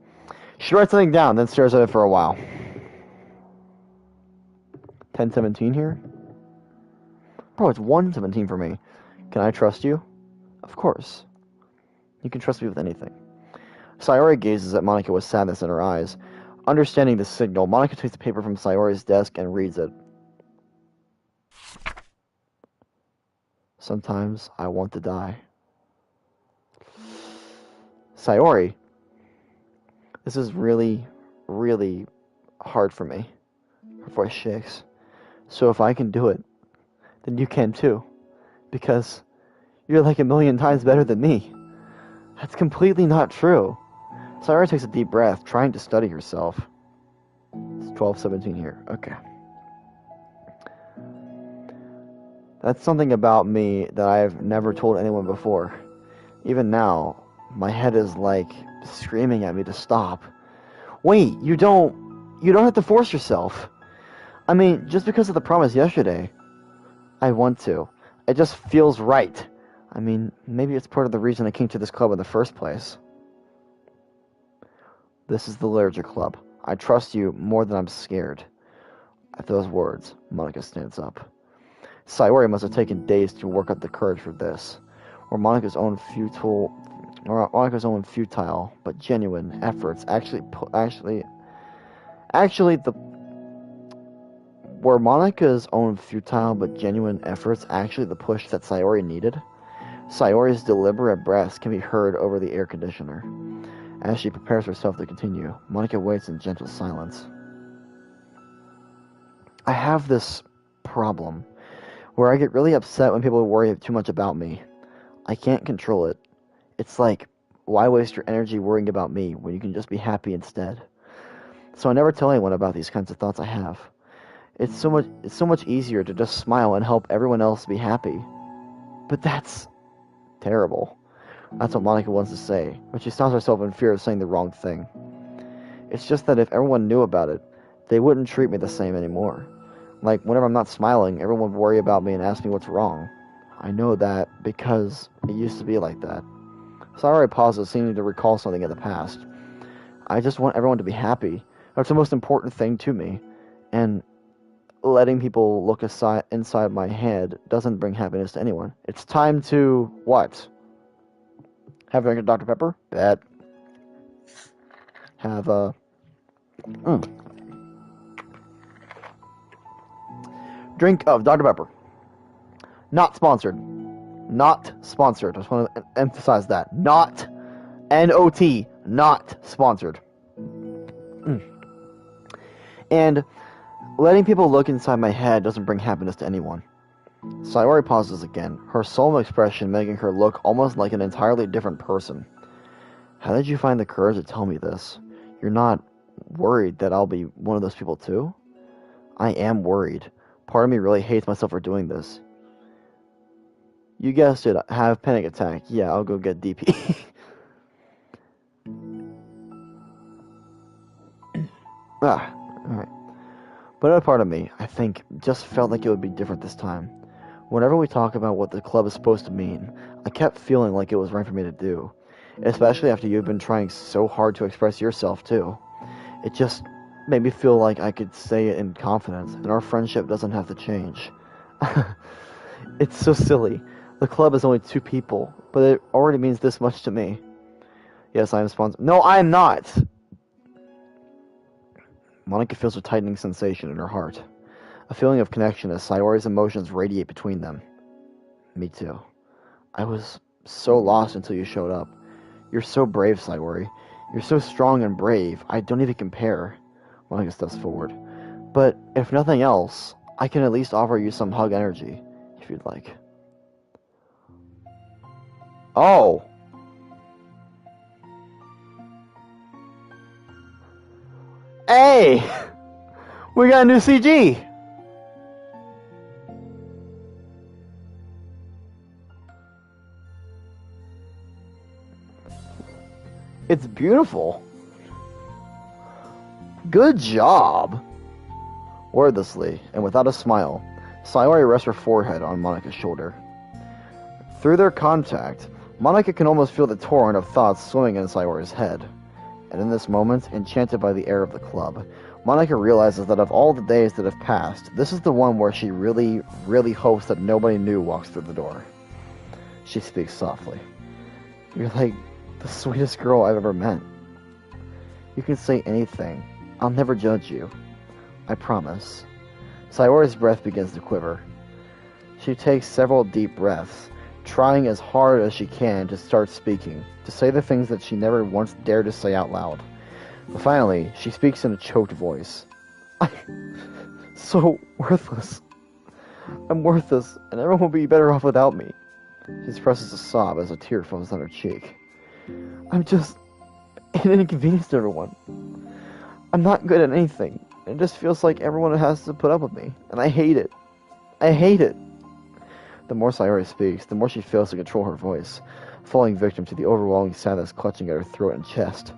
S1: She writes something down, then stares at it for a while. 10:17 here? Bro, it's 1:17 for me. Can I trust you? Of course. You can trust me with anything. Sayori gazes at Monica with sadness in her eyes. Understanding the signal, Monica takes the paper from Sayori's desk and reads it. Sometimes I want to die. Sayori, this is really, really hard for me. Her voice shakes. So if I can do it, then you can too. Because you're like a million times better than me. That's completely not true. Sayori takes a deep breath, trying to steady herself. It's 12:17 here. Okay. That's something about me that I've never told anyone before. Even now, my head is like screaming at me to stop. Wait, you don't have to force yourself. I mean, just because of the promise yesterday, I want to. It just feels right. I mean, maybe it's part of the reason I came to this club in the first place. This is the Literature Club. I trust you more than I'm scared. At those words, Monica stands up. Sayori must have taken days to work up the courage for this, or Monica's own futile but genuine efforts were Monica's own futile but genuine efforts actually the push that Sayori needed? Sayori's deliberate breaths can be heard over the air conditioner. As she prepares herself to continue, Monica waits in gentle silence. I have this problem where I get really upset when people worry too much about me. I can't control it. It's like, why waste your energy worrying about me when you can just be happy instead? So I never tell anyone about these kinds of thoughts I have. It's so much easier to just smile and help everyone else be happy. But that's terrible. That's what Monica wants to say, but she stops herself in fear of saying the wrong thing. It's just that if everyone knew about it, they wouldn't treat me the same anymore. Like, whenever I'm not smiling, everyone would worry about me and ask me what's wrong. I know that because it used to be like that. Sayori pauses, seeming to recall something in the past. I just want everyone to be happy. That's the most important thing to me. And letting people look inside my head doesn't bring happiness to anyone. It's time to what? Have a drink of Dr. Pepper? Bet. Have a... Drink of Dr. Pepper. Not sponsored. Not sponsored. I just want to emphasize that. Not. N-O-T. Not sponsored. And letting people look inside my head doesn't bring happiness to anyone. Sayori pauses again, her solemn expression making her look almost like an entirely different person. How did you find the courage to tell me this? You're not worried that I'll be one of those people too? I am worried. Part of me really hates myself for doing this. You guessed it, have panic attack. Yeah, I'll go get DP. Alright. But another part of me, I think, just felt like it would be different this time. Whenever we talk about what the club is supposed to mean, I kept feeling like it was right for me to do. Especially after you've been trying so hard to express yourself, too. It just made me feel like I could say it in confidence, and our friendship doesn't have to change. It's so silly. The club is only 2 people, but it already means this much to me. Yes, I am sponsored. No, I am not! Monica feels a tightening sensation in her heart. A feeling of connection as Sayori's emotions radiate between them. Me too. I was so lost until you showed up. You're so brave, Sayori. You're so strong and brave. I don't even compare. Monica steps forward. But if nothing else, I can at least offer you some hug energy, if you'd like. Oh! Hey! We got a new CG! It's beautiful. Good job. Wordlessly, and without a smile, Sayori rests her forehead on Monika's shoulder. Through their contact, Monika can almost feel the torrent of thoughts swimming in Sayori's head. And in this moment, enchanted by the air of the club, Monika realizes that of all the days that have passed, this is the one where she really, really hopes that nobody new walks through the door. She speaks softly. You're like the sweetest girl I've ever met. You can say anything. I'll never judge you. I promise. Sayori's breath begins to quiver. She takes several deep breaths, trying as hard as she can to start speaking, to say the things that she never once dared to say out loud. But finally, she speaks in a choked voice. I'm so worthless. I'm worthless, and everyone will be better off without me. She expresses a sob as a tear falls on her cheek. I'm just an inconvenience to everyone. I'm not good at anything. It just feels like everyone has to put up with me, and I hate it. I hate it. The more Sayori speaks, the more she fails to control her voice, falling victim to the overwhelming sadness clutching at her throat and chest.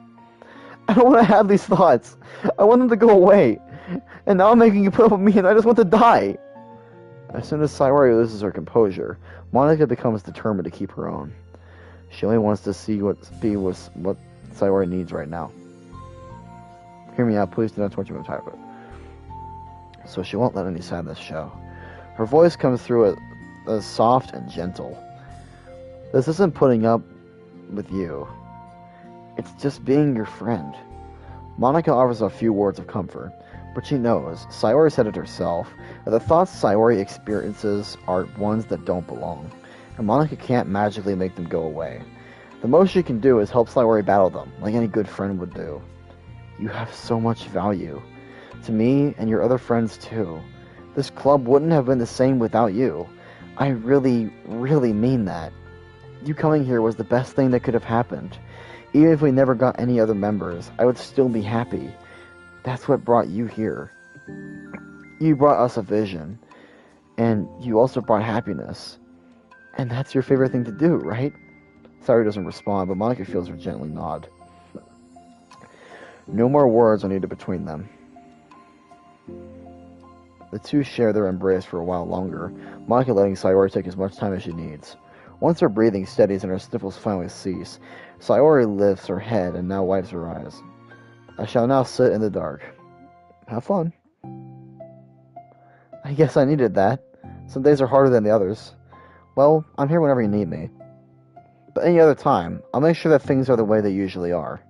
S1: I don't want to have these thoughts. I want them to go away. And now I'm making you put up with me, and I just want to die. As soon as Sayori loses her composure, Monika becomes determined to keep her own. She only wants to see what Sayori needs right now. Hear me out, please do not torture me with type it. So she won't let any sadness show. Her voice comes through as soft and gentle. This isn't putting up with you. It's just being your friend. Monika offers a few words of comfort, but she knows, Sayori said it herself, that the thoughts Sayori experiences are ones that don't belong, and Monika can't magically make them go away. The most she can do is help Sayori battle them, like any good friend would do. You have so much value. To me, and your other friends too. This club wouldn't have been the same without you. I really, really mean that. You coming here was the best thing that could have happened. Even if we never got any other members, I would still be happy. That's what brought you here. You brought us a vision. And you also brought happiness. And that's your favorite thing to do, right? Sayori doesn't respond, but Monika feels her gently nod. No more words are needed between them. The two share their embrace for a while longer, Monika letting Sayori take as much time as she needs. Once her breathing steadies and her sniffles finally cease, Sayori lifts her head and now wipes her eyes. I shall now sit in the dark. Have fun. I guess I needed that. Some days are harder than the others. Well, I'm here whenever you need me. But any other time, I'll make sure that things are the way they usually are.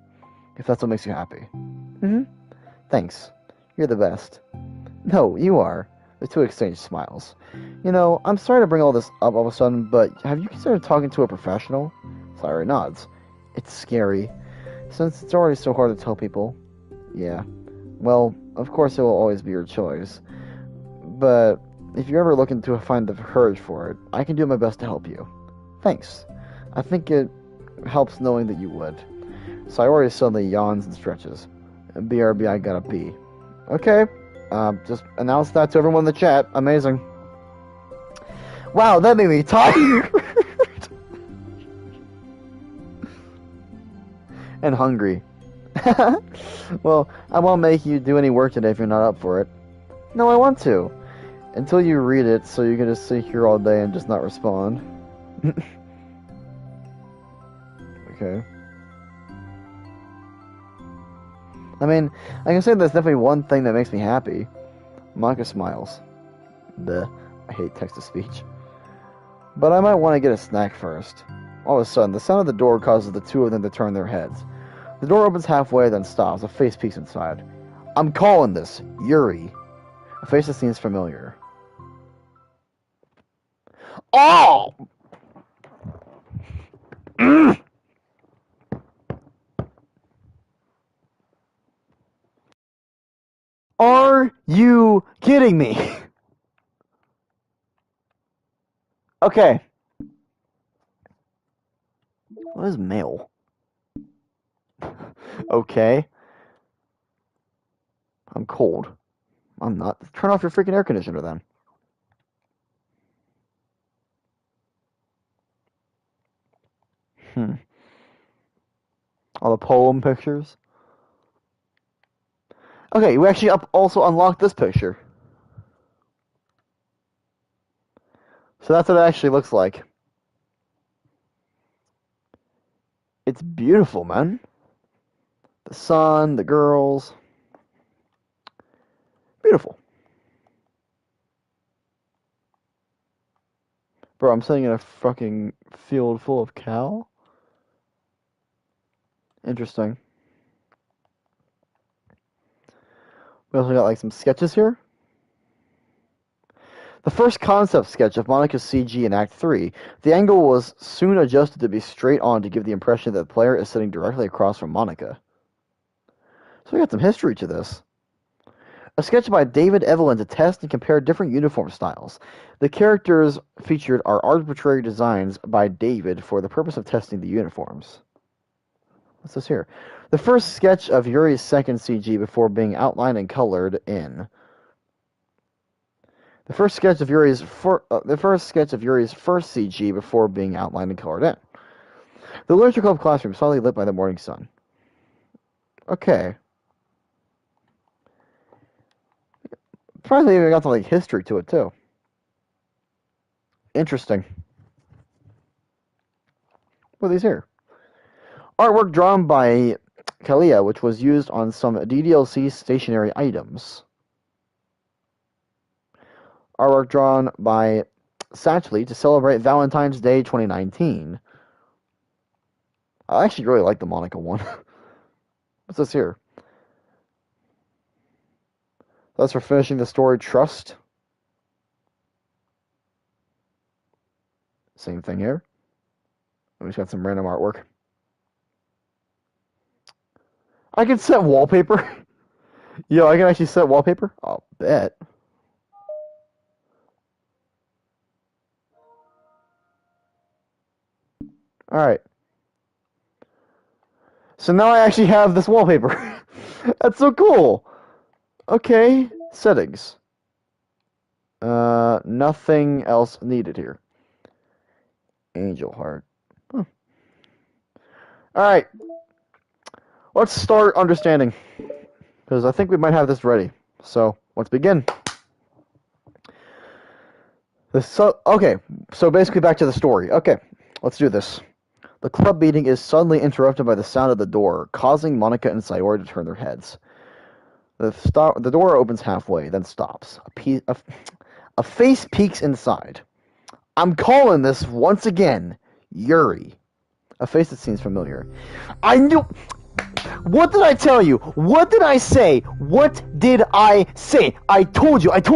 S1: If that's what makes you happy. Thanks. You're the best. No, you are. The two exchange smiles. You know, I'm sorry to bring all this up all of a sudden, but have you considered talking to a professional? Sayori nods. It's scary. Since it's already so hard to tell people. Yeah. Well, of course it will always be your choice. But if you're ever looking to find the courage for it, I can do my best to help you. Thanks. I think it helps knowing that you would. Sayori suddenly yawns and stretches. BRB, I gotta pee. Okay. Just announce that to everyone in the chat. Amazing. Wow, that made me tired. And hungry. Well, I won't make you do any work today if you're not up for it. No, I want to. Until you read it, so you can just sit here all day and just not respond. Okay. I mean, I can say there's definitely one thing that makes me happy. Monika smiles. Bleh, I hate text-to-speech. But I might want to get a snack first. All of a sudden, the sound of the door causes the two of them to turn their heads. The door opens halfway, then stops. A face peeks inside. I'm calling this Yuri. A face that seems familiar. Oh! Are you kidding me? Okay. What is mail? Okay. I'm cold. I'm not. Turn off your freaking air conditioner then. All the poem pictures. Okay, we actually also unlocked this picture. So that's what it actually looks like. It's beautiful, man. The sun, the girls. Beautiful. Bro, I'm sitting in a fucking field full of cow? Interesting. We also got like some sketches here. The first concept sketch of Monica's CG in Act 3, the angle was soon adjusted to be straight on to give the impression that the player is sitting directly across from Monica. So we got some history to this. A sketch by David Evelyn to test and compare different uniform styles. The characters featured are arbitrary designs by David for the purpose of testing the uniforms. What's this here? The first sketch of Yuri's second CG before being outlined and colored in. The first sketch of Yuri's first CG before being outlined and colored in. The Literature Club classroom, solidly lit by the morning sun. Okay. Surprisingly, even got some like history to it too. Interesting. What are these here? Artwork drawn by Kalia, which was used on some DDLC stationery items. Artwork drawn by Satchley to celebrate Valentine's Day 2019. I actually really like the Monica one. What's this here? That's for finishing the story Trust. Same thing here. We just got some random artwork. I can set wallpaper. Yo, I can actually set wallpaper? I'll bet. Alright. So now I actually have this wallpaper. That's so cool. Okay, settings. Nothing else needed here. Angel heart. Huh. Alright. Let's start understanding. Because I think we might have this ready. So, let's begin. Okay, so basically back to the story. Okay, let's do this. The club meeting is suddenly interrupted by the sound of the door, causing Monica and Sayori to turn their heads. The door opens halfway, then stops. A face peeks inside. I'm calling this once again Yuri. A face that seems familiar. I knew... What did I tell you? What did I say? What did I say? I told you. Let's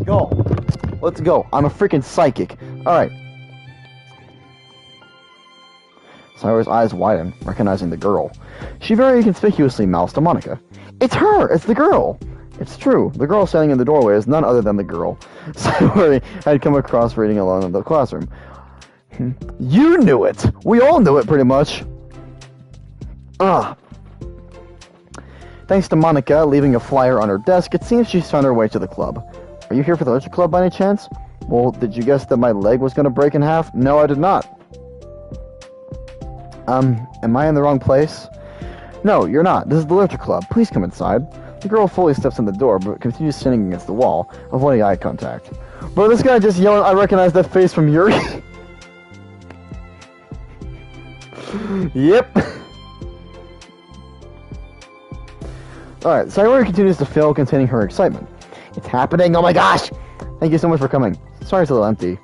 S1: go. Let's go. I'm a freaking psychic. Alright. Sayori's eyes widen, recognizing the girl. She very conspicuously mouths to Monica. It's her! It's the girl! It's true. The girl standing in the doorway is none other than the girl Sayori had come across reading alone in the classroom. You knew it! We all knew it, pretty much. Thanks to Monica leaving a flyer on her desk, it seems she's on her way to the club. Are you here for the Literature Club by any chance? Well, did you guess that my leg was going to break in half? No, I did not. Am I in the wrong place? No, you're not. This is the Literature Club. Please come inside. The girl fully steps in the door, but continues sitting against the wall, avoiding eye contact. Bro, this guy just yelling, I recognize that face from Yuri. Yep. Alright, Sayori continues to fail, containing her excitement. It's happening, oh my gosh! Thank you so much for coming. Sorry it's a little empty.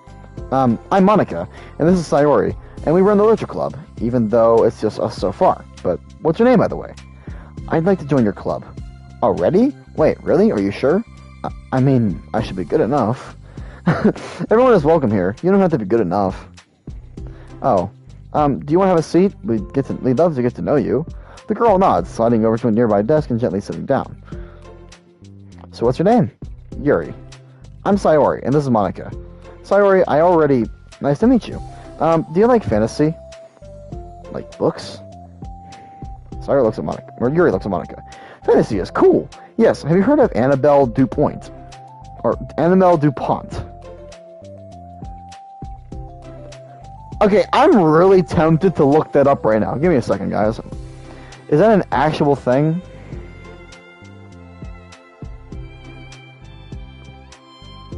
S1: I'm Monica, and this is Sayori, and we run the Literature Club, even though it's just us so far. But what's your name, by the way? I'd like to join your club. Already? Wait, really? Are you sure? I mean, I should be good enough. Everyone is welcome here. You don't have to be good enough. Oh. Do you want to have a seat? We'd love to get to know you. The girl nods, sliding over to a nearby desk and gently sitting down. So what's your name? Yuri. I'm Sayori, and this is Monica. Sayori, nice to meet you. Do you like fantasy? Like books? Sayori looks at Monica, or Yuri looks at Monica. Fantasy is cool. Yes, have you heard of Annabelle DuPont? Or Annabelle DuPont? Okay, I'm really tempted to look that up right now. Give me a second, guys. Is that an actual thing?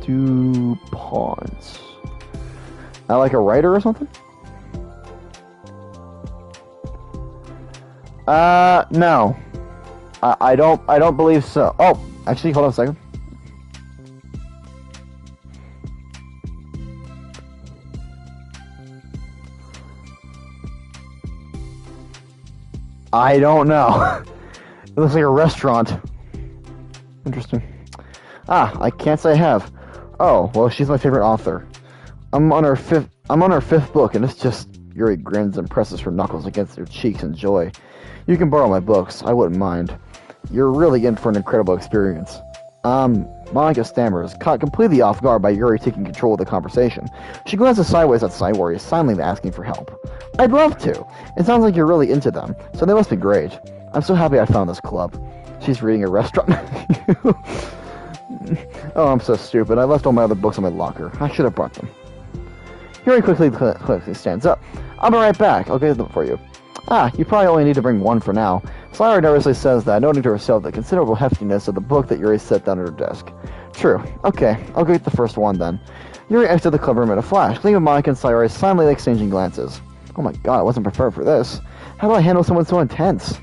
S1: 2 pawns. I like a writer or something? No. I don't believe so. Oh, actually, hold on a second. I don't know. It looks like a restaurant. Interesting. I can't say I have. Oh, well, she's my favorite author. I'm on her fifth book, and it's just Yuri grins and presses her knuckles against her cheeks in joy. You can borrow my books. I wouldn't mind. You're really in for an incredible experience. Monica stammers, caught completely off guard by Yuri taking control of the conversation. She glances sideways at Sayori, silently asking for help. I'd love to. It sounds like you're really into them, so they must be great. I'm so happy I found this club. She's reading a restaurant. Oh, I'm so stupid. I left all my other books in my locker. I should have brought them. Yuri quickly stands up. I'll be right back. I'll get them for you. You probably only need to bring one for now. Sayori nervously says that, noting to herself the considerable heftiness of the book that Yuri set down at her desk. True. Okay, I'll get the first one then. Yuri exited the club room in a flash, leaving Monica and Sayori silently exchanging glances. Oh my god, I wasn't prepared for this. How do I handle someone so intense?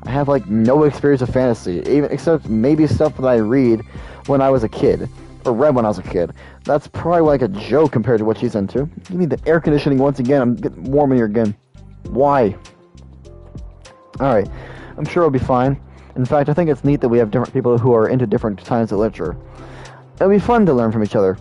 S1: I have, no experience of fantasy, even except maybe stuff that I read when I was a kid. Or read when I was a kid. That's probably like a joke compared to what she's into. Give me the air conditioning once again. I'm getting warm in here again. Why? Alright. I'm sure it'll be fine. In fact, I think it's neat that we have different people who are into different kinds of literature. It'll be fun to learn from each other.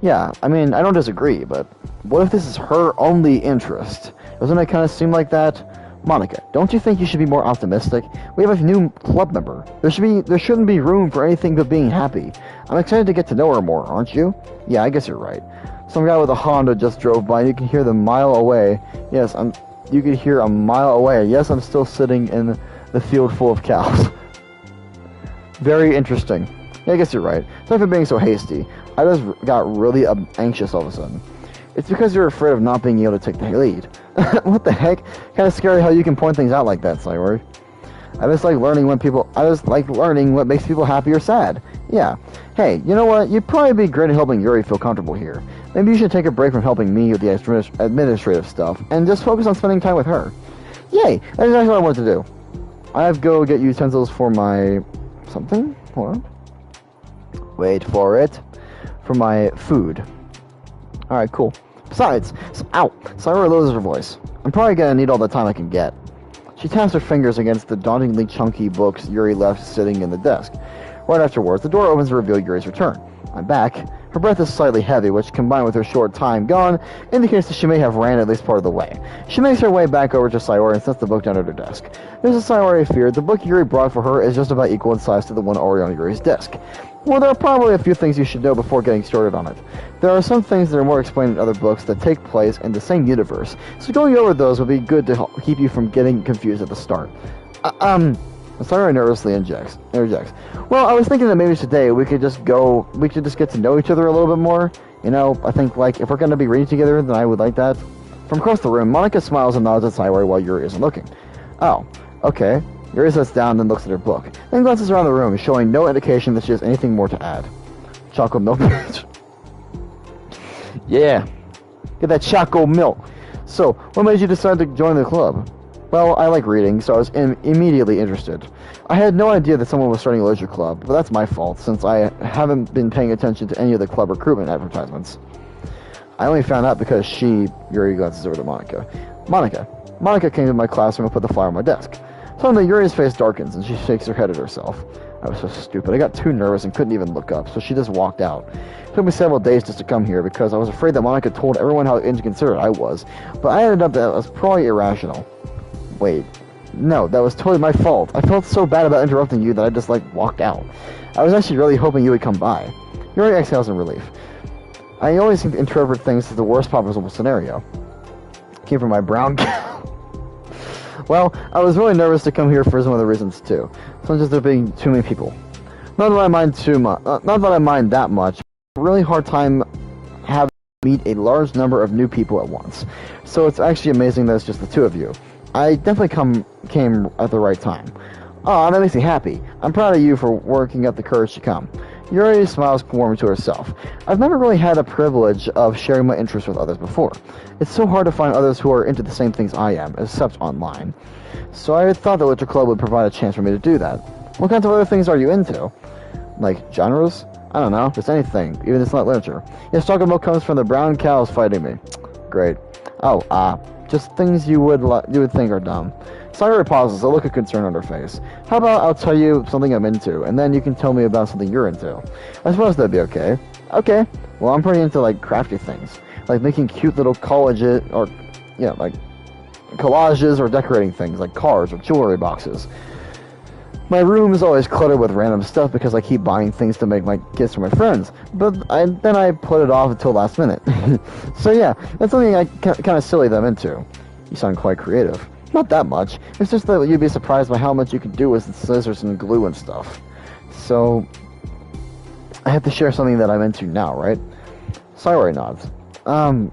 S1: Yeah, I mean, I don't disagree, but what if this is her only interest? Doesn't it kind of seem like that? Monica, don't you think you should be more optimistic? We have a new club member. There shouldn't be room for anything but being happy. I'm excited to get to know her more, aren't you? Yeah, I guess you're right. Some guy with a Honda just drove by and you can hear them a mile away. Yes, you can hear a mile away. Yes, I'm still sitting in the field full of cows. Very interesting. Yeah, I guess you're right. Sorry for being so hasty. I just got really anxious all of a sudden. It's because you're afraid of not being able to take the lead. What the heck? Kind of scary how you can point things out like that, Sayori. I just like learning what makes people happy or sad. Yeah. Hey, you know what? You'd probably be great at helping Yuri feel comfortable here. Maybe you should take a break from helping me with the administrative stuff and just focus on spending time with her. Yay! That's exactly what I want to do. I have to go get utensils for my... something? Hold on. Wait for it. For my food. Alright, cool. Besides, Sayori lowers her voice. I'm probably gonna need all the time I can get. She taps her fingers against the dauntingly chunky books Yuri left sitting in the desk. Right afterwards, the door opens to reveal Yuri's return. I'm back. Her breath is slightly heavy, which, combined with her short time gone, indicates that she may have ran at least part of the way. She makes her way back over to Sayori and sets the book down at her desk. Just as Sayori feared, the book Yuri brought for her is just about equal in size to the one already on Yuri's desk. Well, there are probably a few things you should know before getting started on it. There are some things that are more explained in other books that take place in the same universe, so going over those would be good to help keep you from getting confused at the start. Sayori nervously interjects. Well, I was thinking that maybe today we could just get to know each other a little bit more. You know, I think, if we're going to be reading together, then I would like that. From across the room, Monica smiles and nods at Sayori while Yuri isn't looking. Oh, okay. Yuri sits down and looks at her book, then glances around the room, showing no indication that she has anything more to add. Chocolate milk. Yeah. Get that chocolate milk. So, what made you decide to join the club? Well, I like reading, so I was immediately interested. I had no idea that someone was starting a literature club, but that's my fault, since I haven't been paying attention to any of the club recruitment advertisements. I only found out because Yuri glances over to Monica. Monica came to my classroom and put the flyer on my desk. Suddenly, Yuri's face darkens, and she shakes her head at herself. I was so stupid. I got too nervous and couldn't even look up, so she just walked out. It took me several days just to come here, because I was afraid that Monica told everyone how inconsiderate I was, but I ended up that it was probably irrational. Wait. No, that was totally my fault. I felt so bad about interrupting you that I just, walked out. I was actually really hoping you would come by. Yuri exhales in relief. I always seem to interpret things as the worst possible scenario. Came from my brown cow. Well, I was really nervous to come here for some other reasons too, such as there being too many people. Not that I mind that much. Really hard time having to meet a large number of new people at once. So it's actually amazing that it's just the two of you. I definitely came at the right time. Aw, that makes me happy. I'm proud of you for working up the courage to come. Yuri smiles warmly to herself. I've never really had the privilege of sharing my interests with others before. It's so hard to find others who are into the same things I am, except online. So I thought the literature club would provide a chance for me to do that. What kinds of other things are you into? Like genres? I don't know, just anything, even if it's not literature. Yes, talking about comes from the brown cows fighting me. Great. Oh, just things you would think are dumb. Sayori pauses, a look of concern on her face. How about I'll tell you something I'm into, and then you can tell me about something you're into. I suppose that'd be okay. Okay. Well, I'm pretty into, like, crafty things. Like making cute little collages, or, yeah, like, collages or decorating things, like cars or jewelry boxes. My room is always cluttered with random stuff because I keep buying things to make my gifts for my friends, but then I put it off until last minute. So yeah, that's something I kind of silly them into. You sound quite creative. Not that much. It's just that you'd be surprised by how much you can do with scissors and glue and stuff. So, I have to share something that I'm into now, right? Sayori nods. Well,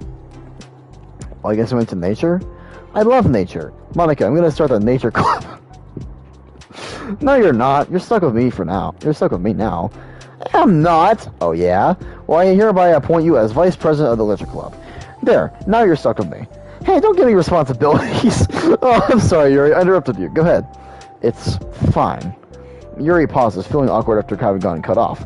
S1: I guess I'm into nature? I love nature. Monica, I'm gonna start the nature club. No, you're not. You're stuck with me for now. You're stuck with me now. I'm not. Oh, yeah? Well, I hereby appoint you as vice president of the literature club. There. Now you're stuck with me. Hey, don't give me responsibilities. Oh, I'm sorry, Yuri. I interrupted you. Go ahead. It's fine. Yuri pauses, feeling awkward after having gotten cut off.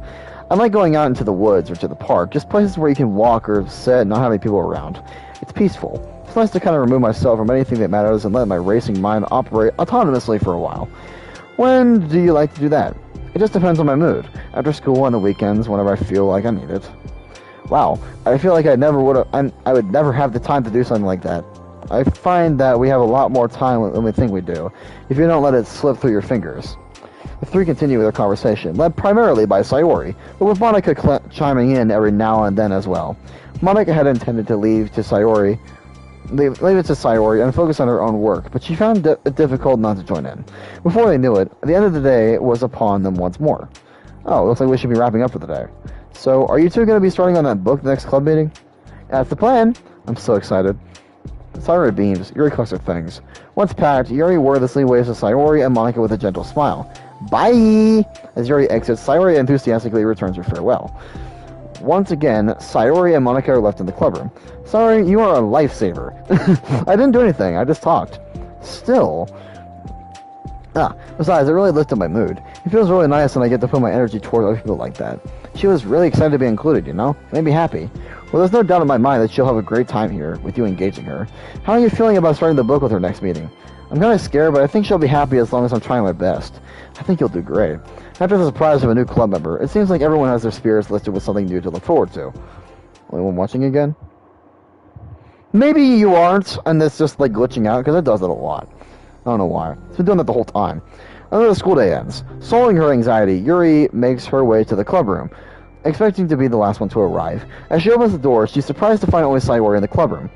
S1: I like going out into the woods or to the park, just places where you can walk or sit and not have any people around. It's peaceful. It's nice to kind of remove myself from anything that matters and let my racing mind operate autonomously for a while. When do you like to do that? It just depends on my mood. After school, on the weekends, whenever I feel like I need it. Wow, I feel like I would never have the time to do something like that. I find that we have a lot more time than we think we do, if you don't let it slip through your fingers. The three continue their conversation, led primarily by Sayori, but with Monica chiming in every now and then as well. Monica had intended to leave it to Sayori and focus on her own work, but she found it difficult not to join in. Before they knew it, the end of the day was upon them once more. Oh, looks like we should be wrapping up for the day. So, are you two going to be starting on that book next club meeting? That's the plan. I'm so excited. Sayori beams. Yuri collects her things. Once packed, Yuri wordlessly waves to Sayori and Monica with a gentle smile. Bye! As Yuri exits, Sayori enthusiastically returns her farewell. Once again, Sayori and Monica are left in the clubroom. Sorry, you are a lifesaver. I didn't do anything, I just talked. Still. Besides, it really lifted my mood. It feels really nice when I get to put my energy toward other people like that. She was really excited to be included, you know? Made me happy. Well, there's no doubt in my mind that she'll have a great time here, with you engaging her. How are you feeling about starting the book with her next meeting? I'm kind of scared, but I think she'll be happy as long as I'm trying my best. I think you'll do great. After the surprise of a new club member, it seems like everyone has their spirits listed with something new to look forward to. Anyone watching again? Maybe you aren't, and it's just like glitching out, because it does it a lot. I don't know why. It's been doing that the whole time. Another the school day ends. Solving her anxiety, Yuri makes her way to the clubroom, expecting to be the last one to arrive. As she opens the door, she's surprised to find only Sayori in the clubroom.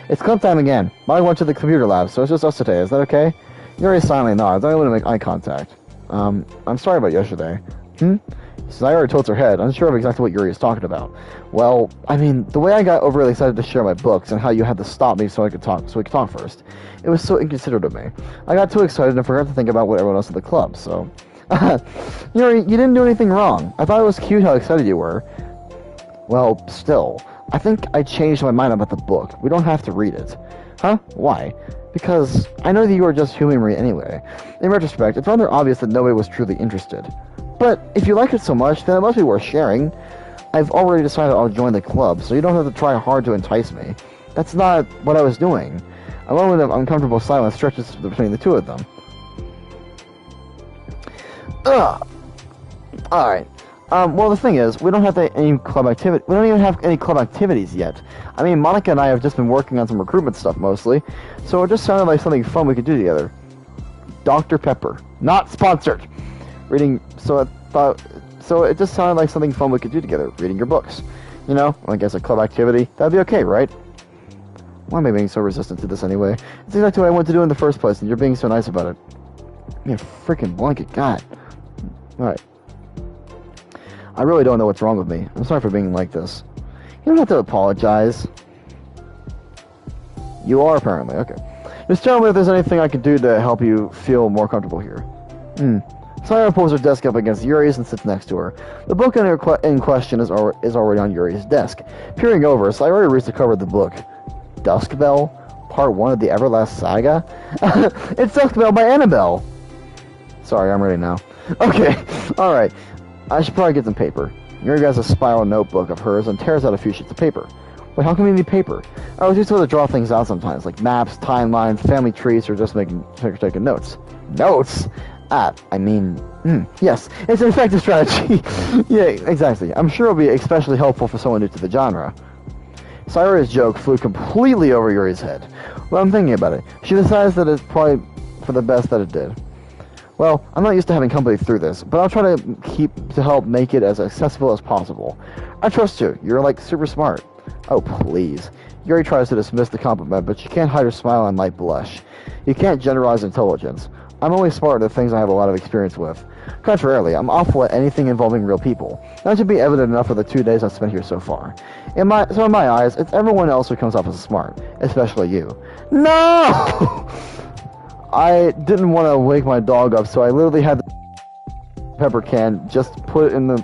S1: It's club time again. Molly went to the computer lab, so it's just us today. Is that okay? Yuri silently nods. I don't want to make eye contact. I'm sorry about yesterday. Sayori tilts her head, unsure of exactly what Yuri is talking about. Well, I mean, the way I got overly excited to share my books and how you had to stop me so we could talk first. It was so inconsiderate of me. I got too excited and forgot to think about what everyone else at the club, so... Yuri, you didn't do anything wrong. I thought it was cute how excited you were. Well, still, I think I changed my mind about the book. We don't have to read it. Huh? Why? Because I know that you are just humoring me anyway. In retrospect, it's rather obvious that nobody was truly interested. But if you like it so much, then it must be worth sharing. I've already decided I'll join the club, so you don't have to try hard to entice me. That's not what I was doing. A moment of uncomfortable silence stretches between the two of them. Ugh. Alright. Well, the thing is, we don't have any club activity. We don't even have any club activities yet. I mean, Monica and I have just been working on some recruitment stuff mostly, so it just sounded like something fun we could do together. Dr. Pepper, not sponsored. So it just sounded like something fun we could do together. Reading your books, you know, like as a club activity. That'd be okay, right? Why am I being so resistant to this anyway? It's exactly what I wanted to do in the first place, and you're being so nice about it. Give me a freaking blanket, God. All right. I really don't know what's wrong with me. I'm sorry for being like this. You don't have to apologize. You are, apparently. Okay. Just tell me if there's anything I can do to help you feel more comfortable here. Sayori pulls her desk up against Yuri's and sits next to her. The book in question is already on Yuri's desk. Peering over, Sayori reads the cover of the book. Dusk Bell? Part 1 of the Everlast Saga? It's Dusk Bell by Annabelle! Sorry, I'm ready now. Okay, alright. I should probably get some paper. Yuri grabs a spiral notebook of hers and tears out a few sheets of paper. Wait, how come you need paper? I was used to draw things out sometimes, like maps, timelines, family trees, or just taking notes. Notes? Yes, it's an effective strategy. Yeah, exactly. I'm sure it'll be especially helpful for someone new to the genre. Sayori's joke flew completely over Yuri's head. Well, I'm thinking about it. She decides that it's probably for the best that it did. Well, I'm not used to having company through this, but I'll try to help make it as accessible as possible. I trust you. You're, like, super smart. Oh, please. Yuri tries to dismiss the compliment, but she can't hide her smile and light blush. You can't generalize intelligence. I'm only smart at the things I have a lot of experience with. Contrarily, I'm awful at anything involving real people. That should be evident enough for the 2 days I've spent here so far. In my eyes, it's everyone else who comes off as smart, especially you. No! I didn't want to wake my dog up, so I literally had the pepper can just put it in the...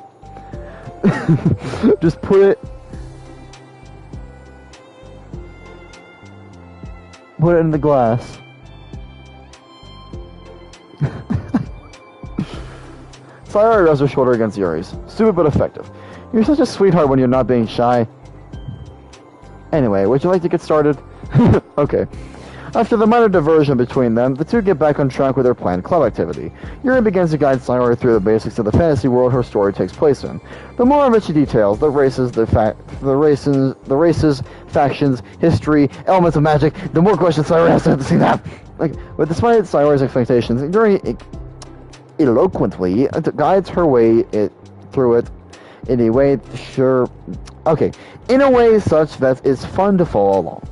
S1: just put it in the glass. Sayori rubs her shoulder against Yuri's. Stupid but effective. You're such a sweetheart when you're not being shy. Anyway, would you like to get started? Okay. After the minor diversion between them, the two get back on track with their planned club activity. Yuri begins to guide Sayori through the basics of the fantasy world her story takes place in. The more of it she details, the races, factions, history, elements of magic, the more questions Sayori has to see that. But despite Sayori's expectations, Yuri eloquently guides her way through it in a way such that it's fun to follow along.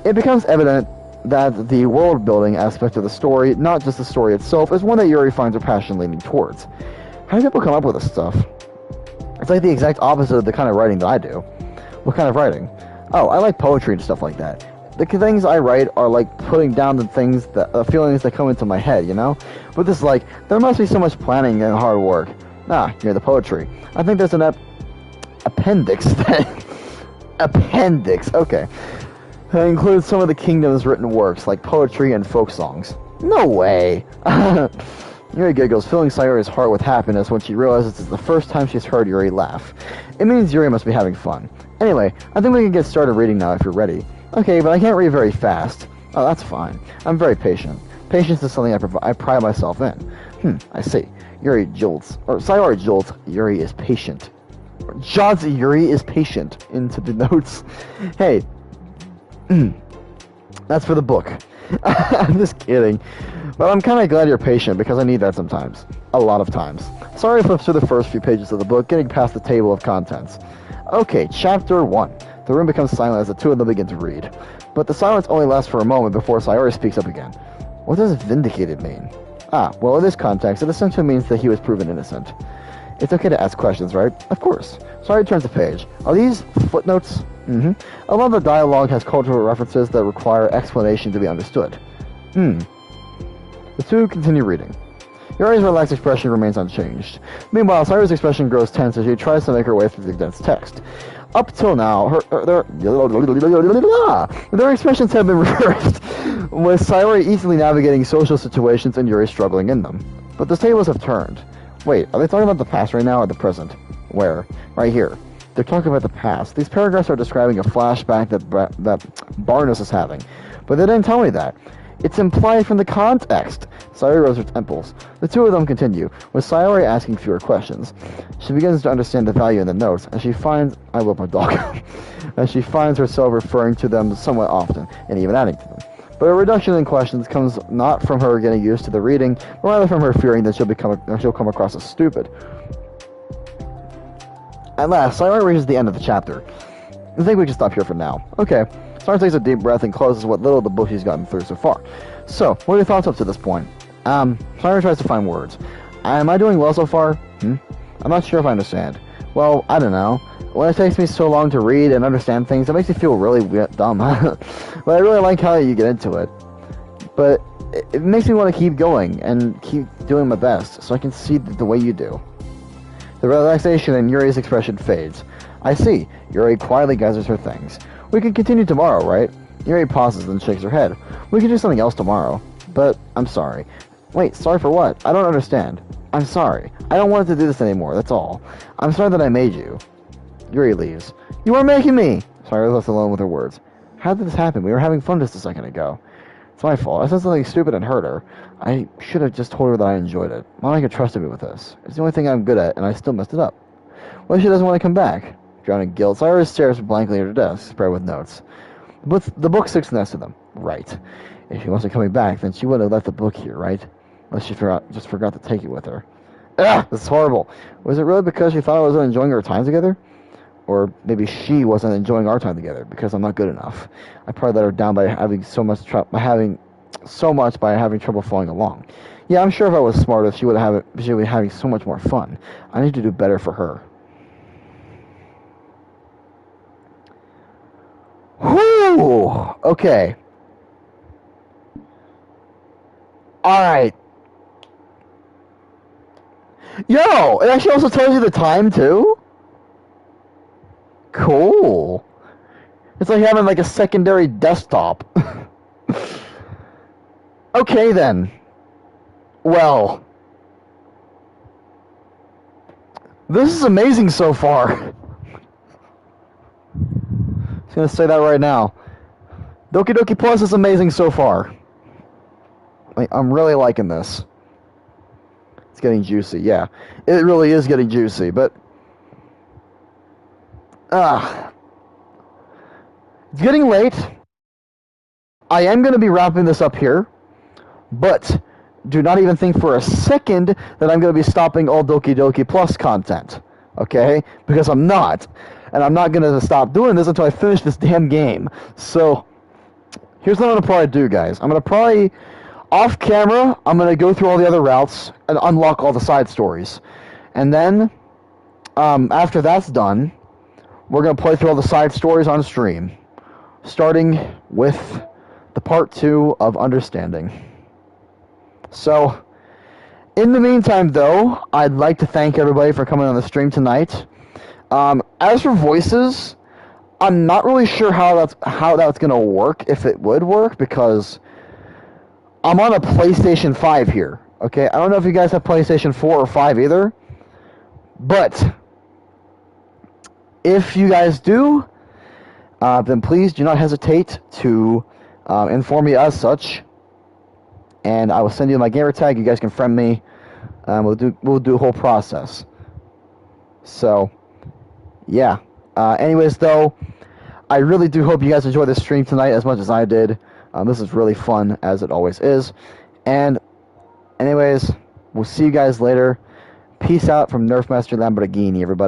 S1: It becomes evident that the world-building aspect of the story, not just the story itself, is one that Yuri finds her passion leaning towards. How do people come up with this stuff? It's like the exact opposite of the kind of writing that I do. What kind of writing? Oh, I like poetry and stuff like that. The things I write are like putting down the things feelings that come into my head, you know? But this there must be so much planning and hard work. You're the poetry. I think there's an appendix appendix, okay. That includes some of the kingdom's written works, like poetry and folk songs. No way! Yuri giggles, filling Sayori's heart with happiness when she realizes it's the first time she's heard Yuri laugh. It means Yuri must be having fun. Anyway, I think we can get started reading now if you're ready. Okay, but I can't read very fast. Oh, that's fine. I'm very patient. Patience is something I pride myself in. I see. Sayori jolts, Yuri is patient. Jots, Yuri is patient into the notes. Hey. That's for the book. I'm just kidding. But I'm kind of glad you're patient because I need that sometimes. A lot of times. Sayori flips through the first few pages of the book, getting past the table of contents. Okay, chapter 1. The room becomes silent as the two of them begin to read. But the silence only lasts for a moment before Sayori speaks up again. What does vindicated mean? Well, in this context, it essentially means that he was proven innocent. It's okay to ask questions, right? Of course. Sayori turns the page. Are these footnotes? A lot of the dialogue has cultural references that require explanation to be understood. The two continue reading. Yuri's relaxed expression remains unchanged. Meanwhile, Sayori's expression grows tense as she tries to make her way through the dense text. Up till now, their expressions have been reversed, with Sayori easily navigating social situations and Yuri struggling in them. But the tables have turned. Wait, are they talking about the past right now or the present? Where? Right here. They're talking about the past. These paragraphs are describing a flashback that Barnes is having. But they didn't tell me that. It's implied from the context. Sayori rubs her temples. The two of them continue, with Sayori asking fewer questions. She begins to understand the value in the notes, and she finds... I love my dog. And she finds herself referring to them somewhat often, and even adding to them. But a reduction in questions comes not from her getting used to the reading, but rather from her fearing that she'll come across as stupid. At last, Sayori reaches the end of the chapter. I think we can stop here for now. Okay. Sayori takes a deep breath and closes what little of the book she's gotten through so far. So, what are your thoughts up to this point? Sayori tries to find words. Am I doing well so far? I'm not sure if I understand. Well, I don't know. When it takes me so long to read and understand things, it makes me feel really dumb. But I really like how you get into it. But it makes me want to keep going and keep doing my best so I can see the way you do. The relaxation in Yuri's expression fades. I see. Yuri quietly gathers her things. We can continue tomorrow, right? Yuri pauses and shakes her head. We can do something else tomorrow. But I'm sorry. Wait, sorry for what? I don't understand. I'm sorry. I don't want to do this anymore, that's all. I'm sorry that I made you. Yuri leaves. You are making me! Sorry, I was left alone with her words. How did this happen? We were having fun just a second ago. It's my fault. I said something stupid and hurt her. I should have just told her that I enjoyed it. Monica trusted me with this. It's the only thing I'm good at, and I still messed it up. What if she doesn't want to come back? Drowning in guilt, Cyrus stares blankly at her desk, spread with notes. The book sits next to them. Right. If she wasn't coming back, then she would have left the book here, right? Unless she just forgot to take it with her. Ah, this is horrible. Was it really because she thought I wasn't enjoying our time together? Or maybe she wasn't enjoying our time together because I'm not good enough. I probably let her down by having by having trouble following along. Yeah, I'm sure if I was smarter, she would be having so much more fun. I need to do better for her. Whew! Okay. Alright. Yo! It actually also tells you the time, too? Cool. It's like having, like, a secondary desktop. Okay, then. Well. This is amazing so far. I'm gonna say that right now. Doki Doki Plus is amazing so far. Like, I'm really liking this. It's getting juicy, yeah. It really is getting juicy, but... it's getting late. I am going to be wrapping this up here, but do not even think for a second that I'm going to be stopping all Doki Doki Plus content, okay? Because I'm not. And I'm not going to stop doing this until I finish this damn game. So, here's what I'm going to probably do, guys. I'm going to probably... Off camera, I'm going to go through all the other routes and unlock all the side stories. And then, after that's done, we're going to play through all the side stories on stream. Starting with the part 2 of Understanding. So, in the meantime, though, I'd like to thank everybody for coming on the stream tonight. As for voices, I'm not really sure how that's going to work, if it would work, because... I'm on a PlayStation 5 here, okay? I don't know if you guys have PlayStation 4 or 5 either, but if you guys do, then please do not hesitate to inform me as such, and I will send you my gamer tag. You guys can friend me. We'll do a whole process. So, yeah. Anyways, though, I really do hope you guys enjoyed this stream tonight as much as I did. This is really fun, as it always is. And, anyways, we'll see you guys later. Peace out from Nerf Master Lamborghini, everybody.